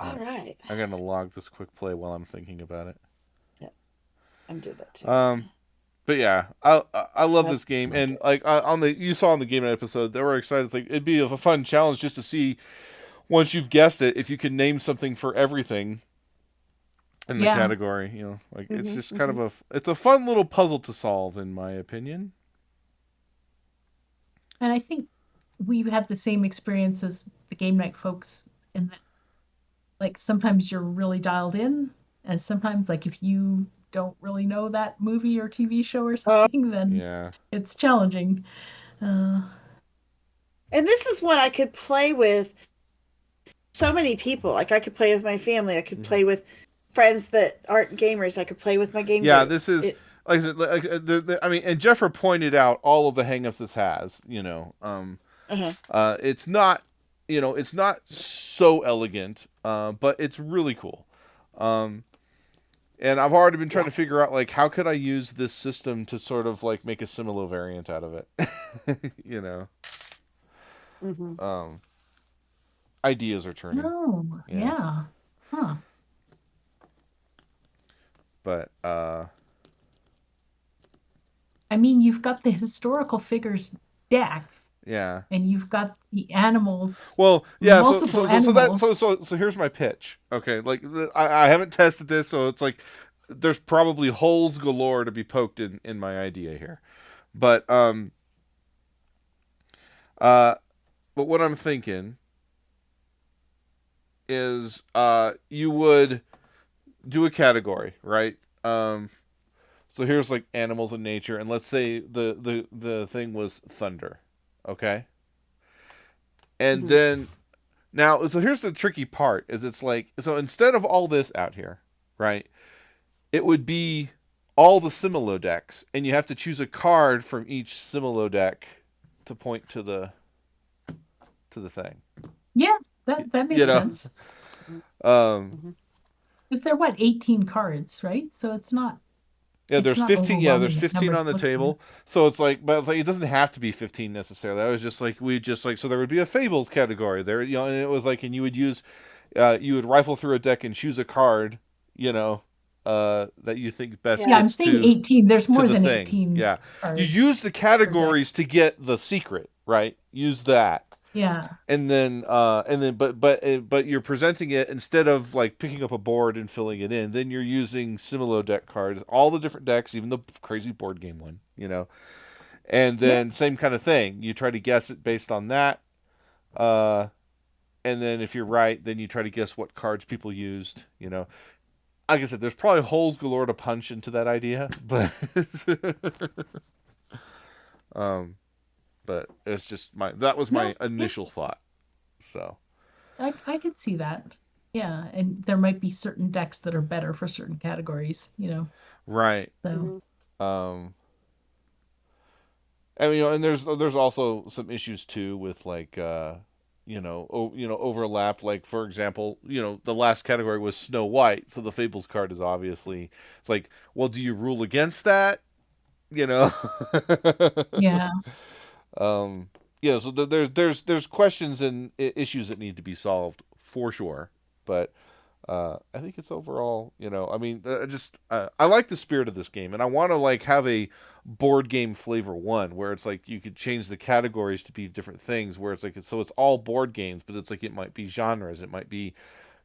All right. I'm gonna log this quick play while I'm thinking about it. Yeah, I'm doing that too. But yeah, I love this game, Like and it. like on the you saw on the game night episode, they were excited. It's like it'd be a fun challenge just to see once you've guessed it if you can name something for everything in the Yeah. category. You know, like it's Mhm, just kind of it's a fun little puzzle to solve, in my opinion. And I think we've had the same experience as the game night folks in that, like, sometimes you're really dialed in, and sometimes, like, if you don't really know that movie or TV show or Oh, something, then Yeah, it's challenging. Uh, and this is one I could play with so many people. Like I could play with my family. I could play with friends that aren't gamers. I could play with my game yeah. group. This is It, I mean, and Jeffra pointed out all of the hangups this has. You know, uh-huh. it's not, it's not so elegant, but it's really cool. And I've already been trying Yeah. to figure out like how could I use this system to sort of like make a Similo variant out of it. you know, Hmm. um, ideas are turning, oh, yeah. yeah. Huh. But I mean, you've got the historical figures deck, yeah. and you've got the animals, Well, yeah. So multiple so so that animals. so here's my pitch. Okay, like I haven't tested this, so it's like there's probably holes galore to be poked in my idea here, but uh but what I'm thinking is you would do a category, right? So here's like animals and nature, and let's say the thing was thunder, okay? And Hmm. then now, so here's the tricky part: is it's like so instead of all this out here, right? It would be all the Similo decks, and you have to choose a card from each Similo deck to point to the thing. Yeah, that You makes know, sense. um, Hmm. Because they're what, 18 cards, right? So yeah. it's There's not 15. Yeah, there's overwhelming a 15 number on to the look through. table. So it's like, but it's like it doesn't have to be 15 necessarily. I was just like we just like so there would be a Fables category there, and it was like, and you would use, you would rifle through a deck and choose a card, you know, that you think best Yeah, Yeah. I'm fits saying 18. There's to more the than thing. 18 Yeah. You cards use the per deck. categories to get the secret, right? Use that. Yeah. And then but you're presenting it instead of like picking up a board and filling it in. Then you're using Similo deck cards, all the different decks, even the crazy board game one, you know. And Yeah. then same kind of thing. You try to guess it based on that. Uh and then if you're right, then you try to guess what cards people used, you know. Like I said, there's probably holes galore to punch into that idea, but um, but it's just that was No, my yeah, initial thought. So I could see that. Yeah, and there might be certain decks that are better for certain categories, you know. right, So Hmm. um, And and there's also some issues too with like overlap. Like for example, the last category was Snow White, so the Fables card is obviously it's like, well, do you rule against that? You know. Yeah. um, so there's questions and issues that need to be solved for sure, but I think it's overall, I mean, I like the spirit of this game, and I want to like have a board game flavor one where it's like you could change the categories to be different things, where it's like so it's all board games, but it's like it might be genres, it might be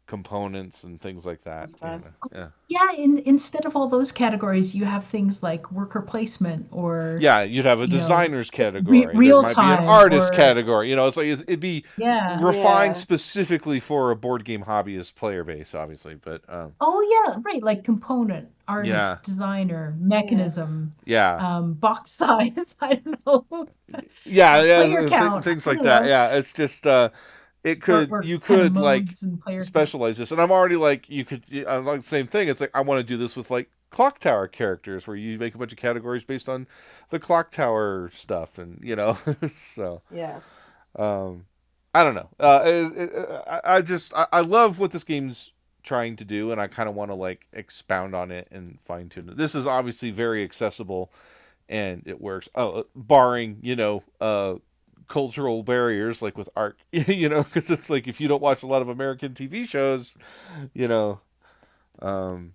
components and things like that. That's fun. Yeah. Yeah, instead of all those categories, you have things like worker placement or Yeah, you'd have a you know, designer's category. There real might be an time artist or category. It's like it'd be yeah. refined Yeah. specifically for a board game hobbyist player base, obviously. But Oh yeah, right, like component, yeah, artist, designer, mechanism, yeah, box size, I don't know, player yeah, count, things I like don't that. know, Yeah, it's just or you kind of could like modes and player count. specialize this, and I'm already like I was like the same thing. It's like I want to do this with like clock tower characters, where you make a bunch of categories based on the clock tower stuff, and so. Yeah. I don't know. I love what this game's trying to do, and I kind of want to like expound on it and fine tune it. This is obviously very accessible, and it works. Barring cultural barriers like with art, because it's like if you don't watch a lot of American TV shows, you know, um,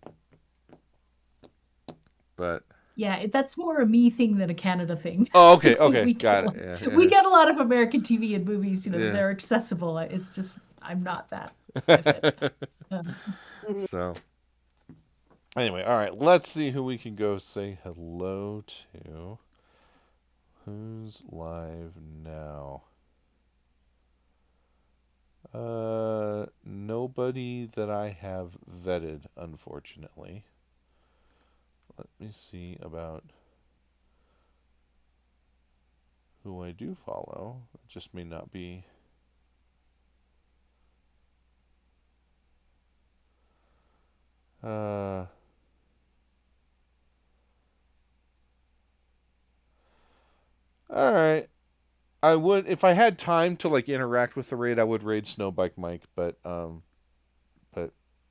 but. Yeah, that's more a me thing than a Canada thing. Oh, okay, We got get it. Yeah, we get a lot of American TV and movies, yeah. they're accessible. It's just I'm not that with it. Um, So, anyway, all right, let's see who we can go say hello to. Who's live now? Nobody that I have vetted, unfortunately. Let me see about who I do follow. It just may not be. All right. I would, if I had time to like interact with the raid, I would raid Snowbike Mike, but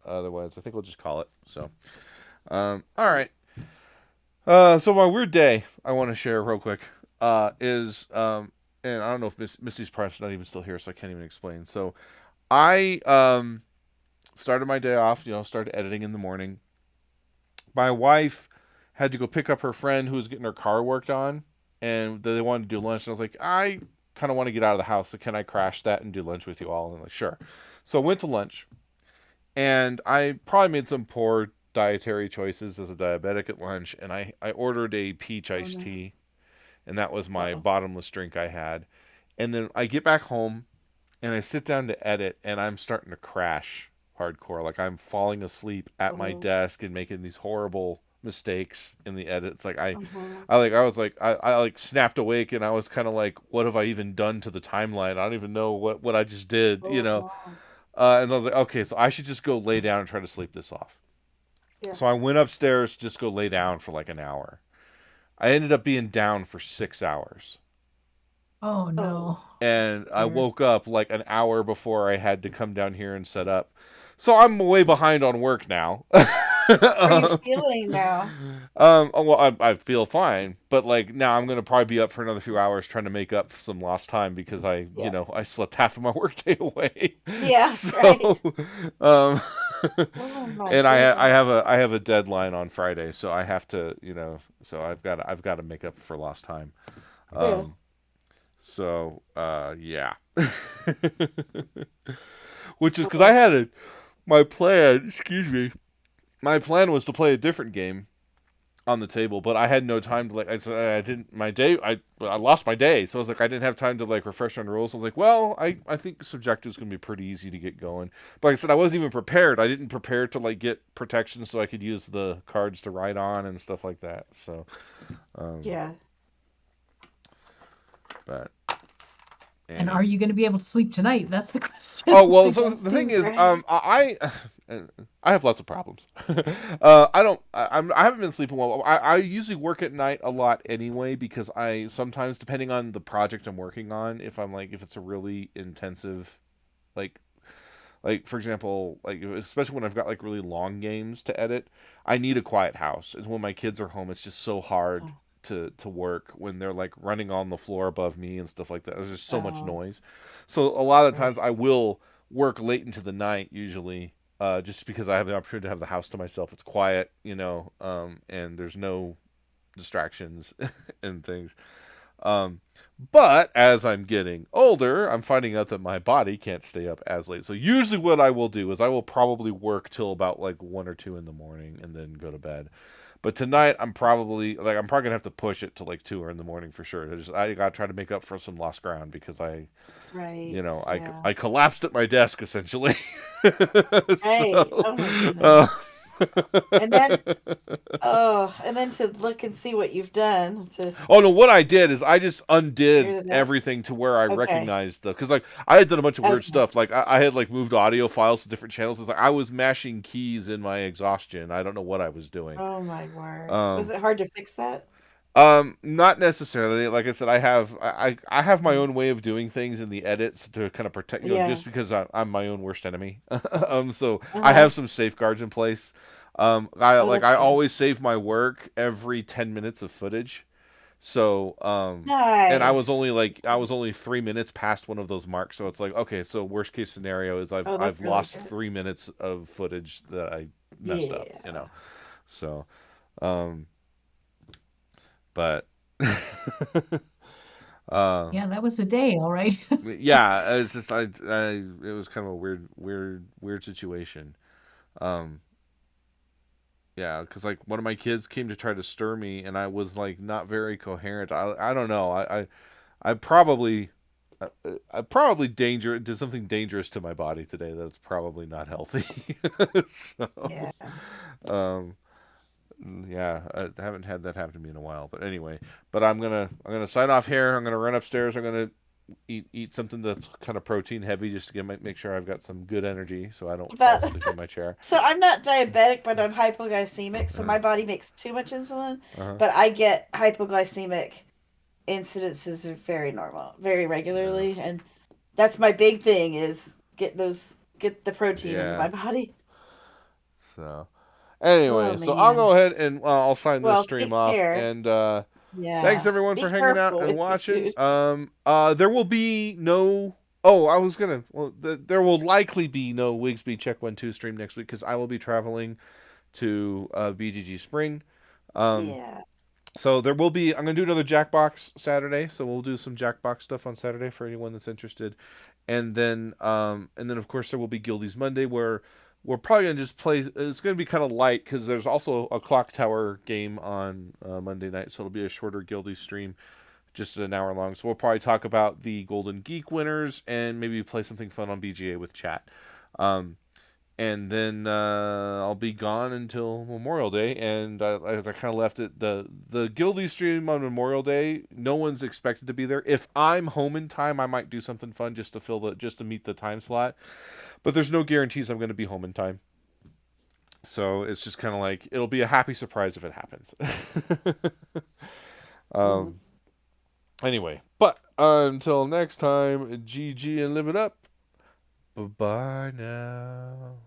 otherwise, I think we'll just call it. So, all right. So my weird day I want to share real quick is and I don't know if Misty's probably not even still here, so I can't even explain. So, I started my day off. Started editing in the morning. My wife had to go pick up her friend who was getting her car worked on, and they wanted to do lunch. And I was like, I kind of want to get out of the house, so can I crash that and do lunch with you all? And I'm like, sure. So I went to lunch, and I probably made some poor dietary choices as a diabetic at lunch, and I ordered a peach iced tea, and that was my bottomless drink I had. And then I get back home, and I sit down to edit, and I'm starting to crash hardcore. Like I'm falling asleep at my desk and making these horrible mistakes in the edit. It's like I like snapped awake, and I was kind of like, what have I even done to the timeline? I don't even know what I just did, and I was like, okay, so I should just go lay down and try to sleep this off. Yeah. So I went upstairs to just go lay down for like an hour. I ended up being down for 6 hours. oh no. And I Weird. woke up like an hour before I had to come down here and set up. So I'm way behind on work now. How are you feeling now? Well, I feel fine, but like now I'm gonna probably be up for another few hours trying to make up some lost time because I slept half of my workday away. Yeah, So, right. um, Oh my and I goodness. have a deadline on Friday, so I have to, so I've got to make up for lost time. Yeah. So yeah, which is because I had my plan. Excuse me. My plan was to play a different game on the table, but I had no time to I didn't my day I lost my day, so I was like I didn't have time to like refresh on rules. I was like, well, I think subjective is gonna be pretty easy to get going. But like I said, I wasn't even prepared. I didn't prepare to like get protection so I could use the cards to ride on and stuff like that. So Yeah. but And are you going to be able to sleep tonight? That's the question. oh well, so the thing Seems is, right. I have lots of problems. I haven't been sleeping well. I usually work at night a lot anyway because I sometimes, depending on the project I'm working on, if it's a really intensive, like for example, like especially when I've got like really long games to edit, I need a quiet house. And when my kids are home, it's just so hard Oh, to work when they're like running on the floor above me and stuff like that. There's just so much oh, noise. So a lot of the times right. I will work late into the night usually, just because I have the opportunity to have the house to myself. It's quiet, and there's no distractions and things. Um, but as I'm getting older, I'm finding out that my body can't stay up as late. So usually what I will do is I will probably work till about like 1 or 2 in the morning and then go to bed. But tonight I'm probably gonna have to push it to like 2 in the morning for sure. I gotta try to make up for some lost ground because Right. I Yeah. I collapsed at my desk essentially. Right. so, Oh my uh, goodness. And then, oh, and then to look and see what you've done to Oh no! What I did is I just undid figure that out. everything to where I Okay. recognized because like I had done a bunch of weird Okay. stuff. Like I had like moved audio files to different channels. It's like I was mashing keys in my exhaustion. I don't know what I was doing. Oh my word. Was Um, it hard to fix that? not necessarily. Like I said, I have my Mm. own way of doing things in the edits to kind of protect, Yeah. just because I'm my own worst enemy. So I Uh-huh. have some safeguards in place. I Oh, like that's I good. always save my work every 10 minutes of footage. So, and Nice. I was only 3 minutes past one of those marks. So it's like, okay, so worst case scenario is Oh, I've that's really lost good. 3 minutes of footage that I messed up, Yeah. So, um, but, uh, Yeah, that was a day, all right. yeah, it's just it was kind of a weird situation. Um, yeah, because like one of my kids came to try to stir me, and I was like not very coherent. I don't know. I probably I probably did something dangerous to my body today that's probably not healthy. so, Yeah. um, yeah, I haven't had that happen to me in a while. But anyway, but I'm gonna sign off here. I'm gonna run upstairs. I'm gonna eat something that's kind of protein heavy just to make sure I've got some good energy so I don't fall But asleep in my chair. so I'm not diabetic, but I'm hypoglycemic, so Uh my body makes too much insulin, huh. but I get hypoglycemic incidences are very normal, very Yeah. regularly, and that's my big thing is get the protein into Yeah. my body. So Oh anyway, so I'll man. go ahead and I'll sign this Well, stream take off care. and thanks Yeah. everyone for Be hanging out careful and with your watching. food. There will be no. Oh, I was gonna. Well, there will likely be no Wigsby Check 1 2 stream next week because I will be traveling to BGG Spring. Um, Yeah. so there will be. I'm gonna do another Jackbox Saturday. So we'll do some Jackbox stuff on Saturday for anyone that's interested. And then of course there will be Guildies Monday where we're probably gonna just play. It's gonna be kind of light because there's also a Clock Tower game on Monday night, so it'll be a shorter Guildies stream, just an hour long. So we'll probably talk about the Golden Geek winners and maybe play something fun on BGA with chat. Um, and then I'll be gone until Memorial Day. And as I kind of left it, the Guildie stream on Memorial Day, no one's expected to be there. If I'm home in time, I might do something fun just to meet the time slot. But there's no guarantees I'm going to be home in time. So it's just kind of like it'll be a happy surprise if it happens. Mhm. um. Anyway, but until next time, GG and live it up. Bye bye now.